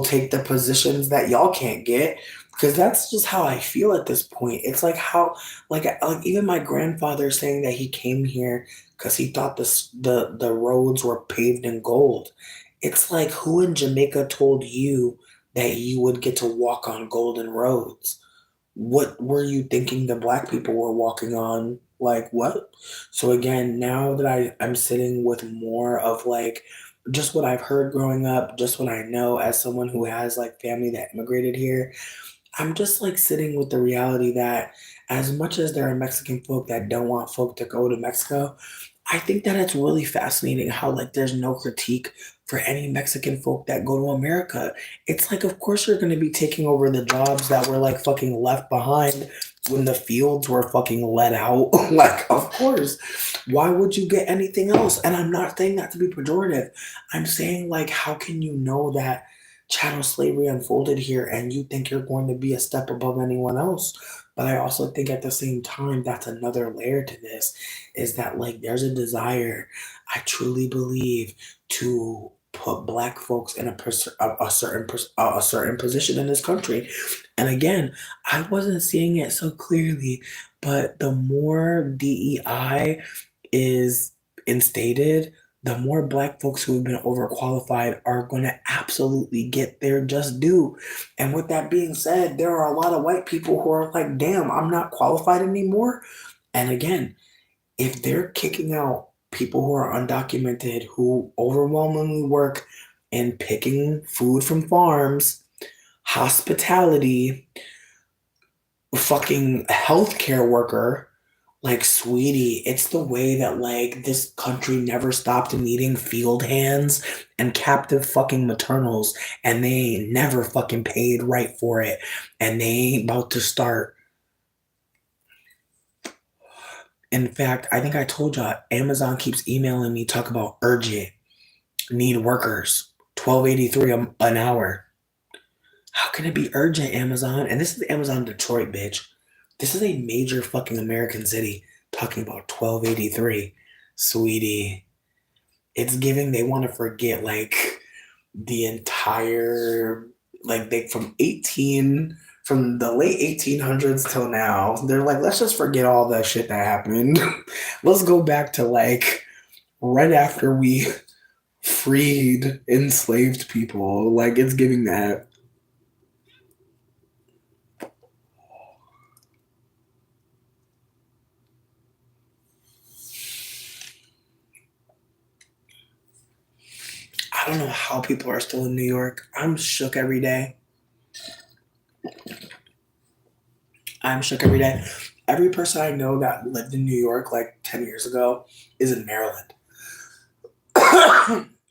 take the positions that y'all can't get, because that's just how I feel at this point. It's like how, like even my grandfather saying that he came here because he thought the roads were paved in gold. It's like, who in Jamaica told you that you would get to walk on golden roads? What were you thinking the Black people were walking on Like, what? So again, now that I'm sitting with more of like just what I've heard growing up, just what I know as someone who has like family that immigrated here, I'm just like sitting with the reality that as much as there are Mexican folk that don't want folk to go to Mexico, I think that it's really fascinating how like there's no critique for any Mexican folk that go to America. It's like, of course you're going to be taking over the jobs that were like fucking left behind when the fields were fucking let out. Like, of course. Why would you get anything else? And I'm not saying that to be pejorative. I'm saying like, how can you know that chattel slavery unfolded here and you think you're going to be a step above anyone else? But I also think at the same time, that's another layer to this is that like there's a desire, I truly believe, to put black folks in a certain position in this country. And again, I wasn't seeing it so clearly, but the more DEI is instated, the more black folks who have been overqualified are going to absolutely get their just due. And with that being said, there are a lot of white people who are like, damn, I'm not qualified anymore. And again, if they're kicking out people who are undocumented, who overwhelmingly work in picking food from farms, hospitality, fucking healthcare worker, like, sweetie, it's the way that, like, this country never stopped needing field hands and captive fucking maternals, and they ain't never fucking paid right for it, and they ain't about to start. In fact, I think I told y'all, Amazon keeps emailing me, talk about urgent, need workers, $12.83 an hour. How can it be urgent, Amazon? And this is Amazon Detroit, bitch. This is a major fucking American city talking about $12.83. Sweetie. It's giving they want to forget like the entire like they from the late 1800s till now. They're like, let's just forget all that shit that happened. Let's go back to like right after we freed enslaved people. Like it's giving that. I don't know how people are still in New York. I'm shook every day. I'm shook every day. Every person I know that lived in New York like 10 years ago is in Maryland.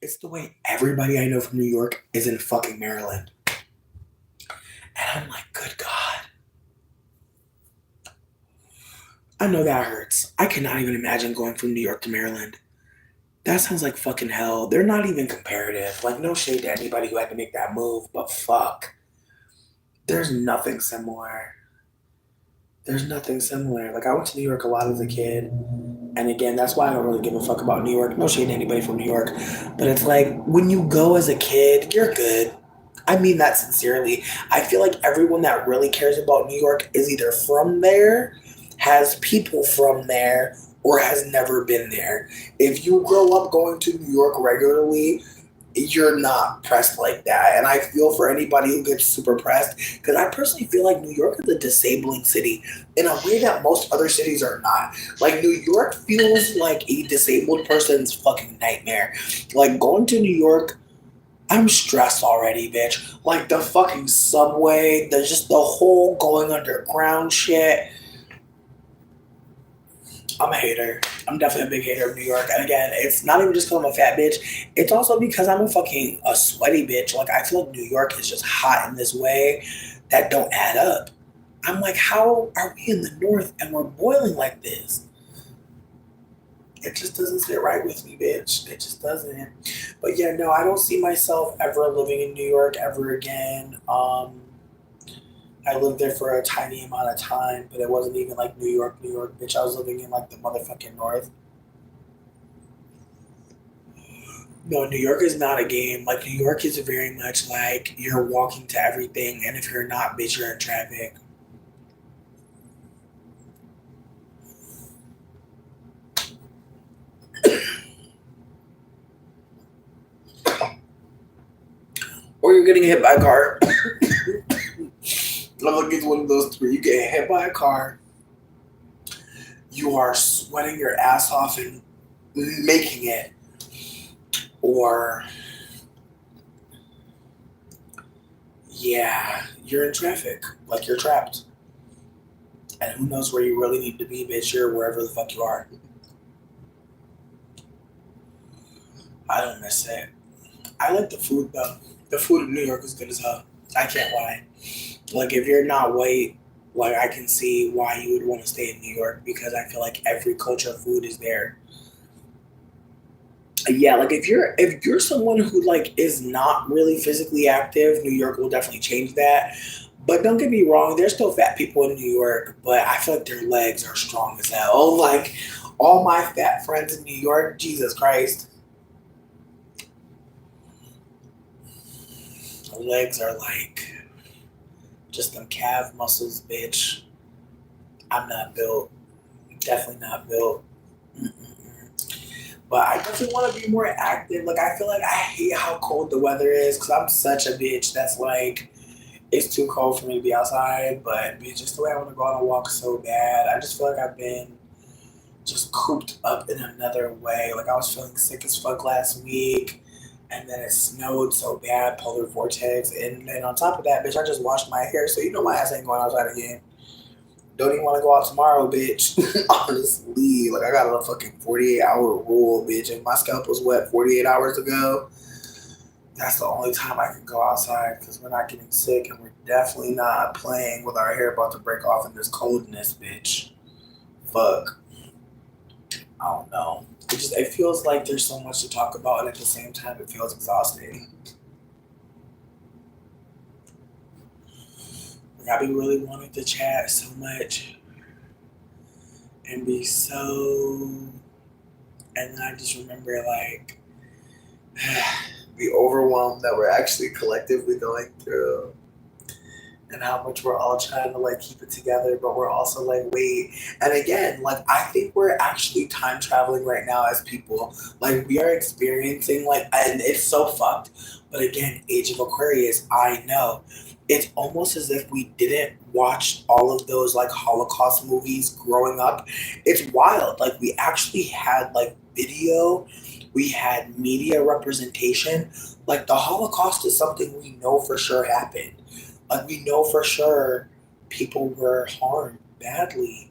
It's the way everybody I know from New York is in fucking Maryland. And I'm like, good God. I know that hurts. I cannot even imagine going from New York to Maryland. That sounds like fucking hell. They're not even comparative. Like, no shade to anybody who had to make that move, but fuck. There's nothing similar. Like, I went to New York a lot as a kid. And again, that's why I don't really give a fuck about New York. No shade to anybody from New York. But it's like, when you go as a kid, you're good. I mean that sincerely. I feel like everyone that really cares about New York is either from there, has people from there, or has never been there. If you grow up going to New York regularly, you're not pressed like that. And I feel for anybody who gets super pressed, because I personally feel like New York is a disabling city in a way that most other cities are not. Like, New York feels like a disabled person's fucking nightmare. Like, going to New York, I'm stressed already, bitch. Like, the fucking subway, there's just the whole going underground shit. I'm a hater. I'm definitely a big hater of New York. And again, it's not even just because I'm a fat bitch. It's also because I'm a sweaty bitch. Like, I feel like New York is just hot in this way that don't add up. I'm like, how are we in the north and we're boiling like this? It just doesn't sit right with me, bitch. It just doesn't. But yeah, no, I don't see myself ever living in New York ever again. I lived there for a tiny amount of time, but it wasn't even like New York, bitch. I was living in like the motherfucking north. No, New York is not a game. Like, New York is very much like you're walking to everything, and if you're not, bitch, you're in traffic. Or you're getting hit by a car. I look, it's one of those three. You get hit by a car, you are sweating your ass off and making it, or yeah, you're in traffic, like you're trapped. And who knows where you really need to be, bitch, you're wherever the fuck you are. I don't miss it. I like the food though. The food in New York is good as hell. I can't lie. Like if you're not white, like I can see why you would want to stay in New York, because I feel like every culture of food is there. Yeah, like if you're someone who like is not really physically active, New York will definitely change that. But don't get me wrong, there's still fat people in New York, but I feel like their legs are strong as hell. Like all my fat friends in New York, Jesus Christ. The legs are like just them calf muscles, bitch. I'm not built. Definitely not built. Mm-mm. But I definitely want to be more active. Like I feel like I hate how cold the weather is, because I'm such a bitch that's like, it's too cold for me to be outside. But bitch, just the way I want to go on a walk so bad. I just feel like I've been just cooped up in another way. Like I was feeling sick as fuck last week, and then it snowed so bad, polar vortex, and then on top of that, bitch, I just washed my hair, so you know my ass ain't going outside again. Don't even want to go out tomorrow, bitch. Honestly, like I got a fucking 48-hour rule, bitch. If my scalp was wet 48 hours ago, that's the only time I can go outside, because we're not getting sick, and we're definitely not playing with our hair about to break off in this coldness, bitch. Fuck. I don't know. It feels like there's so much to talk about, and at the same time, it feels exhausting. Like I be really wanting to chat so much and be so, and then I just remember like be overwhelmed that we're actually collectively going through, and how much we're all trying to like keep it together, but we're also like, wait. And again, like I think we're actually time traveling right now as people. Like we are experiencing like, and it's so fucked. But again, Age of Aquarius, I know. It's almost as if we didn't watch all of those like Holocaust movies growing up. It's wild. Like we actually had like video, we had media representation. Like the Holocaust is something we know for sure happened. Like we know for sure people were harmed badly,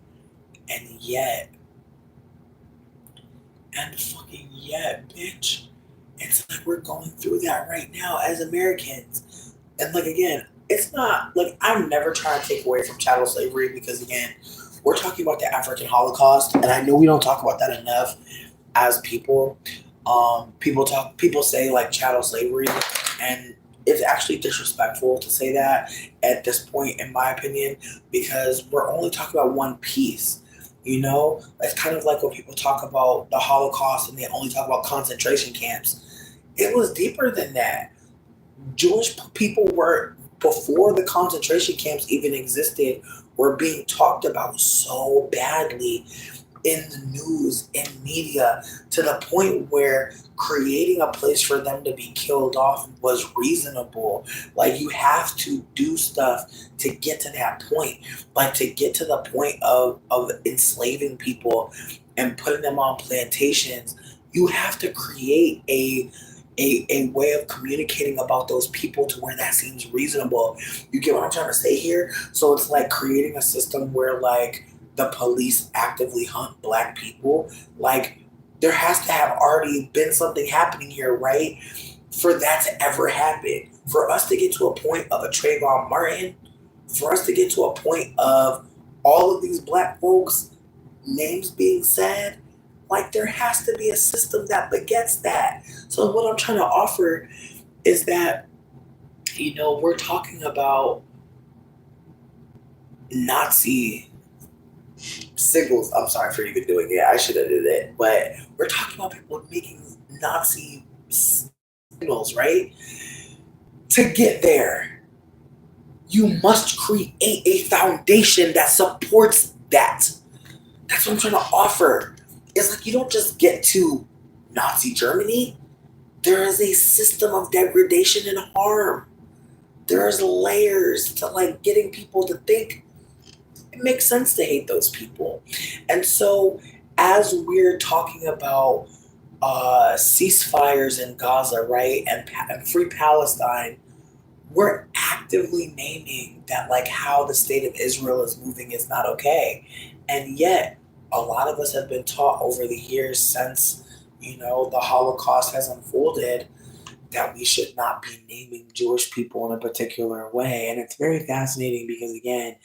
and fucking yet, bitch, it's like we're going through that right now as Americans. And like again, it's not like I'm never trying to take away from chattel slavery, because again, we're talking about the African Holocaust, and I know we don't talk about that enough as people. People say like chattel slavery, and it's actually disrespectful to say that at this point, in my opinion, because we're only talking about one piece. You know, it's kind of like when people talk about the Holocaust and they only talk about concentration camps. It was deeper than that. Jewish people were, before the concentration camps even existed, were being talked about so badly in the news, in media, to the point where creating a place for them to be killed off was reasonable. Like you have to do stuff to get to that point, like to get to the point of enslaving people and putting them on plantations. You have to create a way of communicating about those people to where that seems reasonable. You get what I'm trying to say here? So it's like creating a system where like the police actively hunt Black people. Like there has to have already been something happening here, right? For that to ever happen. For us to get to a point of a Trayvon Martin, for us to get to a point of all of these Black folks' names being said, like there has to be a system that begets that. So what I'm trying to offer is that, you know, we're talking about Nazi signals. I'm sorry for even doing it. I should have did it. But we're talking about people making Nazi signals, right? To get there, you must create a foundation that supports that. That's what I'm trying to offer. It's like you don't just get to Nazi Germany. There is a system of degradation and harm. There's layers to like getting people to think it makes sense to hate those people. And so as we're talking about ceasefires in Gaza, right, and free Palestine, we're actively naming that like how the state of Israel is moving is not okay. And yet a lot of us have been taught over the years since, the Holocaust has unfolded that we should not be naming Jewish people in a particular way. And it's very fascinating because, again,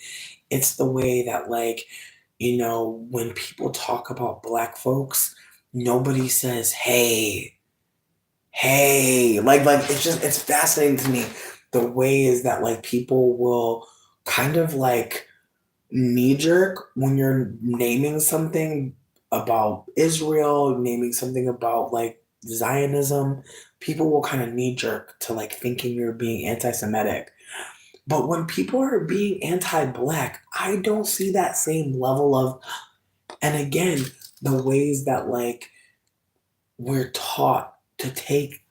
it's the way that, like, when people talk about Black folks, nobody says, hey, like it's fascinating to me. The way is that, like, people will kind of, like, knee jerk when you're naming something about Israel, naming something about, like, Zionism. People will kind of knee jerk to, like, thinking you're being anti-Semitic. But when people are being anti-Black, I don't see that same level of, and again, the ways that, like, we're taught to take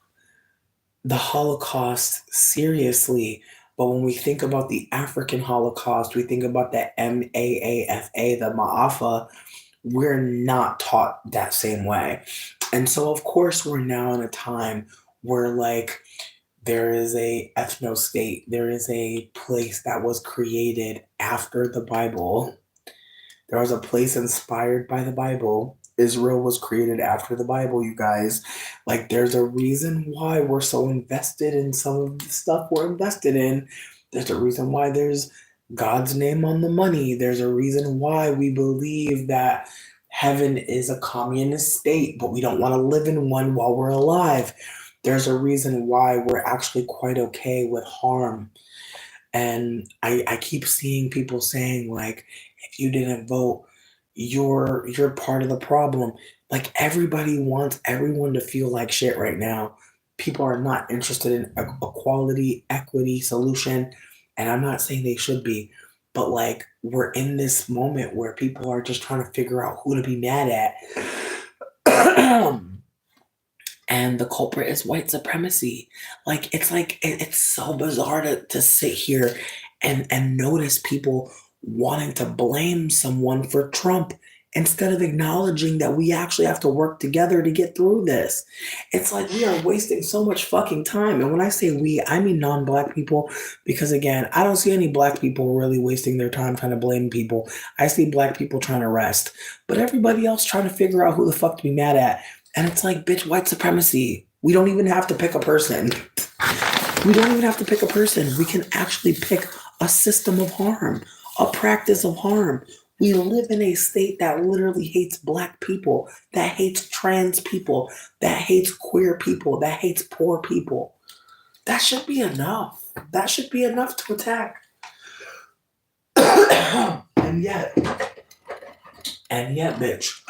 the Holocaust seriously. But when we think about the African Holocaust, we think about the MAAFA, the Ma'afa, we're not taught that same way. And so, of course, we're now in a time where, like, there is a ethno state. There is a place that was created after the Bible. There was a place inspired by the Bible. Israel was created after the Bible, you guys. Like, there's a reason why we're so invested in some of the stuff we're invested in. There's a reason why there's God's name on the money. There's a reason why we believe that heaven is a communist state, but we don't want to live in one while we're alive. There's a reason why we're actually quite okay with harm. And I keep seeing people saying, like, if you didn't vote, you're part of the problem. Like, everybody wants everyone to feel like shit right now. People are not interested in equality, equity, solution. And I'm not saying they should be, but, like, we're in this moment where people are just trying to figure out who to be mad at. And the culprit is white supremacy. Like, it's so bizarre to sit here and notice people wanting to blame someone for Trump instead of acknowledging that we actually have to work together to get through this. It's like we are wasting so much fucking time. And when I say we, I mean non-Black people, because, again, I don't see any Black people really wasting their time trying to blame people. I see Black people trying to rest, but everybody else trying to figure out who the fuck to be mad at. And it's like, bitch, white supremacy. We don't even have to pick a person. We don't even have to pick a person. We can actually pick a system of harm, a practice of harm. We live in a state that literally hates Black people, that hates trans people, that hates queer people, that hates poor people. That should be enough. That should be enough to attack. And yet, bitch,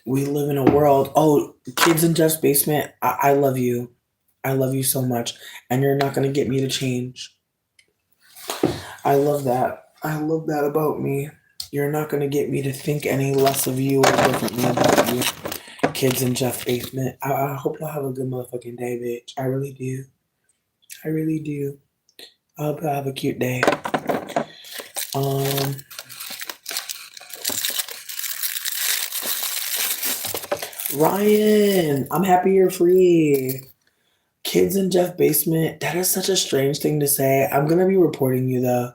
we live in a world. Oh, kids in Jeff's basement, I love you. I love you so much. And you're not going to get me to change. I love that. I love that about me. You're not going to get me to think any less of you or differently about you. Kids in Jeff's basement. I hope y'all have a good motherfucking day, bitch. I really do. I really do. I hope y'all have a cute day. Ryan, I'm happy you're free. Kids in Jeff basement. That is such a strange thing to say. I'm going to be reporting you, though.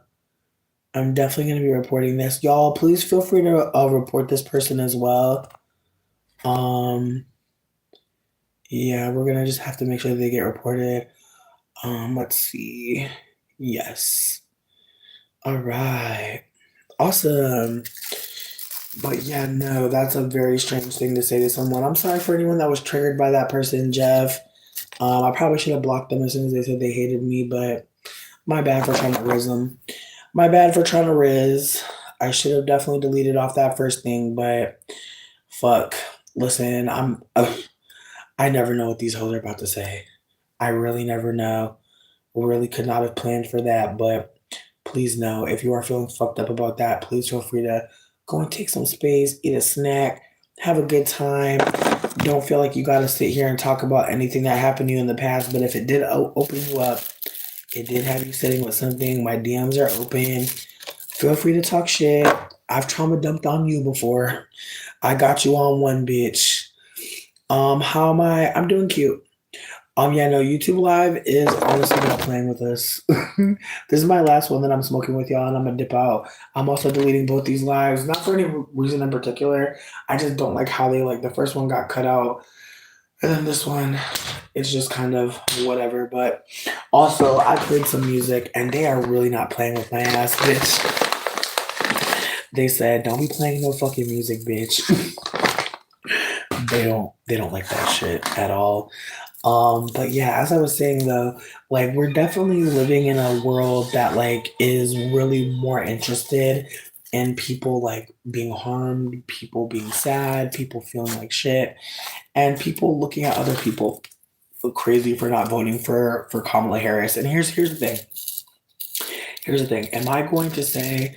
I'm definitely going to be reporting this. Y'all, please feel free to report this person as well. Yeah, we're going to just have to make sure they get reported. Let's see. Yes. All right. Awesome. But yeah, no, that's a very strange thing to say to someone. I'm sorry for anyone that was triggered by that person, Jeff. I probably should have blocked them as soon as they said they hated me, but my bad for trying to riz them. My bad for trying to riz. I should have definitely deleted off that first thing, but fuck. Listen, I never know what these hoes are about to say. I really never know. Really could not have planned for that, but please know, if you are feeling fucked up about that, please feel free to go and take some space, eat a snack, have a good time. Don't feel like you got to sit here and talk about anything that happened to you in the past, but if it did open you up, it did have you sitting with something, my DMs are open. Feel free to talk shit. I've trauma dumped on you before. I got you on one, bitch. How am I? I'm doing cute. Yeah, no, YouTube Live is honestly not playing with us. This is my last one that I'm smoking with y'all, and I'm gonna dip out. I'm also deleting both these lives, not for any reason in particular. I just don't like how they like the first one got cut out, and then this one, it's just kind of whatever. But also, I played some music, and they are really not playing with my ass, bitch. They said, "Don't be playing no fucking music, bitch." They don't like that shit at all. But yeah, as I was saying though, like we're definitely living in a world that like is really more interested in people like being harmed, people being sad, people feeling like shit, and people looking at other people crazy for not voting for Kamala Harris. And here's the thing. Here's the thing. Am I going to say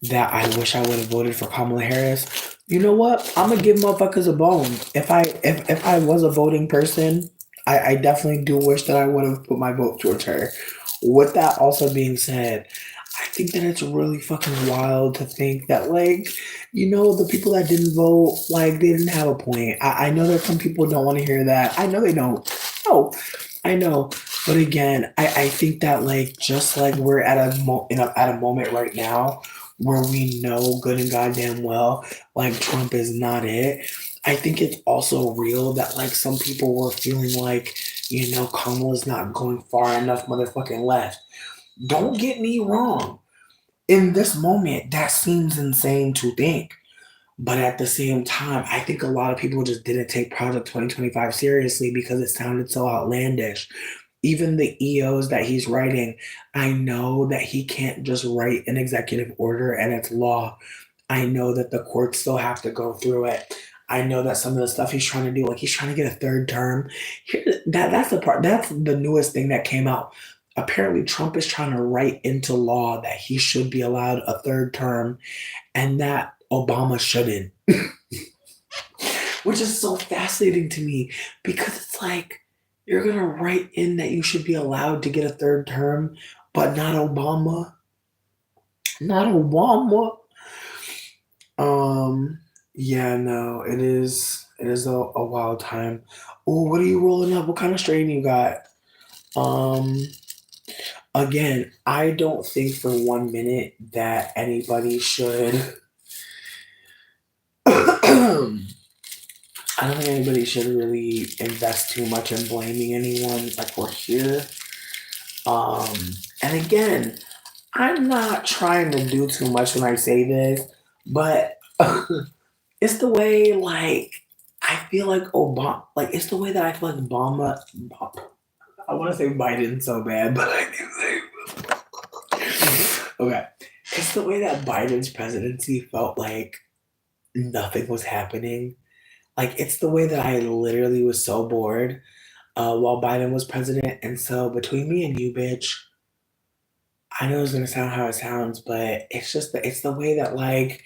that I wish I would have voted for Kamala Harris? You know what? I'm gonna give motherfuckers a bone. If I was a voting person, I definitely do wish that I would have put my vote towards her. With that also being said, I think that it's really fucking wild to think that like, the people that didn't vote, like they didn't have a point. I know that some people don't want to hear that. I know they don't. No, I know. But again, I think that like just like we're at at a moment right now where we know good and goddamn well like Trump is not it. I think it's also real that like some people were feeling like Kamala's not going far enough motherfucking left. Don't get me wrong. In this moment, that seems insane to think. But at the same time, I think a lot of people just didn't take Project 2025 seriously because it sounded so outlandish. Even the EOs that he's writing, I know that he can't just write an executive order and it's law. I know that the courts still have to go through it. I know that some of the stuff he's trying to do, like he's trying to get a third term. That's the part. That's the newest thing that came out. Apparently, Trump is trying to write into law that he should be allowed a third term, and that Obama shouldn't. Which is so fascinating to me because it's like you're gonna write in that you should be allowed to get a third term, but not Obama. Not Obama. Yeah, no, it is a wild time. Oh, what are you rolling up? What kind of strain you got? Um, Again, I don't think for 1 minute that anybody should I don't think anybody should really invest too much in blaming anyone like we're here. Um, and again, I'm not trying to do too much when I say this, but it's the way like I feel like Obama, like it's the way that I feel like Obama. I want to say Biden so bad, but I can say okay. It's the way that Biden's presidency felt like nothing was happening. Like it's the way that I literally was so bored while Biden was president, and so between me and you, bitch, I know it's gonna sound how it sounds, but it's the way that like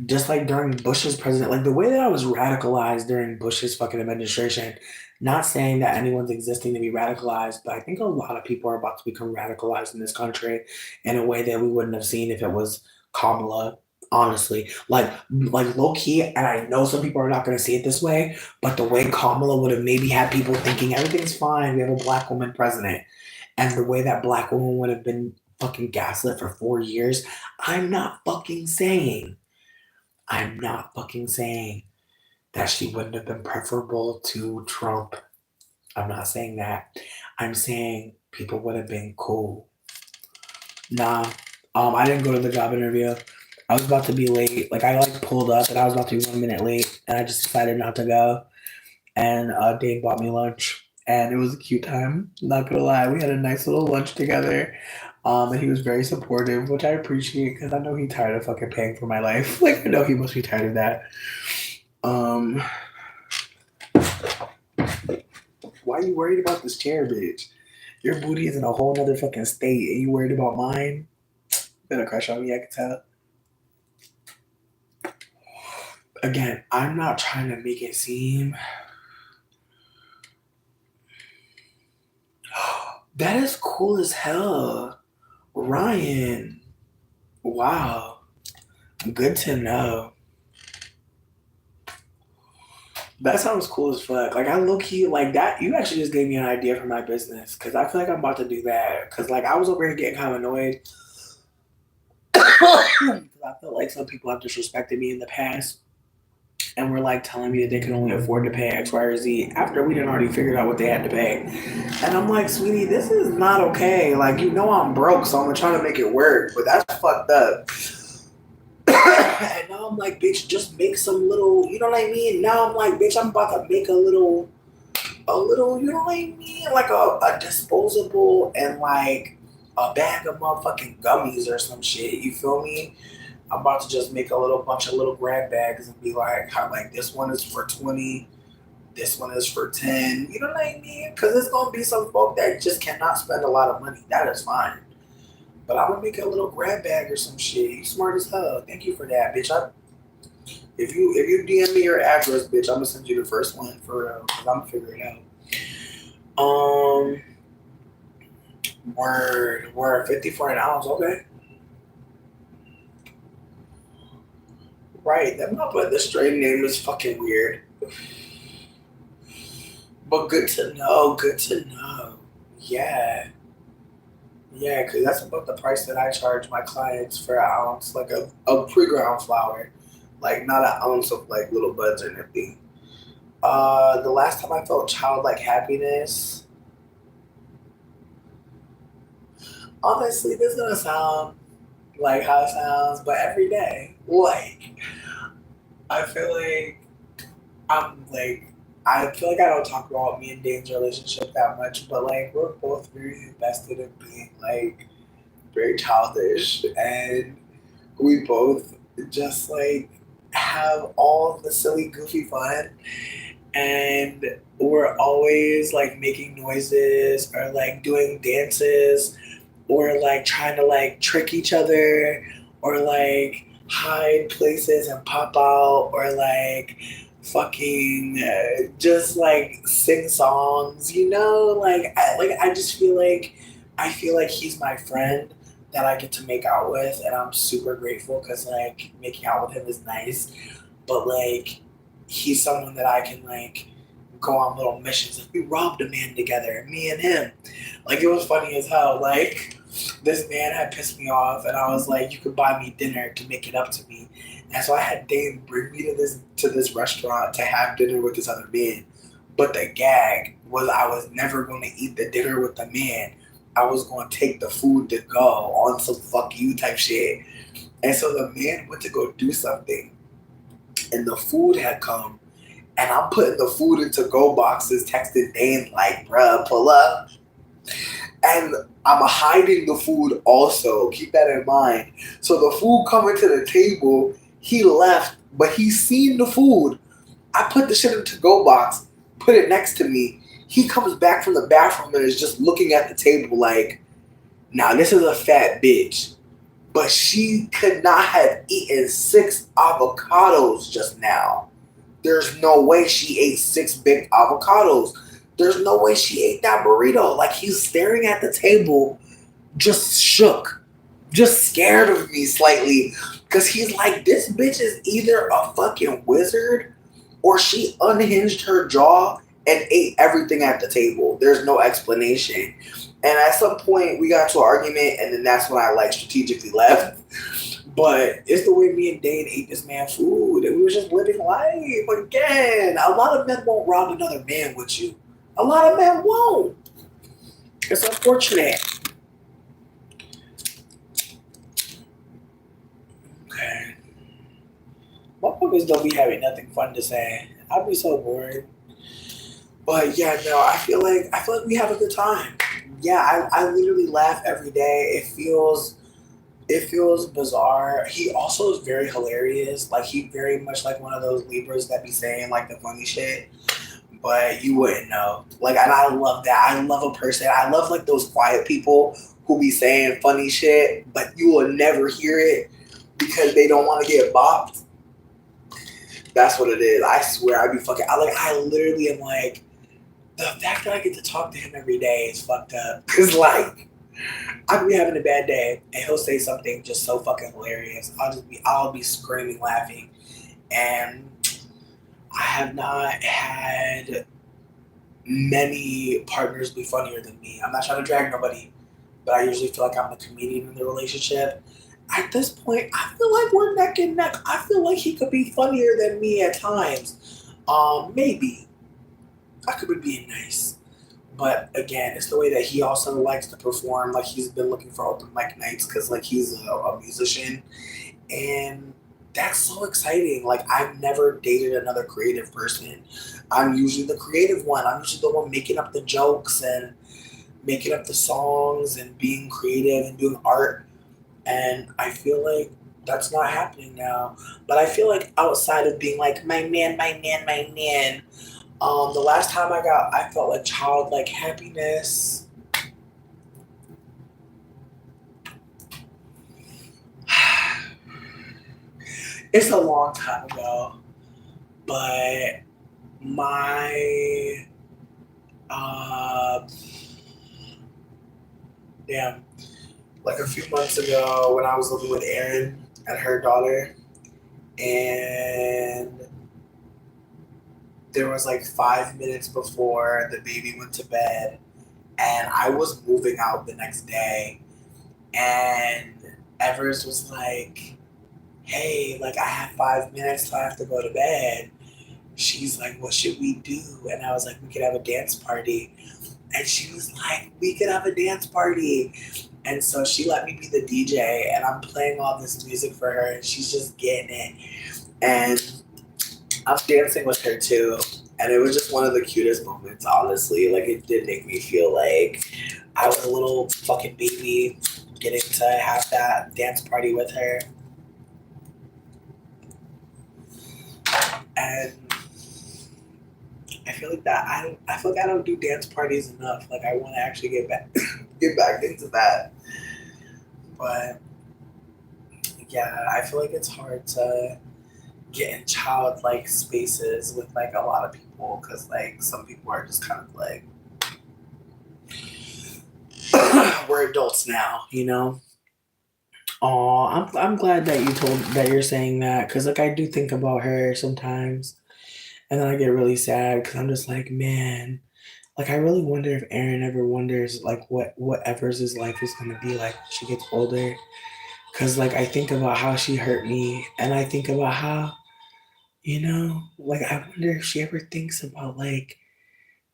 just like during Bush's president, like the way that I was radicalized during Bush's fucking administration. Not saying that anyone's existing to be radicalized, but I think a lot of people are about to become radicalized in this country in a way that we wouldn't have seen if it was Kamala. Honestly, like low key, and I know some people are not going to see it this way, but the way Kamala would have maybe had people thinking everything's fine, we have a black woman president, and the way that black woman would have been fucking gaslit for 4 years, I'm not fucking saying that she wouldn't have been preferable to Trump. I'm not saying that. I'm saying people would have been cool. Nah. I didn't go to the job interview. I was about to be late. Like I like pulled up and I was about to be 1 minute late and I just decided not to go. And Dave bought me lunch. And it was a cute time. Not gonna lie. We had a nice little lunch together. And he was very supportive, which I appreciate because I know he's tired of fucking paying for my life. Like I know he must be tired of that. Why are you worried about this chair, bitch? Your booty is in a whole nother fucking state and you worried about mine? Better crush on me, I can tell. Again, I'm not trying to make it seem. That is cool as hell. Ryan. Wow. Good to know. That sounds cool as fuck. Like I low key like that. You actually just gave me an idea for my business because I feel like I'm about to do that. Because like I was over here getting kind of annoyed. Because I feel like some people have disrespected me in the past and were like telling me that they could only afford to pay X, Y, or Z after we didn't already figured out what they had to pay. And I'm like, sweetie, this is not okay. Like you know I'm broke, so I'm gonna try to make it work. But that's fucked up. And now I'm like, bitch, just make some little, you know what I mean? Now I'm like, bitch, I'm about to make a little, you know what I mean? Like a disposable and like a bag of motherfucking gummies or some shit. You feel me? I'm about to just make a little bunch of little grab bags and be like, how like this one is for 20, this one is for 10. You know what I mean? Because there's gonna be some folk that just cannot spend a lot of money. That is fine. But I'm gonna make a little grab bag or some shit. You smart as hell. Thank you for that, bitch. If you DM me your address, bitch, I'm gonna send you the first one for real. Cause I'm gonna figure it out. Word 50 for an ounce, okay. Right, that but the strain name is fucking weird. But good to know, Yeah. Yeah, because that's about the price that I charge my clients for an ounce, like a pre-ground flower. Like not an ounce of like little buds or anything. The last time I felt childlike happiness, honestly, this is gonna sound like how it sounds, but every day. Like I feel like I feel like I don't talk about me and Dane's relationship that much, but like we're both very invested in being like very childish and we both just like have all the silly goofy fun and we're always like making noises or like doing dances or like trying to like trick each other or like hide places and pop out or like fucking just like sing songs, you know? I just feel like I feel like he's my friend that I get to make out with, and I'm super grateful because like making out with him is nice. But like he's someone that I can like go on little missions. Like we robbed a man together, me and him. Like it was funny as hell. Like this man had pissed me off, and I was like, "You could buy me dinner to make it up to me." And so I had Dane bring me to this restaurant to have dinner with this other man. But the gag was I was never going to eat the dinner with the man. I was going to take the food to go on some fuck you type shit. And so the man went to go do something, and the food had come, and I'm putting the food into go boxes, texting Dane like, "Bruh, pull up." And I'm hiding the food also. Keep that in mind. So the food coming to the table, he left, but he seen the food. I put the shit in the to-go box, put it next to me. He comes back from the bathroom and is just looking at the table like, now this is a fat bitch. But she could not have eaten 6 avocados just now. There's no way she ate 6 big avocados. There's no way she ate that burrito. Like he's staring at the table, just shook, just scared of me slightly. Cause he's like, this bitch is either a fucking wizard or she unhinged her jaw and ate everything at the table. There's no explanation. And at some point we got into an argument and then that's when I like strategically left. But it's the way me and Dane ate this man food. And we were just living life again. A lot of men won't rob another man with you. A lot of men won't. It's unfortunate. Okay. Motherfuckers don't be having nothing fun to say. I'd be so bored. But yeah, no, I feel like we have a good time. Yeah, I literally laugh every day. It feels bizarre. He also is very hilarious. Like he very much like one of those Libras that be saying like the funny shit. But you wouldn't know. Like, and I love that. I love a person. I love like those quiet people who be saying funny shit, but you will never hear it because they don't want to get bopped. That's what it is. I swear, I literally am like, the fact that I get to talk to him every day is fucked up. Cause like, I could be having a bad day and he'll say something just so fucking hilarious. I'll be screaming laughing. And I have not had many partners be funnier than me. I'm not trying to drag nobody, but I usually feel like I'm the comedian in the relationship. At this point, I feel like we're neck and neck. I feel like he could be funnier than me at times. Maybe. I could be being nice. But again, it's the way that he also likes to perform. Like he's been looking for open mic nights because like he's a musician. And that's so exciting. Like I've never dated another creative person. I'm usually the creative one. I'm usually the one making up the jokes and making up the songs and being creative and doing art. And I feel like that's not happening now. But I feel like outside of being like my man, the last time I felt like childlike happiness. It's a long time ago, but my like a few months ago when I was living with Erin and her daughter, and there was like 5 minutes before the baby went to bed, and I was moving out the next day, and Evers was like, hey, like I have 5 minutes till I have to go to bed. She's like, what should we do? And I was like, we could have a dance party. And she was like, we could have a dance party. And so she let me be the DJ, and I'm playing all this music for her, and she's just getting it. And I'm dancing with her too. And it was just one of the cutest moments, honestly. Like, it did make me feel like I was a little fucking baby getting to have that dance party with her. And I feel like I feel like I don't do dance parties enough. Like I want to actually get back into that. But yeah, I feel like it's hard to get in childlike spaces with like a lot of people because like some people are just kind of like we're adults now, you know. Oh, I'm glad that you're saying that because like I do think about her sometimes. And then I get really sad because I'm just like, man, like I really wonder if Erin ever wonders like what Evers' life is gonna be like when she gets older. Cause like I think about how she hurt me, and I think about how, you know, like I wonder if she ever thinks about like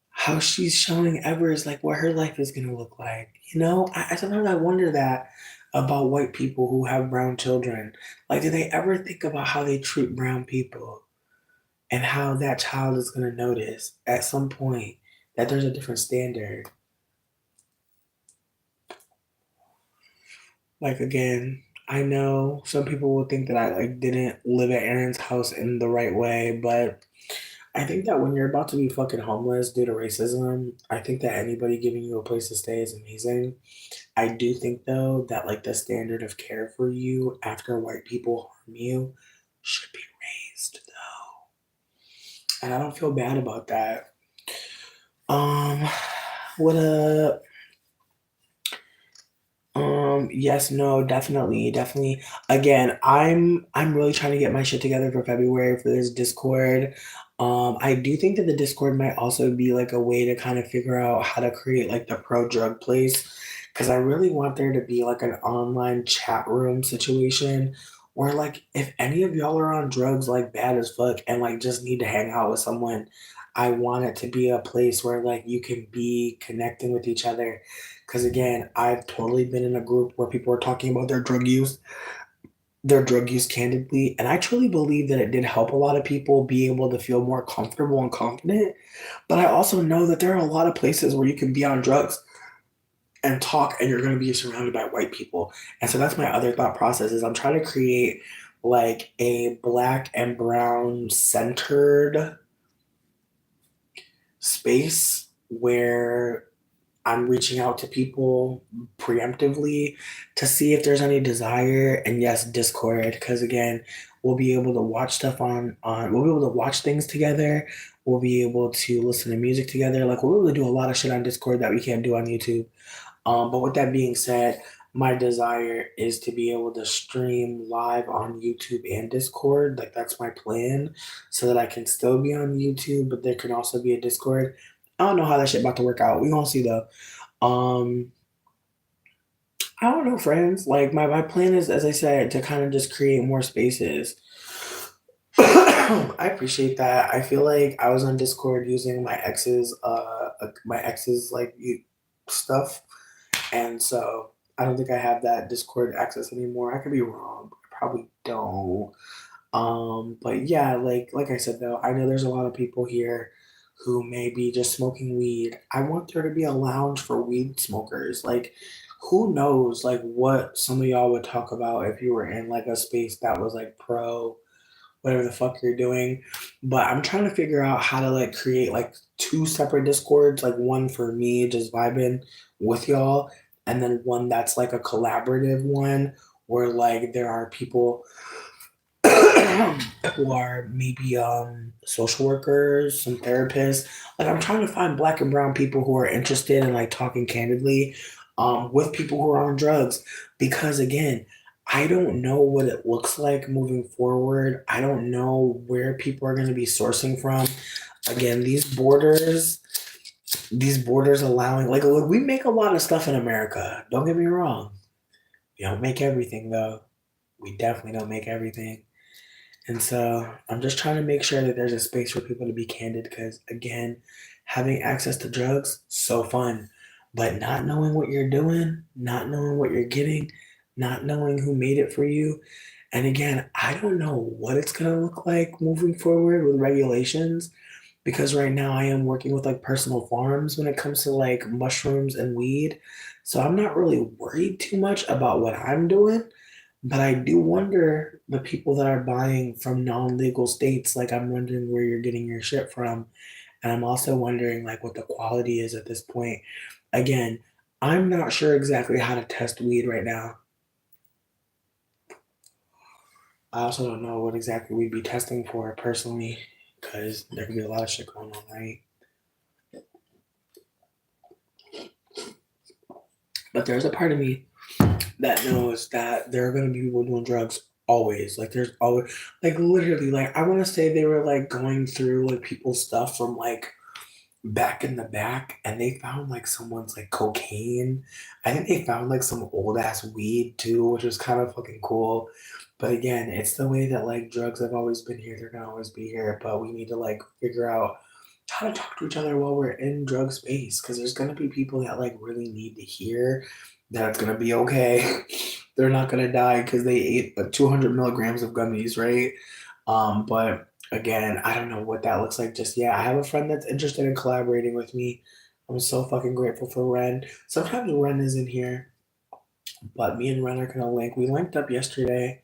how she's showing Evers like what her life is gonna look like. You know, I sometimes I wonder that about white people who have brown children. Like, do they ever think about how they treat brown people? And how that child is going to notice at some point that there's a different standard. Like again, I know some people will think that I like didn't live at Erin's house in the right way, but I think that when you're about to be fucking homeless due to racism, I think that anybody giving you a place to stay is amazing. I do think though that like the standard of care for you after white people harm you should be raised though. And I don't feel bad about that. What up? Yes, no, definitely. Again, I'm really trying to get my shit together for February for this Discord. I do think that the Discord might also be like a way to kind of figure out how to create like the pro drug place. Cause I really want there to be like an online chat room situation where like if any of y'all are on drugs like bad as fuck and like just need to hang out with someone, I want it to be a place where like you can be connecting with each other. Cause again, I've totally been in a group where people are talking about their drug use candidly. And I truly believe that it did help a lot of people be able to feel more comfortable and confident. But I also know that there are a lot of places where you can be on drugs and talk and you're going to be surrounded by white people. And so that's my other thought process is I'm trying to create like a black and brown centered space where I'm reaching out to people preemptively to see if there's any desire. And yes, Discord, because again, we'll be able to watch stuff on we'll be able to watch things together. We'll be able to listen to music together. Like we'll be able to do a lot of shit on Discord that we can't do on YouTube. But with that being said, my desire is to be able to stream live on YouTube and Discord. Like that's my plan, so that I can still be on YouTube, but there can also be a Discord. I don't know how that shit about to work out. We gonna see though. Um, I don't know, friends. Like my plan is, as I said, to kind of just create more spaces. I appreciate that. I feel like I was on Discord using my ex's like stuff, and so I don't think I have that Discord access anymore. I could be wrong. I probably don't. But yeah, like I said though, I know there's a lot of people here who may be just smoking weed. I want there to be a lounge for weed smokers. Like, who knows like what some of y'all would talk about if you were in like a space that was like pro whatever the fuck you're doing. But I'm trying to figure out how to like create like two separate discords, like one for me just vibing with y'all, and then one that's like a collaborative one where like there are people who are maybe social workers, some therapists. Like I'm trying to find black and brown people who are interested in like talking candidly with people who are on drugs, because again, I don't know what it looks like moving forward. I don't know where people are going to be sourcing from. Again, these borders allowing like look, we make a lot of stuff in America. Don't get me wrong. We don't make everything though. We definitely don't make everything. And so I'm just trying to make sure that there's a space for people to be candid because, again, having access to drugs, so fun. But not knowing what you're doing, not knowing what you're getting, not knowing who made it for you. And again, I don't know what it's going to look like moving forward with regulations because right now I am working with like personal farms when it comes to like mushrooms and weed. So I'm not really worried too much about what I'm doing. But I do wonder the people that are buying from non-legal states, like I'm wondering where you're getting your shit from. And I'm also wondering like what the quality is at this point. Again, I'm not sure exactly how to test weed right now. I also don't know what exactly we'd be testing for personally, because there could be a lot of shit going on, right? But there's a part of me that knows that there are going to be people doing drugs always. Like there's always like literally like I want to say they were like going through like people's stuff from like back in the back and they found like someone's like cocaine. I think they found like some old ass weed too, which was kind of fucking cool. But again, it's the way that like drugs have always been here. They're gonna always be here, but we need to like figure out how to talk to each other while we're in drug space because there's gonna be people that like really need to hear that it's gonna be okay. They're not gonna die because they ate 200 milligrams of gummies, right? But again, I don't know what that looks like just yet. I have a friend that's interested in collaborating with me. I'm so fucking grateful for Ren. Sometimes Ren isn't here, but me and Ren are gonna link. We linked up yesterday.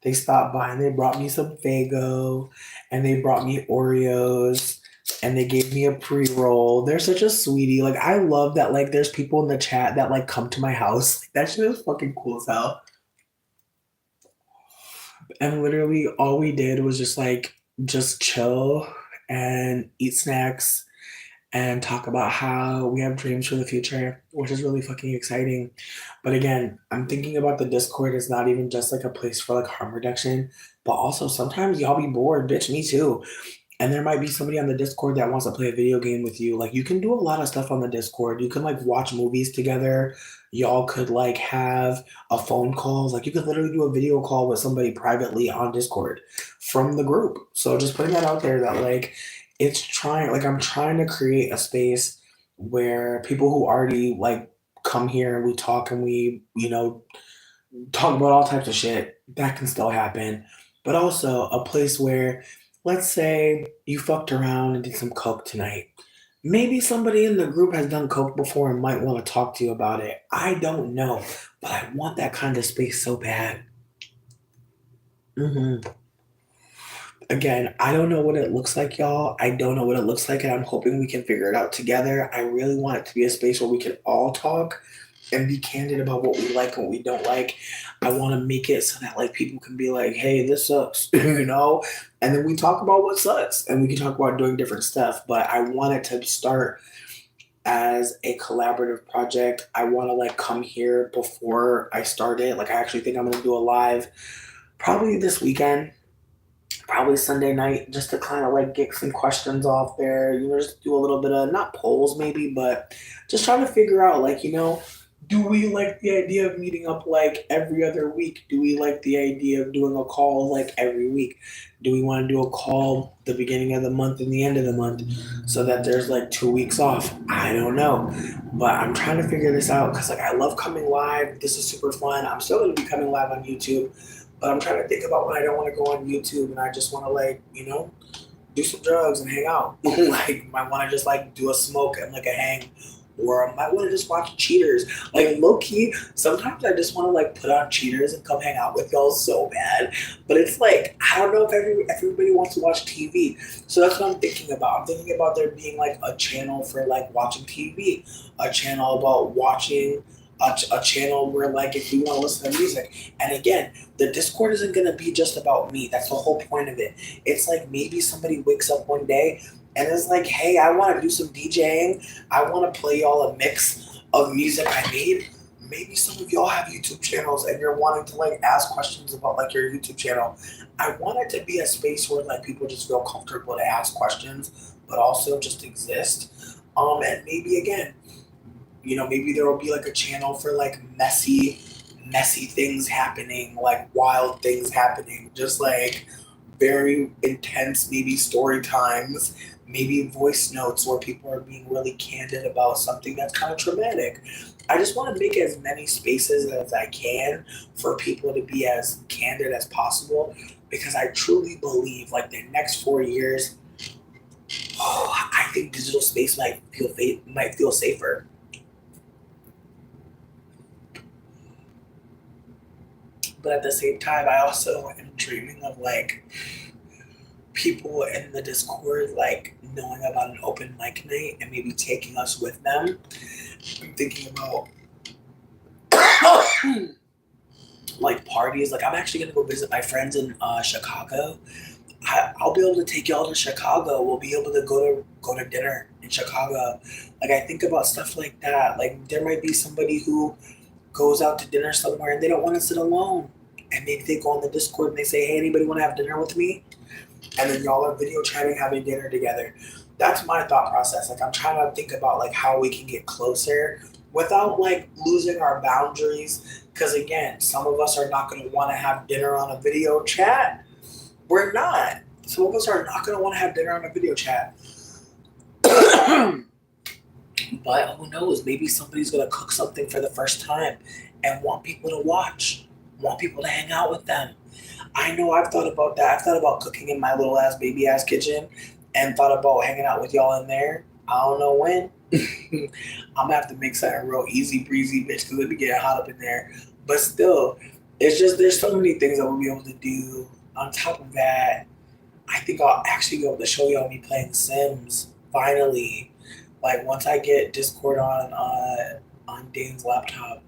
They stopped by and they brought me some Fago and they brought me Oreos and they gave me a pre-roll. They're such a sweetie. Like I love that like there's people in the chat that like come to my house. Like, that shit is fucking cool as hell. And literally all we did was just chill and eat snacks and talk about how we have dreams for the future, which is really fucking exciting. But again, I'm thinking about the Discord as not even just like a place for like harm reduction, but also sometimes y'all be bored, bitch, me too. And there might be somebody on the Discord that wants to play a video game with you. Like you can do a lot of stuff on the Discord. You can like watch movies together. Y'all could like have a phone call. Like you could literally do a video call with somebody privately on Discord from the group. So just putting that out there that like I'm trying to create a space where people who already like come here and we talk and we, talk about all types of shit, that can still happen. But also a place where let's say you fucked around and did some coke tonight. Maybe somebody in the group has done coke before and might want to talk to you about it. I don't know, but I want that kind of space so bad. Again, I don't know what it looks like, y'all. I don't know what it looks like, and I'm hoping we can figure it out together. I really want it to be a space where we can all talk and be candid about what we like and what we don't like. I want to make it so that like people can be like, hey, this sucks, and then we talk about what sucks and we can talk about doing different stuff. But I want it to start as a collaborative project. I want to like come here before I start it. Like I actually think I'm gonna do a live probably this weekend, probably Sunday night, just to kind of like get some questions off there. You know, just do a little bit of not polls maybe, but just trying to figure out like, you know, do we like the idea of meeting up like every other week? Do we like the idea of doing a call like every week? Do we want to do a call the beginning of the month and the end of the month so that there's like 2 weeks off? I don't know. But I'm trying to figure this out because like I love coming live. This is super fun. I'm still gonna be coming live on YouTube. But I'm trying to think about when I don't want to go on YouTube and I just want to like, you know, do some drugs and hang out. Like might want to just like do a smoke and like a hang, or I might want to just watch Cheaters. Like low key, sometimes I just want to like put on Cheaters and come hang out with y'all so bad. But it's like I don't know if everybody wants to watch TV. So that's what I'm thinking about. I'm thinking about there being like a channel for like watching TV, a channel about watching. A channel where like if you want to listen to music, and again the Discord isn't going to be just about me. That's the whole point of it. It's like maybe somebody wakes up one day and is like, hey, I want to do some DJing. I want to play y'all a mix of music I made. Maybe some of y'all have YouTube channels and you're wanting to like ask questions about like your YouTube channel. I want it to be a space where like people just feel comfortable to ask questions, but also just exist. And maybe again, you know, maybe there will be like a channel for like messy things happening, like wild things happening, just like very intense, maybe story times, maybe voice notes where people are being really candid about something that's kind of traumatic. I just want to make as many spaces as I can for people to be as candid as possible because I truly believe like the next 4 years, I think digital space might feel safer. But at the same time, I also am dreaming of like people in the Discord like knowing about an open mic night and maybe taking us with them. I'm thinking about like parties. Like I'm actually gonna go visit my friends in Chicago. I'll be able to take y'all to Chicago. We'll be able to go to dinner in Chicago. Like I think about stuff like that. Like there might be somebody who goes out to dinner somewhere and they don't want to sit alone. And maybe they go on the Discord and they say, hey, anybody want to have dinner with me? And then y'all are video chatting, having dinner together. That's my thought process. Like I'm trying to think about like how we can get closer without like losing our boundaries. Because again, some of us are not going to want to have dinner on a video chat. We're not. Some of us are not going to want to have dinner on a video chat. But who knows? Maybe somebody's gonna cook something for the first time and want people to watch, want people to hang out with them. I know I've thought about that. I've thought about cooking in my little ass baby ass kitchen and thought about hanging out with y'all in there. I don't know when. I'm gonna have to make something real easy breezy, bitch, because it be getting hot up in there. But still, it's just there's so many things that we'll be able to do. On top of that, I think I'll actually be able to show y'all me playing Sims finally. Like once I get Discord on Dane's laptop,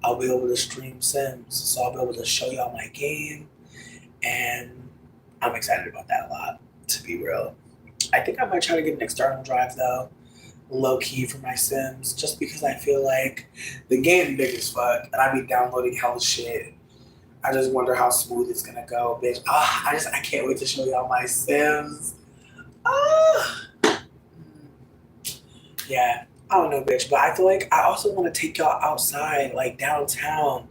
I'll be able to stream Sims. So I'll be able to show y'all my game, and I'm excited about that a lot. To be real, I think I might try to get an external drive though, low key for my Sims, just because I feel like the game big as fuck, and I be downloading hell shit. I just wonder how smooth it's gonna go, bitch. I can't wait to show y'all my Sims. Yeah, I don't know, bitch, but I feel like I also want to take y'all outside, like downtown.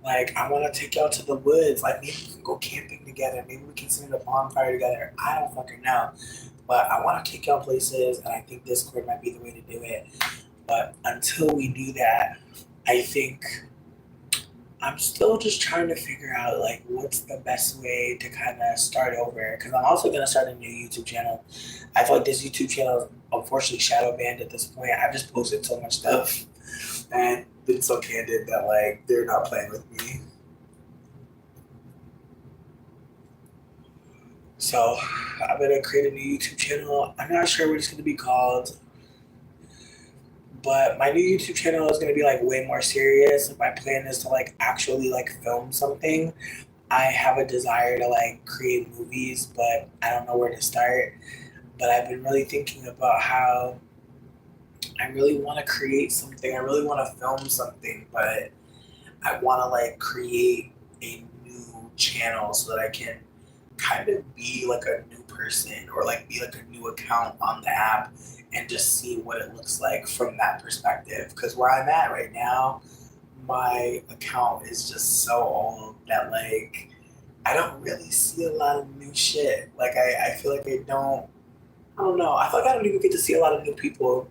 Like, I want to take y'all to the woods. Like, maybe we can go camping together. Maybe we can sit in a bonfire together. I don't fucking know. But I want to take y'all places, and I think Discord might be the way to do it. But until we do that, I think I'm still just trying to figure out like what's the best way to kind of start over, because I'm also gonna start a new YouTube channel. I feel like this YouTube channel is unfortunately shadow banned at this point. I've just posted so much stuff and been so candid that like they're not playing with me. So I'm gonna create a new YouTube channel. I'm not sure what it's gonna be called. But my new YouTube channel is gonna be like way more serious. My plan is to like actually like film something. I have a desire to like create movies, but I don't know where to start. But I've been really thinking about how I really want to create something. I really want to film something, but I want to like create a new channel so that I can kind of be like a new person or like be like a new account on the app and just see what it looks like from that perspective. Because where I'm at right now, my account is just so old that like I don't really see a lot of new shit. Like I feel like I don't know. I feel like I don't even get to see a lot of new people.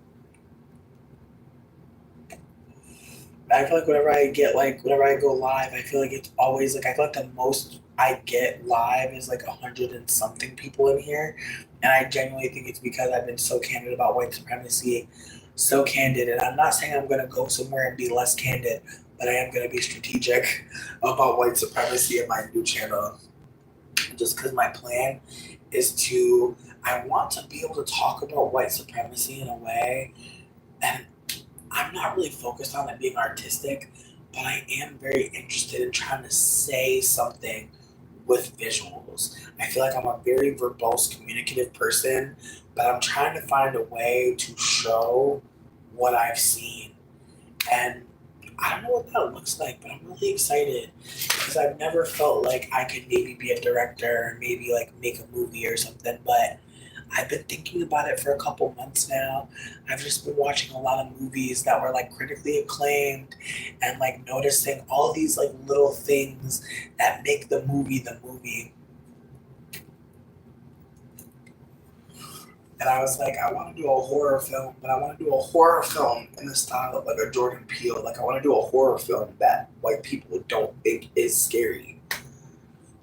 I feel like whenever I go live, I feel like it's always like I feel like the most I get live is like 100 and something people in here, and I genuinely think it's because I've been so candid about white supremacy, so candid. And I'm not saying I'm gonna go somewhere and be less candid, but I am gonna be strategic about white supremacy in my new channel. Just because my plan is to, I want to be able to talk about white supremacy in a way, and I'm not really focused on it being artistic, but I am very interested in trying to say something with visuals. I feel like I'm a very verbose, communicative person, but I'm trying to find a way to show what I've seen. And I don't know what that looks like, but I'm really excited because I've never felt like I could maybe be a director or maybe like make a movie or something, but I've been thinking about it for a couple months now. I've just been watching a lot of movies that were like critically acclaimed and like noticing all these like little things that make the movie the movie. And I was like, I want to do a horror film, but I want to do a horror film in the style of like a Jordan Peele. Like I want to do a horror film that white people don't think is scary.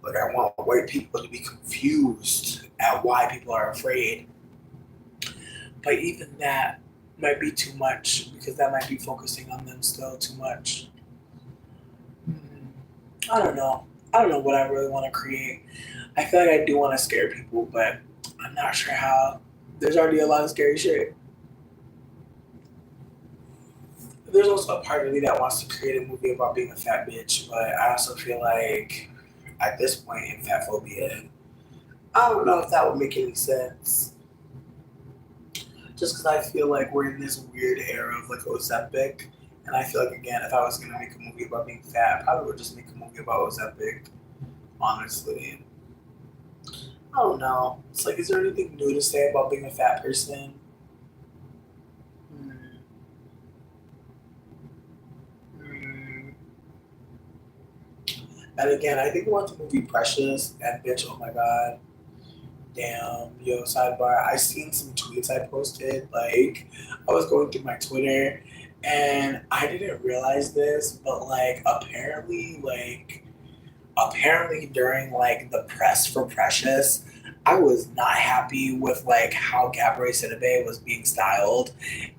Like I want white people to be confused at why people are afraid. But even that might be too much because that might be focusing on them still too much. I don't know. I don't know what I really want to create. I feel like I do want to scare people, but I'm not sure how. There's already a lot of scary shit. There's also a part of me that wants to create a movie about being a fat bitch, but I also feel like at this point in fat phobia, I don't know if that would make any sense. Just because I feel like we're in this weird era of like Ozempic, and I feel like again, if I was gonna make a movie about being fat, I probably would just make a movie about Ozempic. Honestly, I don't know. It's like, is there anything new to say about being a fat person? Hmm. Hmm. And again, I think about the movie Precious and bitch, oh my god. Damn, yo, sidebar. I seen some tweets I posted. Like, I was going through my Twitter and I didn't realize this, but apparently during like the press for Precious, I was not happy with like how Gabrielle Sidibe was being styled,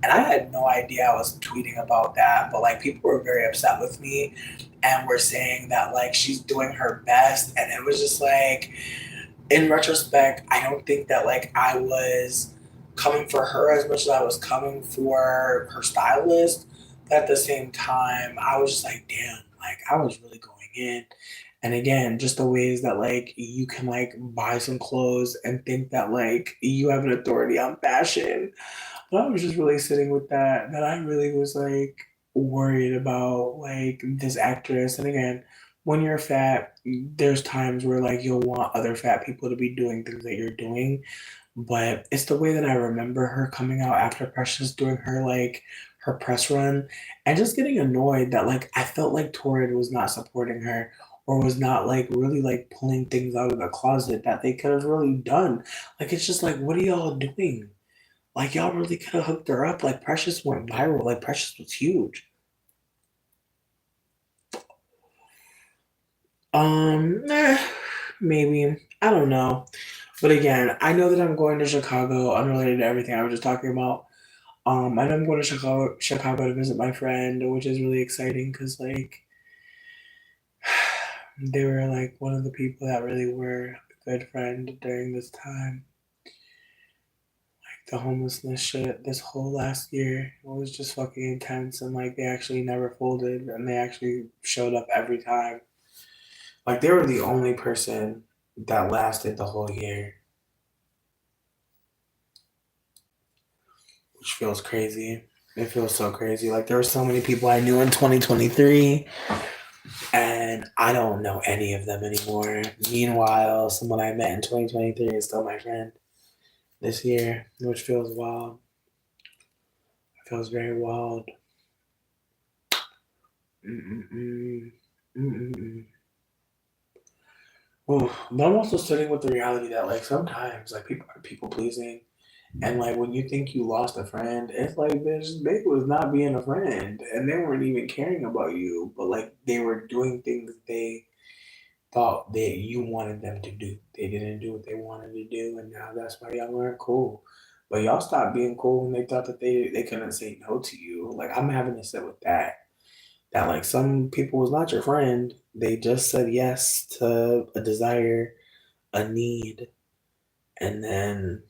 and I had no idea I was tweeting about that. But like people were very upset with me, and were saying that like she's doing her best, and it was just like, in retrospect, I don't think that like I was coming for her as much as I was coming for her stylist. But at the same time, I was just like, damn, like I was really going in. And again, just the ways that like you can like buy some clothes and think that like you have an authority on fashion. But I was just really sitting with that I really was like worried about like this actress. And again, when you're fat, there's times where like you'll want other fat people to be doing things that you're doing. But it's the way that I remember her coming out after Precious doing her like her press run and just getting annoyed that like I felt like Torrid was not supporting her or was not like really like pulling things out of the closet that they could have really done. Like it's just like, what are y'all doing? Like y'all really could have hooked her up. Like Precious went viral. Like Precious was huge. Maybe. I don't know. But again, I know that I'm going to Chicago, unrelated to everything I was just talking about. I know I'm going to Chicago to visit my friend, which is really exciting because like they were like one of the people that really were a good friend during this time. Like the homelessness shit this whole last year, it was just fucking intense, and like they actually never folded, and they actually showed up every time. Like they were the only person that lasted the whole year, which feels crazy. It feels so crazy. Like there were so many people I knew in 2023, and I don't know any of them anymore. Meanwhile, someone I met in 2023 is still my friend this year, which feels wild. It feels very wild. Mm-mm-mm. Mm-mm-mm. Ooh, but I'm also sitting with the reality that like sometimes like people are people pleasing, and like when you think you lost a friend, it's like bitch, they was not being a friend, and they weren't even caring about you, but like they were doing things they thought that you wanted them to do. They didn't do what they wanted to do, and now that's why y'all weren't cool. But y'all stopped being cool when they thought that they couldn't say no to you. Like I'm having to sit with that. That like some people was not your friend. They just said yes to a desire, a need, and then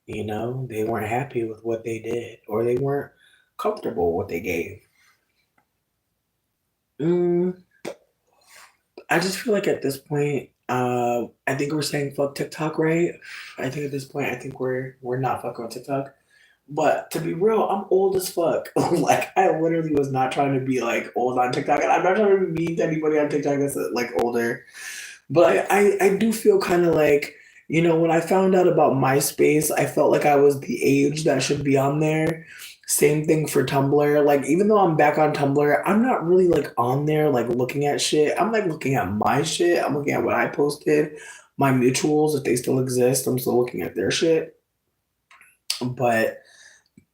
they weren't happy with what they did, or they weren't comfortable with what they gave. Mm, I just feel like at this point, I think we're saying fuck TikTok, right? I think at this point, I think we're not fucking with TikTok. But to be real, I'm old as fuck. Like I literally was not trying to be like old on TikTok, and I'm not trying to be mean to anybody on TikTok that's like older. But I do feel kind of like, when I found out about MySpace, I felt like I was the age that should be on there. Same thing for Tumblr. Like, even though I'm back on Tumblr, I'm not really like on there, like looking at shit. I'm like looking at my shit. I'm looking at what I posted, my mutuals, if they still exist. I'm still looking at their shit. But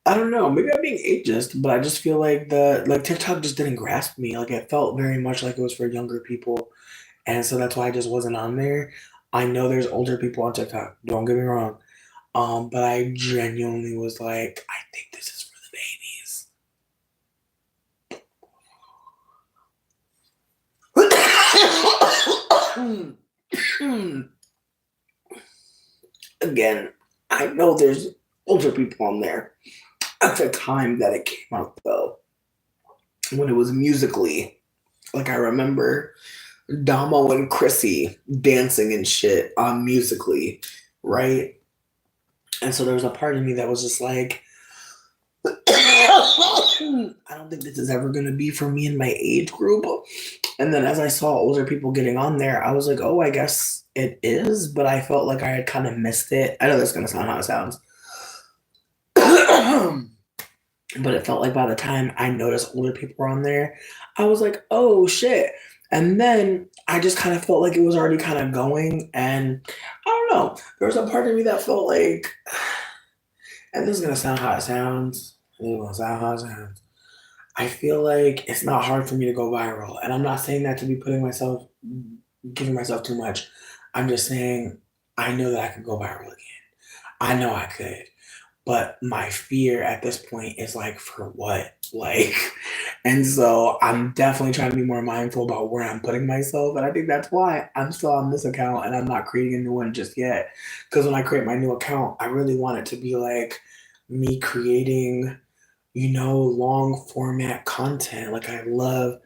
I don't know. Maybe I'm being ageist, but I just feel like TikTok just didn't grasp me. Like, it felt very much like it was for younger people. And so that's why I just wasn't on there. I know there's older people on TikTok. Don't get me wrong. But I genuinely was like, I think this is for the babies. Again, I know there's older people on there. At the time that it came out, though, when it was Musically, like I remember Damo and Chrissy dancing and shit on Musically, right? And so there was a part of me that was just like, I don't think this is ever going to be for me in my age group. And then as I saw older people getting on there, I was like, oh, I guess it is. But I felt like I had kind of missed it. I know that's going to sound how it sounds. But it felt like by the time I noticed older people were on there, I was like, oh, shit. And then I just kind of felt like it was already kind of going. And I don't know. There was a part of me that felt like, and this is going to sound how it sounds. I feel like it's not hard for me to go viral. And I'm not saying that to be giving myself too much. I'm just saying I know that I could go viral again. I know I could. But my fear at this point is like, for what? Like, and so I'm definitely trying to be more mindful about where I'm putting myself. And I think that's why I'm still on this account and I'm not creating a new one just yet. Because when I create my new account, I really want it to be like me creating, long format content. Like I love,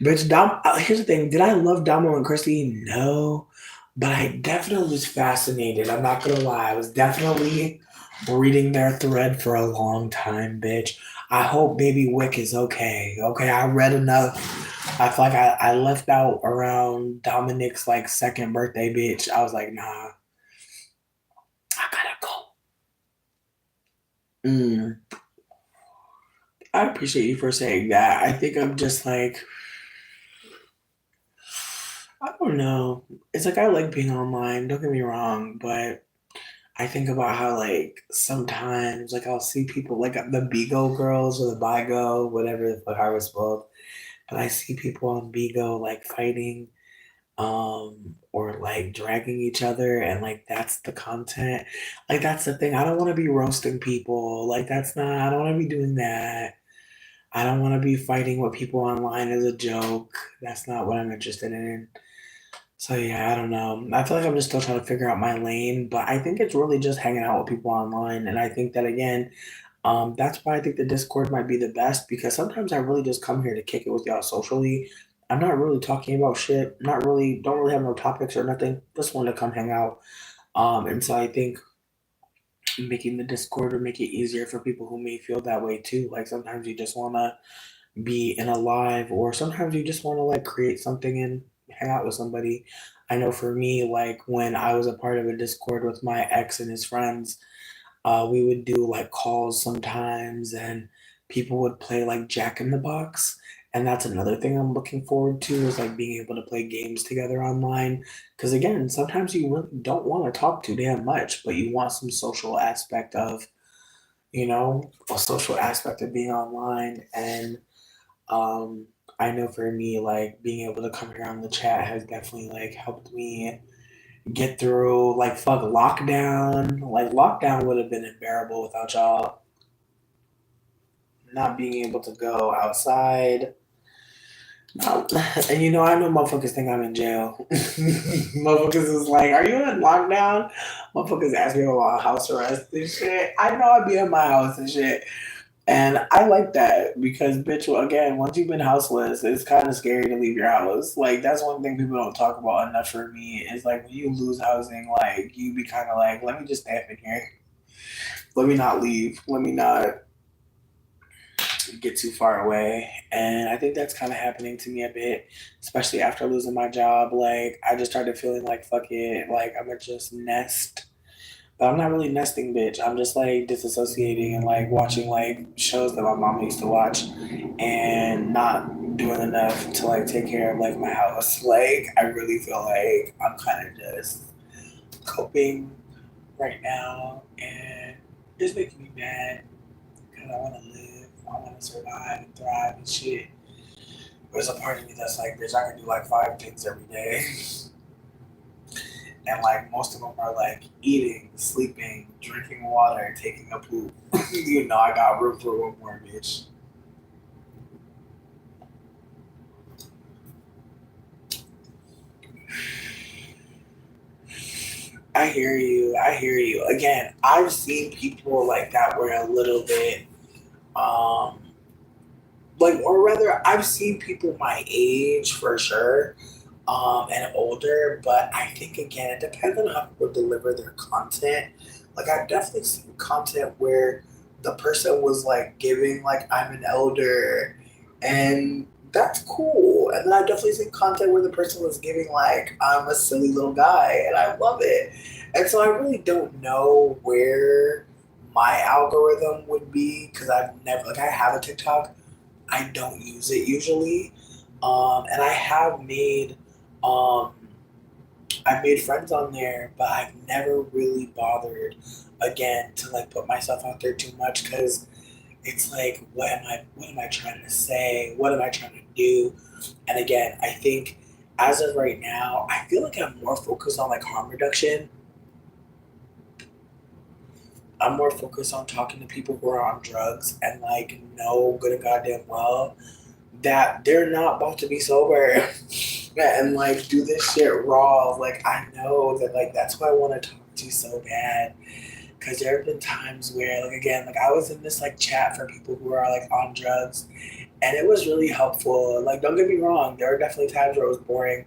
bitch, here's the thing. Did I love Damo and Christy? No. But I definitely was fascinated. I'm not gonna lie. I was definitely reading their thread for a long time, bitch. I hope Baby Wick is okay. Okay, I read enough. I feel like I left out around Dominic's like second birthday, bitch. I was like, nah, I gotta go. I appreciate you for saying that. I think I'm just like, I don't know. It's like I like being online, don't get me wrong, but I think about how like sometimes like I'll see people like the Bigo girls or the Bigo, whatever the fuck I was spelled, but I see people on Bigo like fighting or like dragging each other, and like that's the content. Like that's the thing. I don't want to be roasting people. Like I don't want to be doing that. I don't want to be fighting with people online as a joke. That's not what I'm interested in. So yeah, I don't know. I feel like I'm just still trying to figure out my lane, but I think it's really just hanging out with people online. And I think that again, that's why I think the Discord might be the best, because sometimes I really just come here to kick it with y'all socially. I'm not really talking about shit. Don't really have no topics or nothing. Just want to come hang out. And so I think making the Discord or make it easier for people who may feel that way too. Like sometimes you just want to be in a live, or sometimes you just want to like create something and hang out with somebody. I know for me, like when I was a part of a Discord with my ex and his friends, we would do like calls sometimes, and people would play like Jack in the Box. And that's another thing I'm looking forward to is like being able to play games together online. Because again, sometimes you really don't want to talk too damn much, but you want some social aspect of, a social aspect of being online. And um, I know for me, like being able to come around the chat has definitely like helped me get through like fuck lockdown. Like lockdown would have been unbearable without y'all. Not being able to go outside. No. And I know motherfuckers think I'm in jail. Motherfuckers is like, are you in lockdown? Motherfuckers ask me about house arrest and shit. I know I'd be in my house and shit. And I like that because, bitch, well, again, once you've been houseless, it's kind of scary to leave your house. Like, that's one thing people don't talk about enough for me is like when you lose housing, like, you be kind of like, let me just stay up in here. Let me not leave. Let me not get too far away. And I think that's kind of happening to me a bit, especially after losing my job. Like, I just started feeling like, fuck it. Like, I'm going to just nest. But I'm not really nesting, bitch. I'm just like disassociating and like watching like shows that my mom used to watch and not doing enough to like take care of like my house. Like I really feel like I'm kind of just coping right now and it's making me mad because I want to live, I want to survive and thrive and shit. There's a part of me that's like, bitch, I can do like 5 things every day. And like most of them are like eating, sleeping, drinking water, taking a poop. I got room for one more, bitch. I hear you. I hear you. Again, I've seen people like that were a little bit, or rather, I've seen people my age for sure, and older. But I think again, it depends on how people deliver their content. Like I've definitely seen content where the person was like giving like I'm an elder, and that's cool. And then I've definitely seen content where the person was giving like I'm a silly little guy, and I love it. And so I really don't know where my algorithm would be because I've never like I have a TikTok. I don't use it usually. And I have made um, I've made friends on there, but I've never really bothered again to like put myself out there too much because it's like what am I trying to say? What am I trying to do? And again, I think as of right now, I feel like I'm more focused on like harm reduction. I'm more focused on talking to people who are on drugs and like know good and goddamn well that they're not about to be sober and like do this shit raw. Like I know that like that's who I want to talk to so bad. Cause there have been times where like again, like I was in this like chat for people who are like on drugs and it was really helpful. Like don't get me wrong, there were definitely times where it was boring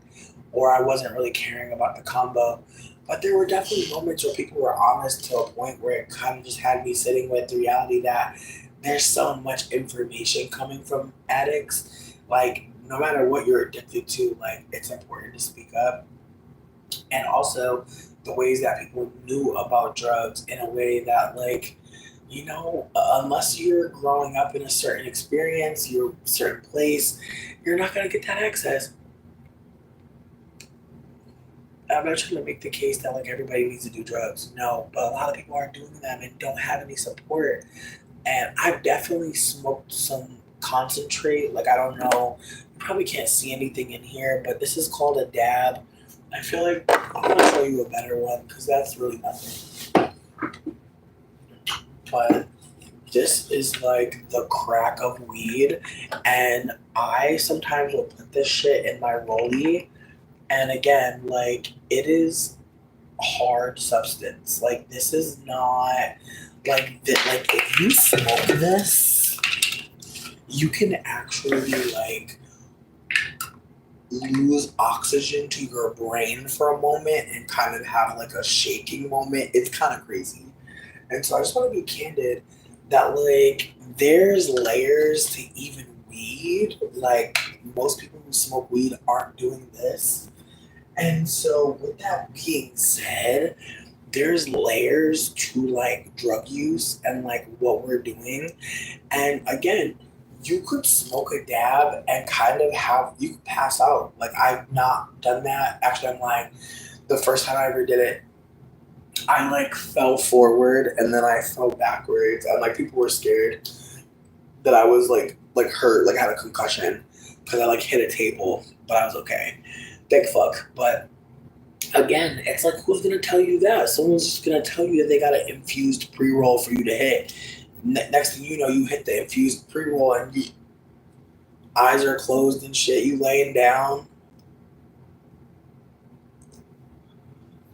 or I wasn't really caring about the combo. But there were definitely moments where people were honest to a point where it kind of just had me sitting with the reality that there's so much information coming from addicts. Like, no matter what you're addicted to, like, it's important to speak up. And also, the ways that people knew about drugs in a way that, like, unless you're growing up in a certain experience, you're a certain place, you're not going to get that access. I'm not trying to make the case that like everybody needs to do drugs. No, but a lot of people aren't doing them and don't have any support. And I've definitely smoked some concentrate. Like I don't know, you probably can't see anything in here, but this is called a dab. I feel like I'm gonna show you a better one because that's really nothing. But this is like the crack of weed, and I sometimes will put this shit in my rollie. And again, like it is hard substance. Like this is not like that. Like if you smoke this, you can actually like lose oxygen to your brain for a moment and kind of have like a shaking moment. It's kind of crazy. And so I just want to be candid that like there's layers to even weed. Like most people who smoke weed aren't doing this. And so with that being said, there's layers to like drug use and like what we're doing. And again, you could smoke a dab and kind of have you could pass out. Like I've not done that. Actually, I'm lying. The first time I ever did it, I like fell forward and then I fell backwards, and like people were scared that I was like hurt, like I had a concussion because I like hit a table, but I was okay. Thank fuck. But again, it's like who's gonna tell you that? Someone's just gonna tell you that they got an infused pre roll for you to hit. Next thing you know, you hit the infused pre roll and you eyes are closed and shit. You laying down.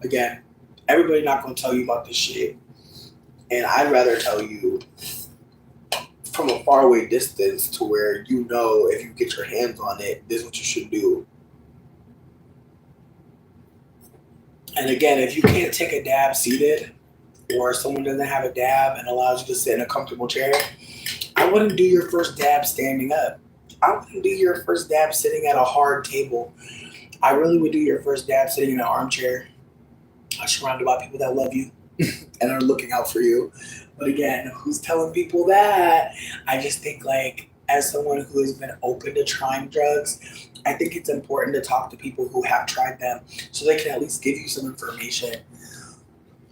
Again, everybody not gonna tell you about this shit, and I'd rather tell you from a faraway distance to where you know if you get your hands on it, this is what you should do. And again, if you can't take a dab seated, or someone doesn't have a dab and allows you to sit in a comfortable chair, I wouldn't do your first dab standing up. I wouldn't do your first dab sitting at a hard table. I really would do your first dab sitting in an armchair, surrounded by people that love you and are looking out for you. But again, who's telling people that? I just think like as someone who has been open to trying drugs, I think it's important to talk to people who have tried them so they can at least give you some information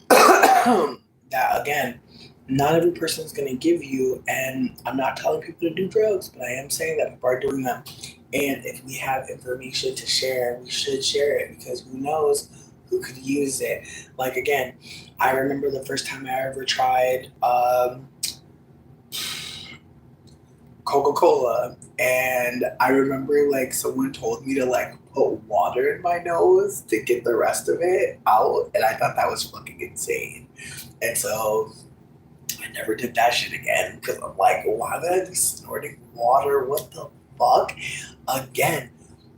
that again, not every person is going to give you. And I'm not telling people to do drugs, but I am saying that people are doing them. And if we have information to share, we should share it, because who knows who could use it. Like again, I remember the first time I ever tried Coca-Cola, and I remember like someone told me to like put water in my nose to get the rest of it out, and I thought that was fucking insane. And so I never did that shit again, because I'm like, why would I be snorting water? What the fuck? Again,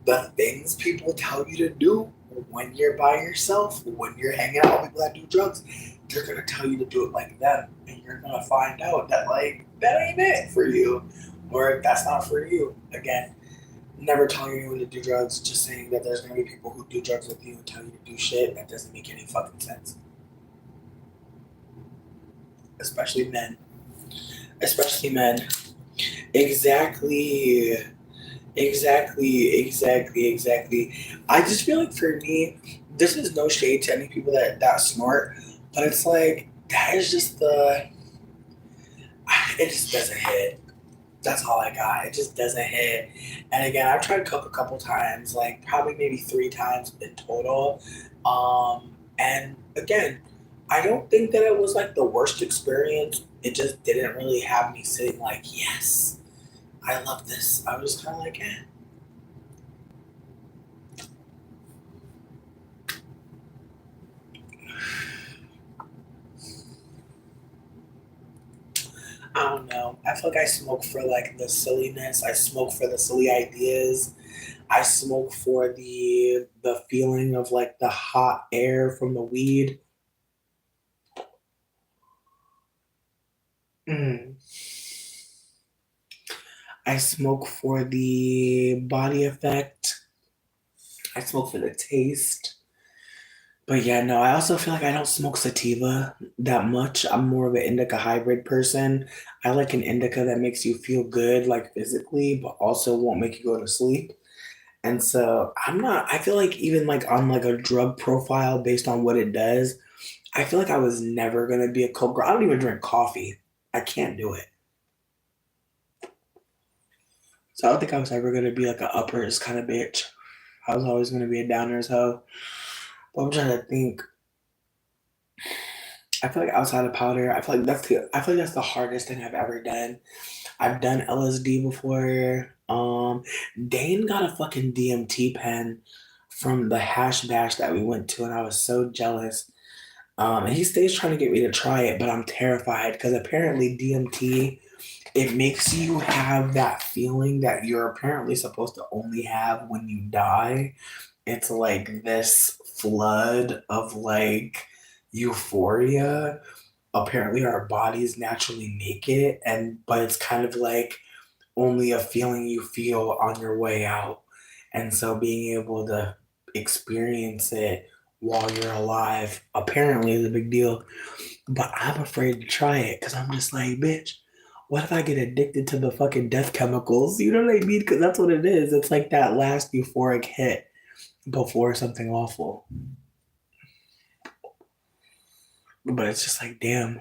the things people tell you to do when you're by yourself, when you're hanging out with people that do drugs, they're gonna tell you to do it like them, and you're gonna find out that like that ain't it for you, or that's not for you. Again, never telling anyone to do drugs, just saying that there's gonna be people who do drugs with you and tell you to do shit that doesn't make any fucking sense. Especially men. Especially men. Exactly. I just feel like for me, this is no shade to any people that snort, but it's like that is just it just doesn't hit. That's all I got. It just doesn't hit. And again, I've tried Coke a couple times, like probably maybe 3 times in total. And again, I don't think that it was like the worst experience. It just didn't really have me sitting like, yes, I love this. I was kind of like, eh. I don't know. I feel like I smoke for like the silliness. I smoke for the silly ideas. I smoke for the feeling of like the hot air from the weed. Mm. I smoke for the body effect. I smoke for the taste. But yeah, no, I also feel like I don't smoke sativa that much. I'm more of an indica hybrid person. I like an indica that makes you feel good, like physically, but also won't make you go to sleep. And so I feel like even like on like a drug profile based on what it does, I feel like I was never going to be a coke girl. I don't even drink coffee. I can't do it. So I don't think I was ever going to be like a uppers kind of bitch. I was always going to be a downers hoe. But I'm trying to think. I feel like outside of powder, I feel like that's the hardest thing I've ever done. I've done LSD before. Dane got a fucking DMT pen from the hash bash that we went to, and I was so jealous. And he stays trying to get me to try it, but I'm terrified because apparently DMT, it makes you have that feeling that you're apparently supposed to only have when you die. It's like this flood of like euphoria. apparently our bodies naturally make it, but it's kind of like only a feeling you feel on your way out. And so being able to experience it while you're alive apparently is a big deal. But I'm afraid to try it because I'm just like, bitch, what if I get addicted to the fucking death chemicals? You know what I mean? Because that's what it is. It's like that last euphoric hit before something awful. But it's just like, damn.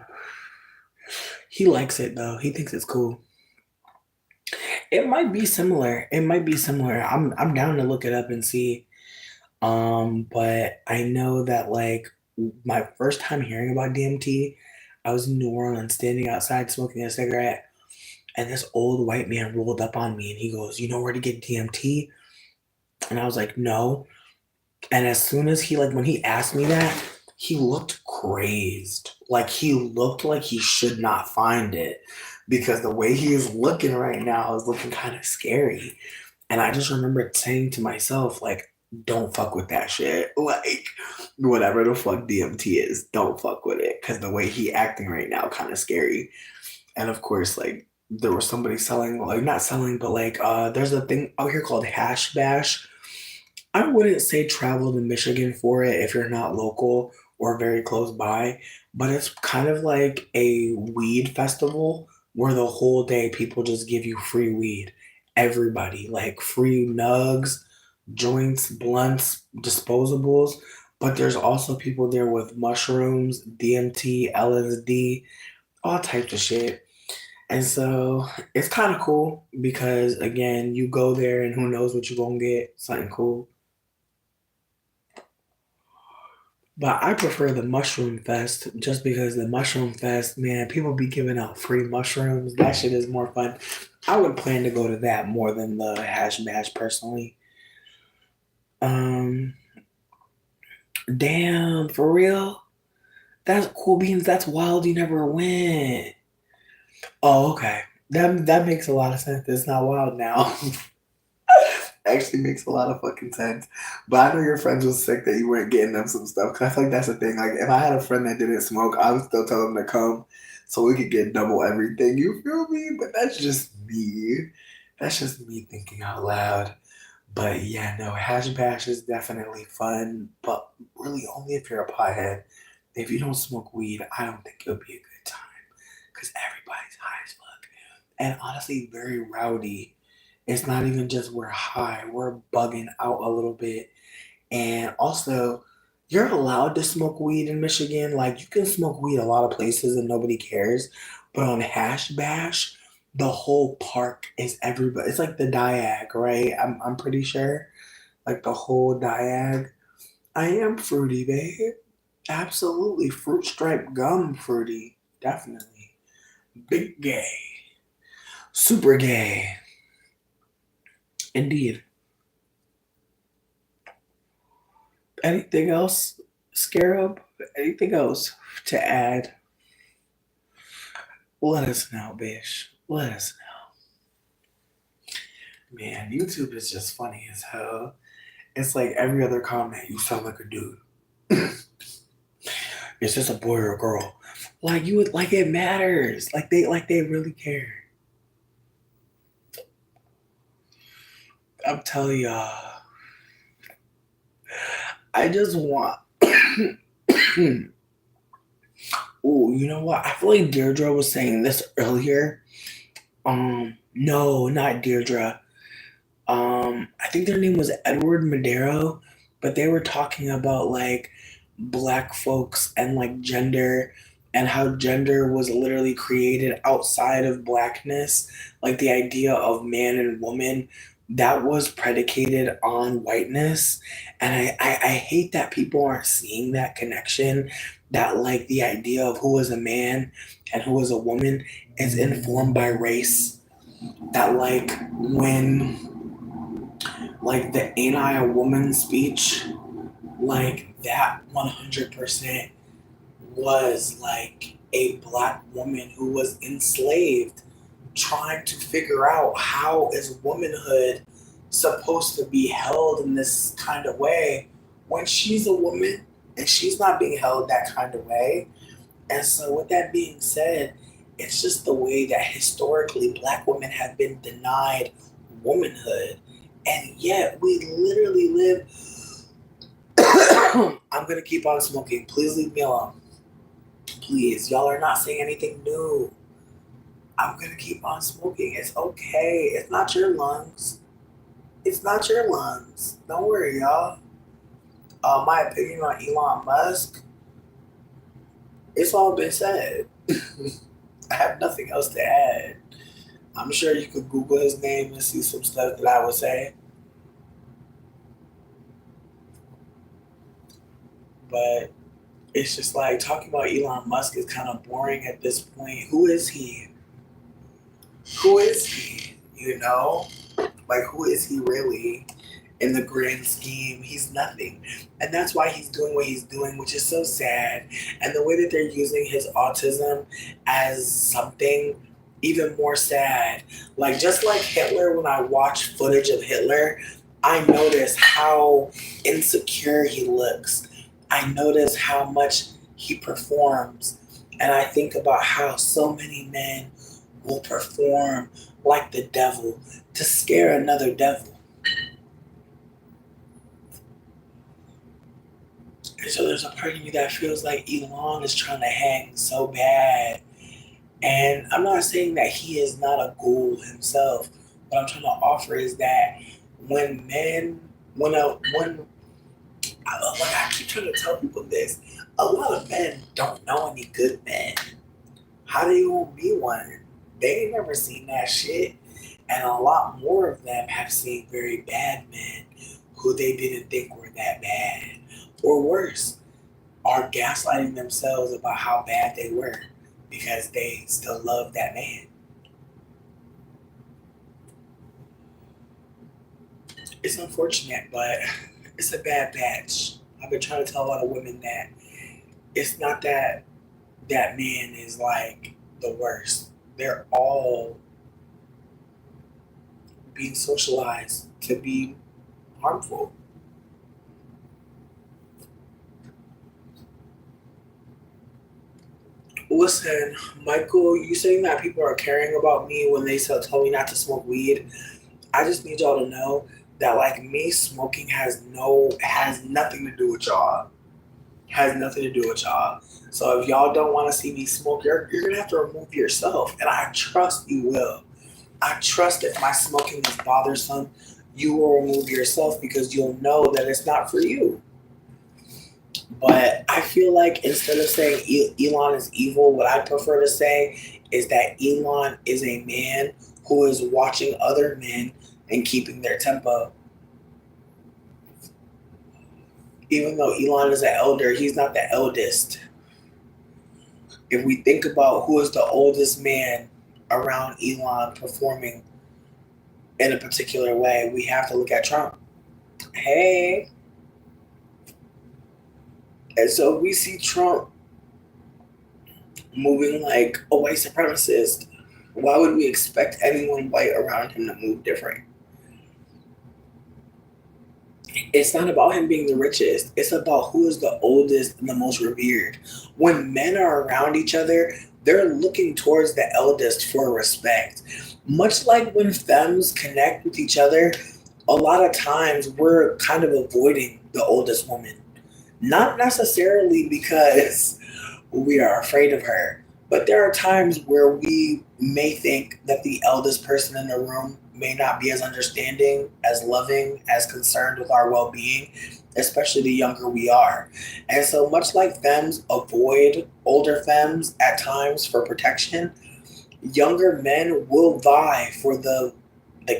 He likes it though. He thinks it's cool. It might be similar. It might be similar. I'm down to look it up and see. But I know that like my first time hearing about DMT, I was in New Orleans standing outside smoking a cigarette, and this old white man rolled up on me and he goes, "You know where to get DMT?" And I was like, "No." And as soon as when he asked me that, he looked crazed. Like he looked like he should not find it because the way he is looking right now is looking kind of scary. And I just remember saying to myself, like, don't fuck with that shit. Like, whatever the fuck DMT is, don't fuck with it. Because the way he acting right now, kind of scary. And of course, like, there was somebody selling, like, not selling, but like, there's a thing out here called Hash Bash. I wouldn't say travel to Michigan for it if you're not local or very close by, but it's kind of like a weed festival where the whole day people just give you free weed. Everybody, like free nugs, joints, blunts, disposables. But there's also people there with mushrooms, DMT, LSD, all types of shit. And so it's kind of cool because, again, you go there and who knows what you're going to get. Something cool. But I prefer the Mushroom Fest just because the Mushroom Fest, man, people be giving out free mushrooms. That shit is more fun. I would plan to go to that more than the Hash Bash personally. Um, damn, for real? That's cool beans. That's wild. You never went. Oh, okay. That makes a lot of sense. It's not wild now. Actually makes a lot of fucking sense. But I know your friends was sick that you weren't getting them some stuff. Cause I feel like that's the thing. Like if I had a friend that didn't smoke, I would still tell them to come so we could get double everything. You feel me? But that's just me. That's just me thinking out loud. But yeah, no, Hash Bash is definitely fun, but really only if you're a pothead. If you don't smoke weed, I don't think it'll be a good time. Cause everybody's high as fuck. And honestly, very rowdy. It's not even just we're high, we're bugging out a little bit. And also, you're allowed to smoke weed in Michigan. Like, you can smoke weed a lot of places and nobody cares. But on Hash Bash, the whole park is everybody. It's like the Diag, right? I'm pretty sure. Like the whole Diag. I am fruity, babe. Absolutely. Fruit stripe gum fruity. Definitely. Big gay. Super gay. Indeed. Anything else, Scarab? Anything else to add? Let us know, bitch. Let us know. Man, YouTube is just funny as hell. It's like every other comment, you sound like a dude. Is this a boy or a girl? Like you would like it matters. Like they really care. I'm telling y'all. I just want Ooh, you know what? I feel like Deirdre was saying this earlier. No, not Deirdre. I think their name was Edward Madero, but they were talking about like black folks and like gender and how gender was literally created outside of blackness, like the idea of man and woman that was predicated on whiteness. And I hate that people aren't seeing that connection, that like the idea of who is a man and who is a woman is informed by race. That like when like the ain't I a woman speech, like that 100% was like a black woman who was enslaved trying to figure out how is womanhood supposed to be held in this kind of way when she's a woman and she's not being held that kind of way. And so, with that being said, it's just the way that historically black women have been denied womanhood. And yet, we literally live. I'm going to keep on smoking. Please leave me alone. Please. Y'all are not saying anything new. I'm going to keep on smoking. It's okay. It's not your lungs. It's not your lungs. Don't worry, y'all. My opinion on Elon Musk, it's all been said. I have nothing else to add. I'm sure you could Google his name and see some stuff that I would say. But it's just like talking about Elon Musk is kind of boring at this point. Who is he? Who is he? You know? Like, who is he really? In the grand scheme, he's nothing. And that's why he's doing what he's doing, which is so sad. And the way that they're using his autism as something even more sad. Like, just like Hitler, when I watch footage of Hitler, I notice how insecure he looks. I notice how much he performs. And I think about how so many men will perform like the devil to scare another devil. And so there's a part of me that feels like Elon is trying to hang so bad. And I'm not saying that he is not a ghoul himself. What I'm trying to offer is that when I keep trying to tell people this, a lot of men don't know any good men. How they gonna be one? They ain't never seen that shit. And a lot more of them have seen very bad men who they didn't think were that bad. Or worse, are gaslighting themselves about how bad they were because they still love that man. It's unfortunate, but it's a bad batch. I've been trying to tell a lot of women that it's not that that man is like the worst. They're all being socialized to be harmful. Listen, Michael, you saying that people are caring about me when they tell me not to smoke weed. I just need y'all to know that like me smoking has nothing to do with y'all. Has nothing to do with y'all. So if y'all don't want to see me smoke, you're gonna have to remove yourself. And I trust you will. I trust if my smoking is bothersome, you will remove yourself because you'll know that it's not for you. But I feel like instead of saying Elon is evil, what I prefer to say is that Elon is a man who is watching other men and keeping their tempo. Even though Elon is an elder, he's not the eldest. If we think about who is the oldest man around Elon performing in a particular way, we have to look at Trump. Hey. And so we see Trump moving like a white supremacist. Why would we expect anyone white around him to move different? It's not about him being the richest. It's about who is the oldest and the most revered. When men are around each other, they're looking towards the eldest for respect. Much like when femmes connect with each other, a lot of times we're kind of avoiding the oldest woman. Not necessarily because we are afraid of her, but there are times where we may think that the eldest person in the room may not be as understanding, as loving, as concerned with our well-being, especially the younger we are. And so much like femmes avoid older femmes at times for protection, younger men will vie for the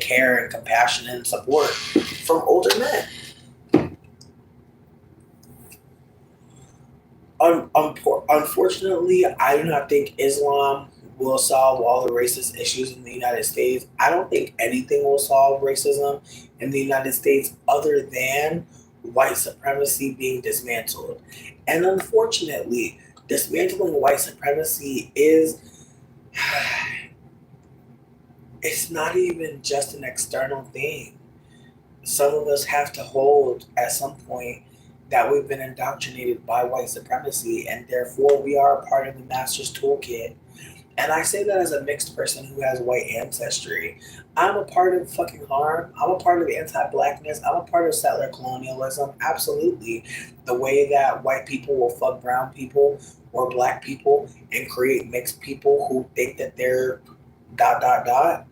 care and compassion and support from older men. Unfortunately, I do not think Islam will solve all the racist issues in the United States. I don't think anything will solve racism in the United States other than white supremacy being dismantled. And unfortunately, dismantling white supremacy it's not even just an external thing. Some of us have to hold at some point that we've been indoctrinated by white supremacy, and therefore we are a part of the master's toolkit. And I say that as a mixed person who has white ancestry. I'm a part of fucking harm. I'm a part of anti-blackness. I'm a part of settler colonialism. Absolutely. The way that white people will fuck brown people or black people and create mixed people who think that they're dot dot dot.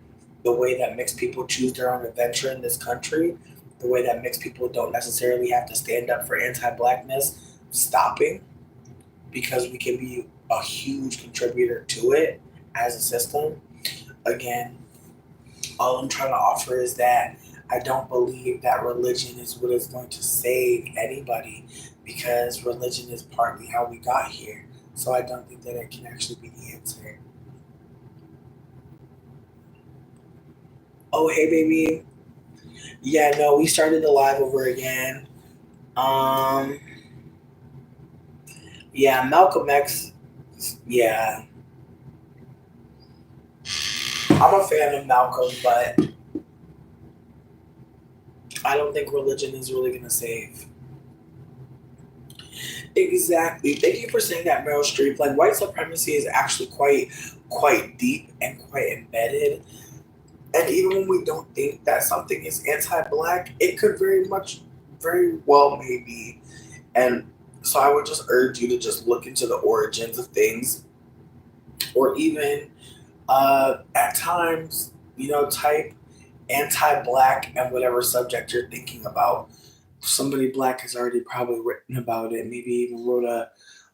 The way that mixed people choose their own adventure in this country. The way that mixed people don't necessarily have to stand up for anti-blackness stopping, because we can be a huge contributor to it as a system. Again, all I'm trying to offer is that I don't believe that religion is what is going to save anybody, because religion is partly how we got here. So I don't think that it can actually be the answer. Oh, hey, baby. Yeah, no, we started the live over again. Yeah, Malcolm X. Yeah, I'm a fan of Malcolm, but I don't think religion is really gonna save. Exactly. Thank you for saying that, Meryl Streep. Like, white supremacy is actually quite deep and quite embedded. And even when we don't think that something is anti-black, it could very well maybe. And so I would just urge you to just look into the origins of things, or even at times, type anti-black and whatever subject you're thinking about. Somebody black has already probably written about it, maybe even wrote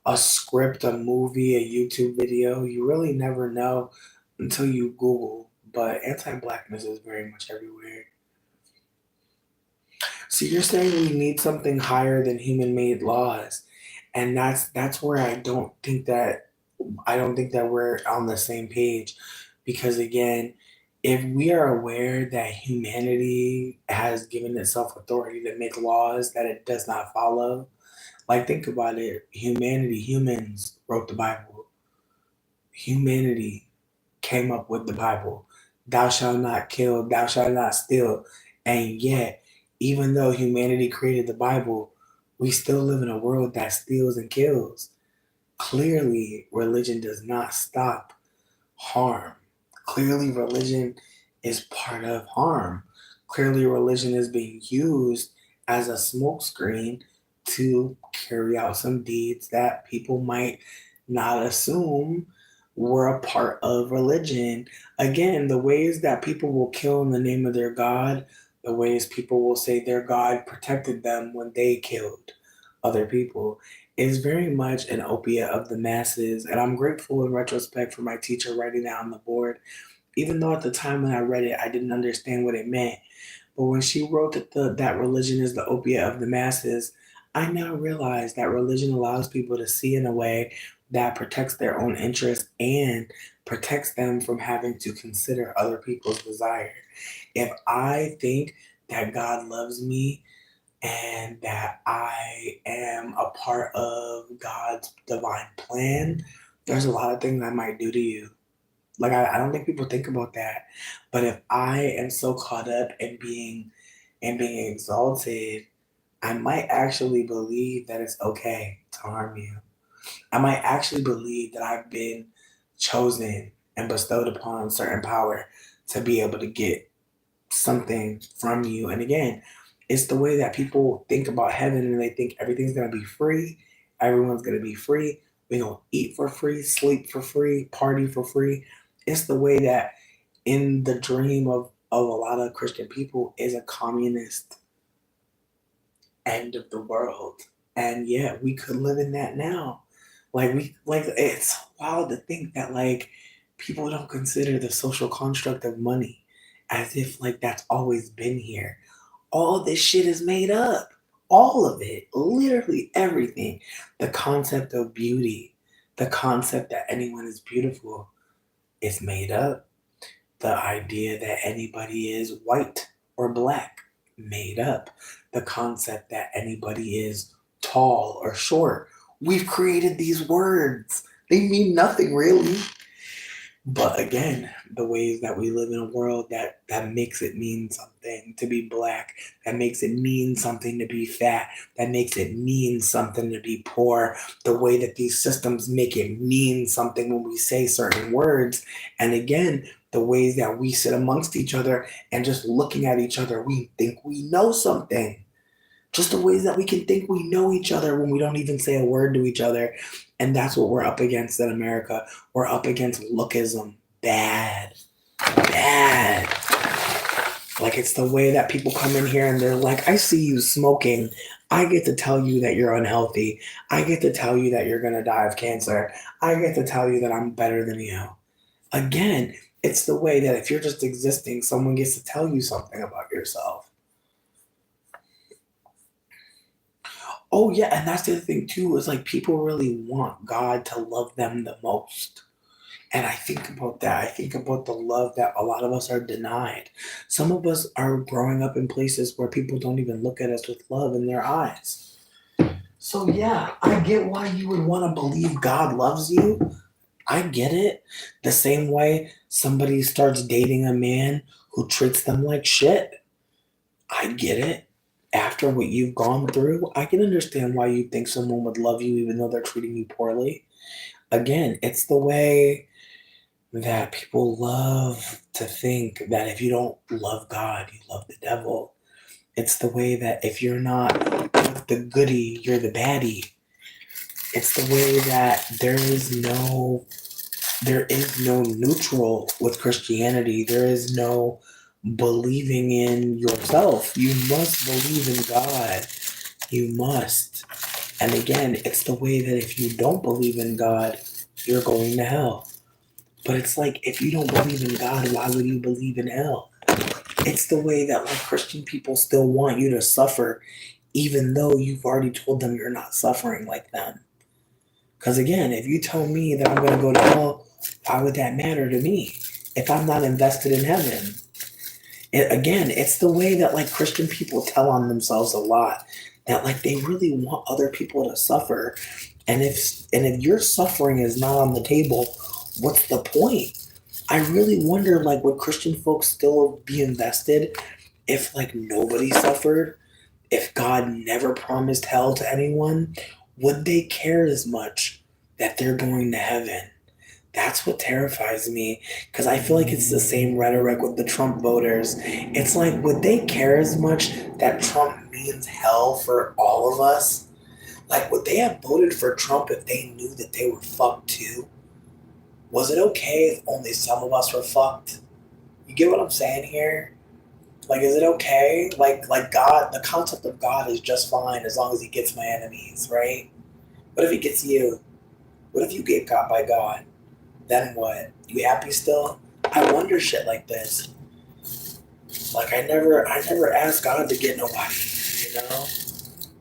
a script, a movie, a YouTube video. You really never know until you Google. But anti-blackness is very much everywhere. So you're saying we need something higher than human-made laws, and that's where I don't think that we're on the same page, because again, if we are aware that humanity has given itself authority to make laws that it does not follow, like think about it, humans wrote the Bible. Humanity came up with the Bible. Thou shalt not kill, thou shalt not steal. And yet, even though humanity created the Bible, we still live in a world that steals and kills. Clearly, religion does not stop harm. Clearly, religion is part of harm. Clearly, religion is being used as a smokescreen to carry out some deeds that people might not assume were a part of religion. Again, the ways that people will kill in the name of their God, the ways people will say their God protected them when they killed other people, is very much an opiate of the masses. And I'm grateful in retrospect for my teacher writing that on the board, even though at the time when I read it, I didn't understand what it meant. But when she wrote that religion is the opiate of the masses, I now realize that religion allows people to see in a way that protects their own interests and protects them from having to consider other people's desire. If I think that God loves me and that I am a part of God's divine plan, there's a lot of things I might do to you. Like, I don't think people think about that. But if I am so caught up in being exalted, I might actually believe that it's okay to harm you. I might actually believe that I've been chosen and bestowed upon certain power to be able to get something from you. And again, it's the way that people think about heaven, and they think everything's going to be free. Everyone's going to be free. We're going to eat for free, sleep for free, party for free. It's the way that in the dream of a lot of Christian people is a communist end of the world. And yeah, we could live in that now. Like it's wild to think that like people don't consider the social construct of money as if like that's always been here. All this shit is made up. All of it, literally everything. The concept of beauty, the concept that anyone is beautiful is made up. The idea that anybody is white or black, made up. The concept that anybody is tall or short. We've created these words. They mean nothing really. But again, the ways that we live in a world that makes it mean something to be black, that makes it mean something to be fat, that makes it mean something to be poor, the way that these systems make it mean something when we say certain words. And again, the ways that we sit amongst each other and just looking at each other, we think we know something. Just the ways that we can think we know each other when we don't even say a word to each other. And that's what we're up against in America. We're up against lookism. Bad. Bad. Like, it's the way that people come in here and they're like, I see you smoking. I get to tell you that you're unhealthy. I get to tell you that you're going to die of cancer. I get to tell you that I'm better than you. Again, it's the way that if you're just existing, someone gets to tell you something about yourself. Oh yeah, and that's the other thing too, is like people really want God to love them the most. And I think about that. I think about the love that a lot of us are denied. Some of us are growing up in places where people don't even look at us with love in their eyes. So yeah, I get why you would want to believe God loves you. I get it. The same way somebody starts dating a man who treats them like shit. I get it. After what you've gone through, I can understand why you think someone would love you even though they're treating you poorly. Again, it's the way that people love to think that if you don't love God, you love the devil. It's the way that if you're not the goody, you're the baddie. It's the way that there is no neutral with Christianity. There is no believing in yourself. You must believe in God. You must. And again, it's the way that if you don't believe in God, you're going to hell. But it's like, if you don't believe in God, why would you believe in hell? It's the way that like Christian people still want you to suffer, even though you've already told them you're not suffering like them. Because again, if you tell me that I'm going to go to hell, why would that matter to me if I'm not invested in heaven? Again, it's the way that like Christian people tell on themselves a lot, that like they really want other people to suffer. And if your suffering is not on the table, what's the point? I really wonder, like, would Christian folks still be invested if like nobody suffered? If God never promised hell to anyone, would they care as much that they're going to heaven? That's what terrifies me, because I feel like it's the same rhetoric with the Trump voters. It's like, would they care as much that Trump means hell for all of us? Like, would they have voted for Trump if they knew that they were fucked too? Was it okay if only some of us were fucked? You get what I'm saying here? Like, is it okay? Like God, the concept of God is just fine as long as he gets my enemies, right? What if he gets you? What if you get got by God? Then what? You happy still? I wonder shit like this. Like, I never asked God to get nobody, you know?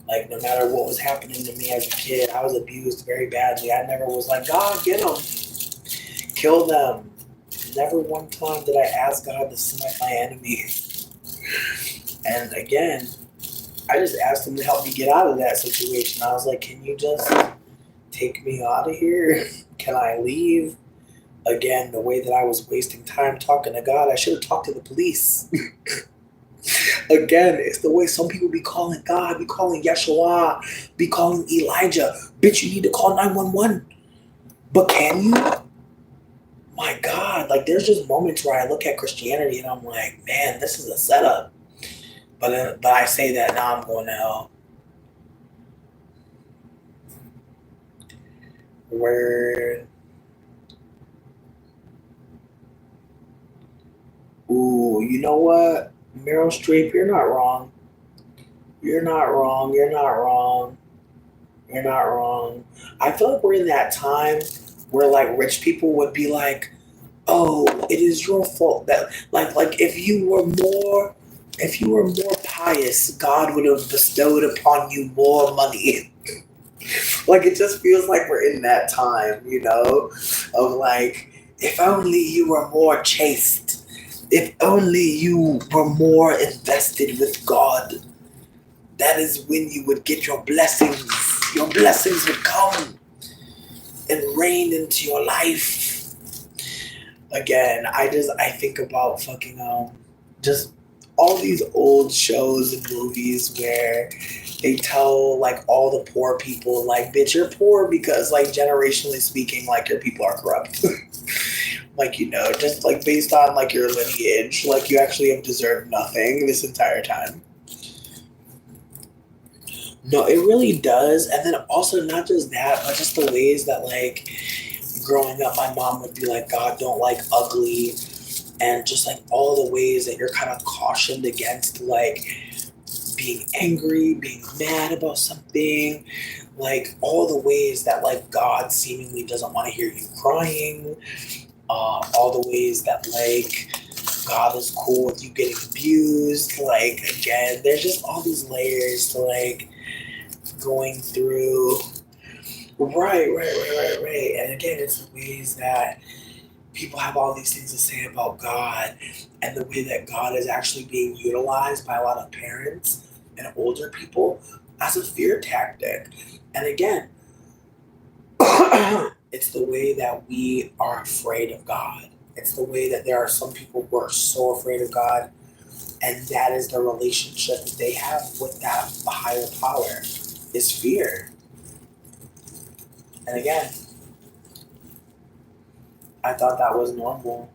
Like, no matter what was happening to me as a kid, I was abused very badly. I never was like, God, get them. Kill them. Never one time did I ask God to smite my enemies. And again, I just asked him to help me get out of that situation. I was like, can you just take me out of here? Can I leave? Again, the way that I was wasting time talking to God, I should have talked to the police. Again, it's the way some people be calling God, be calling Yeshua, be calling Elijah. Bitch, you need to call 911. But can you? My God, like there's just moments where I look at Christianity and I'm like, man, this is a setup. But I say that now I'm going to hell. Word. Ooh, you know what? Meryl Streep, you're not wrong. You're not wrong. You're not wrong. You're not wrong. I feel like we're in that time where like rich people would be like, oh, it is your fault that like if you were more pious, God would have bestowed upon you more money. Like, it just feels like we're in that time, you know, of like, if only you were more chaste, if only you were more invested with God, that is when you would get your blessings. Your blessings would come and rain into your life. again, I think about fucking just all these old shows and movies where they tell like all the poor people like, bitch, you're poor because like generationally speaking, like your people are corrupt. Like, you know, just like based on like your lineage, like you actually have deserved nothing this entire time. No, it really does. And then also not just that, but just the ways that like growing up, my mom would be like, God don't like ugly, and just like all the ways that you're kind of cautioned against like being angry, being mad about something, like all the ways that like God seemingly doesn't want to hear you crying, all the ways that like God is cool with you getting abused. Like again, there's just all these layers to like going through. Right. And again, it's the ways that people have all these things to say about God, and the way that God is actually being utilized by a lot of parents and older people as a fear tactic. And again, it's the way that we are afraid of God. It's the way that there are some people who are so afraid of God, and that is the relationship that they have with that higher power is fear. And again, I thought that was normal.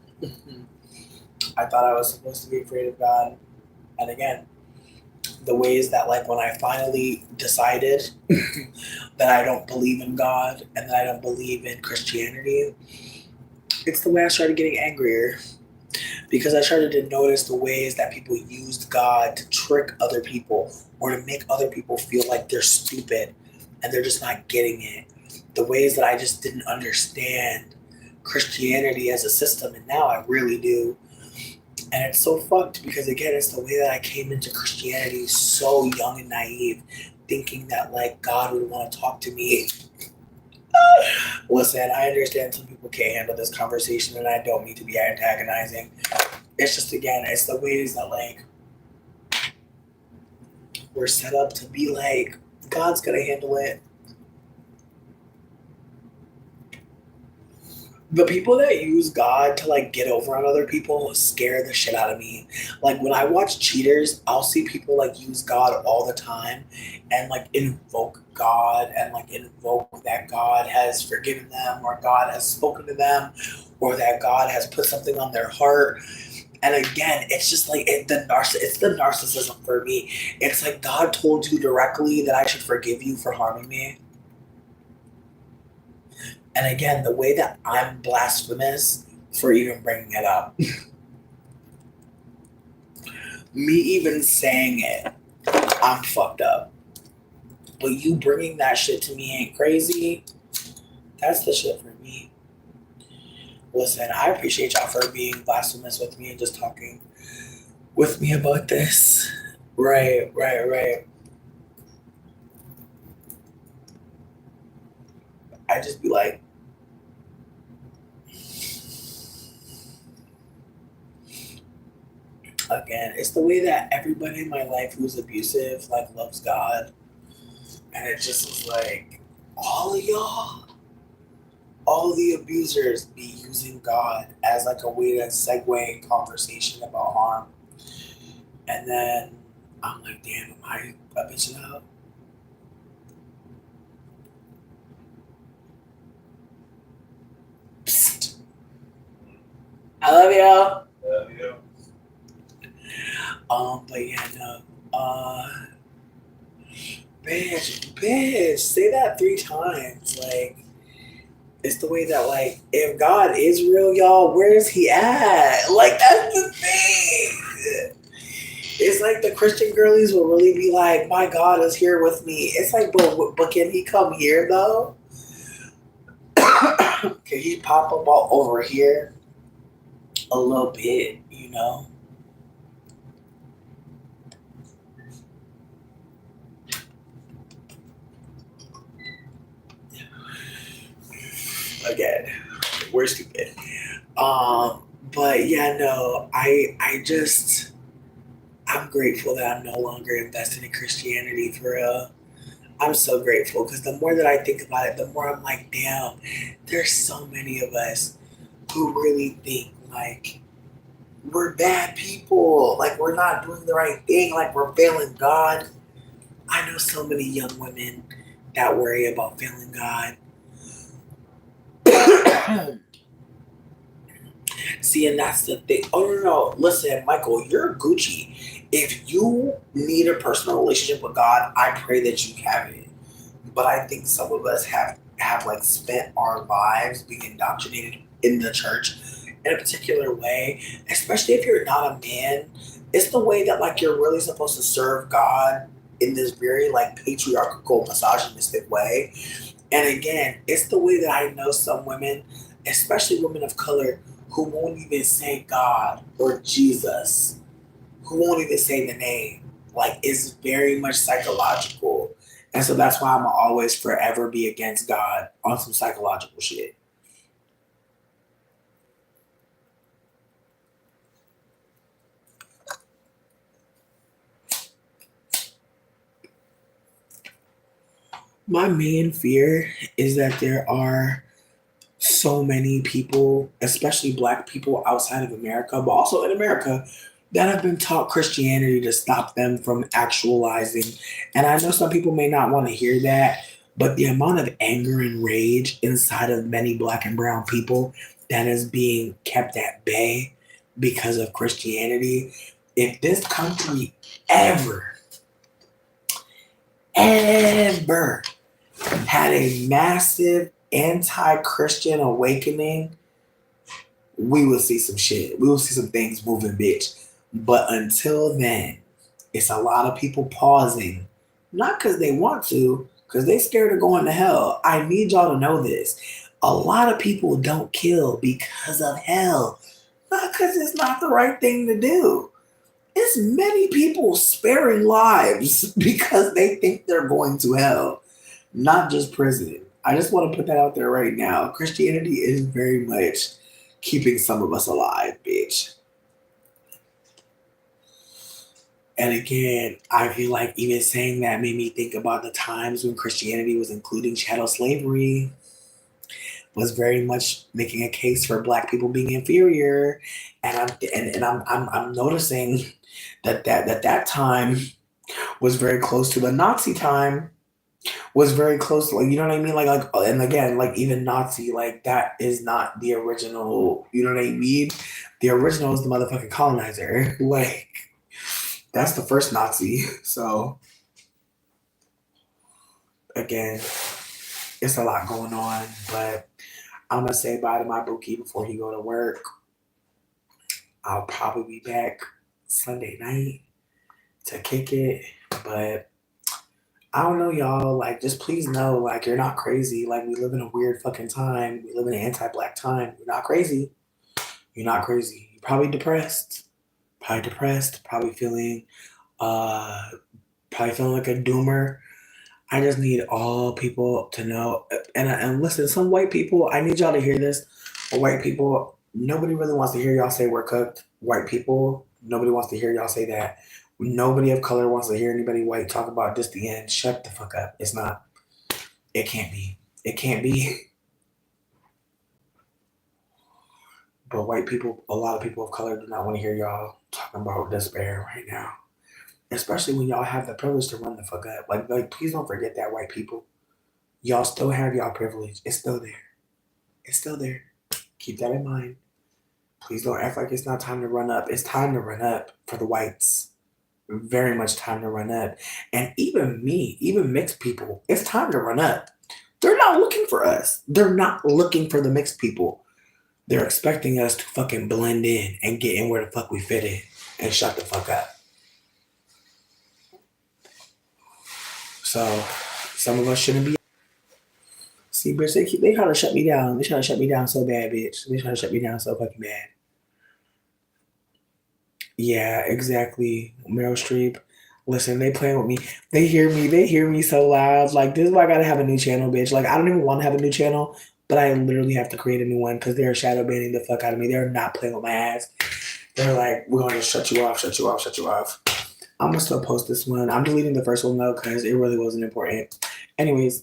I thought I was supposed to be afraid of God. And again, the ways that like when I finally decided that I don't believe in God and that I don't believe in Christianity, it's the way I started getting angrier, because I started to notice the ways that people used God to trick other people or to make other people feel like they're stupid and they're just not getting it. The ways that I just didn't understand Christianity as a system, and now I really do. And it's so fucked because again, it's the way that I came into Christianity so young and naive, thinking that like God would want to talk to me. Listen, I understand some people can't handle this conversation, and I don't mean to be antagonizing. It's just again, it's the ways that like we're set up to be like God's gonna handle it. The people that use God to like get over on other people scare the shit out of me. Like when I watch Cheaters, I'll see people like use God all the time and like invoke God and like invoke that God has forgiven them or God has spoken to them or that God has put something on their heart. And again, it's just like it's the narcissism for me. It's like God told you directly that I should forgive you for harming me. And again, the way that I'm blasphemous for even bringing it up. Me even saying it, I'm fucked up. But you bringing that shit to me ain't crazy. That's the shit for me. Listen, I appreciate y'all for being blasphemous with me and just talking with me about this. Right. I just be like, again, it's the way that everybody in my life who's abusive like loves God, and it just is like all of y'all, all the abusers be using God as like a way to segue conversation about harm, and then I'm like, damn, am I a bitch now? Psst. I love y'all. But yeah, no. Bitch, say that 3 times. Like, it's the way that, like, if God is real, y'all, where is he at? Like, that's the thing. It's like the Christian girlies will really be like, my God is here with me. It's like, but can he come here, though? Can he pop up all over here a little bit, you know? Again, we're stupid. But yeah, no, I'm grateful that I'm no longer invested in Christianity for real. I'm so grateful because the more that I think about it, the more I'm like, damn, there's so many of us who really think like we're bad people, like we're not doing the right thing, like we're failing God. I know so many young women that worry about failing God. See, and that's the thing. Oh no, listen, Michael, you're Gucci. If you need a personal relationship with God, I pray that you have it. But I think some of us have like spent our lives being indoctrinated in the church in a particular way, especially if you're not a man. It's the way that like you're really supposed to serve God in this very like patriarchal, misogynistic way. And again, it's the way that I know some women, especially women of color, who won't even say God or Jesus, who won't even say the name. Like, it's very much psychological. And so that's why I'm always forever be against God on some psychological shit. My main fear is that there are so many people, especially Black people outside of America, but also in America, that have been taught Christianity to stop them from actualizing. And I know some people may not want to hear that, but the amount of anger and rage inside of many Black and brown people that is being kept at bay because of Christianity, if this country ever had a massive anti-Christian awakening, we will see some shit. We will see some things moving, bitch. But until then, it's a lot of people pausing. Not because they want to, because they scared of going to hell. I need y'all to know this. A lot of people don't kill because of hell. Not because it's not the right thing to do. It's many people sparing lives because they think they're going to hell. Not just prison. I just want to put that out there right now. Christianity is very much keeping some of us alive, bitch. And again, I feel like even saying that made me think about the times when Christianity was including chattel slavery, was very much making a case for Black people being inferior. And I'm noticing that time was very close to the Nazi time. Was very close to, like, you know what I mean? Like, and again, like, even Nazi, like, that is not the original, you know what I mean? The original is the motherfucking colonizer. Like, that's the first Nazi. So, again, it's a lot going on, but I'm going to say bye to my bookie before he go to work. I'll probably be back Sunday night to kick it, but I don't know, y'all. Like, just please know, like, you're not crazy. Like, we live in a weird fucking time. We live in an anti-Black time. You're not crazy. You're not crazy. You're probably depressed. Probably feeling like a doomer. I just need all people to know. And listen, some white people, I need y'all to hear this. White people, nobody really wants to hear y'all say we're cooked. White people, nobody wants to hear y'all say that. Nobody of color wants to hear anybody white talk about this the end. Shut the fuck up. It's not. It can't be. It can't be. But white people, a lot of people of color do not want to hear y'all talking about despair right now. Especially when y'all have the privilege to run the fuck up. Like, please don't forget that, white people. Y'all still have y'all privilege. It's still there. It's still there. Keep that in mind. Please don't act like it's not time to run up. It's time to run up for the whites. Very much time to run up. And even me, even mixed people, it's time to run up. They're not looking for us. They're not looking for the mixed people. They're expecting us to fucking blend in and get in where the fuck we fit in and shut the fuck up. So some of us shouldn't be. See, bitch, they trying to shut me down. They trying to shut me down so bad, bitch. They trying to shut me down so fucking bad. Yeah, exactly. Meryl Streep. Listen, they playing with me. They hear me so loud. Like, this is why I gotta have a new channel, bitch. Like, I don't even want to have a new channel, but I literally have to create a new one because they're shadow banning the fuck out of me. They're not playing with my ass. They're like, we're gonna just shut you off. I'm gonna still post this one. I'm deleting the first one though because it really wasn't important. Anyways,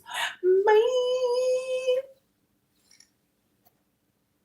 bye.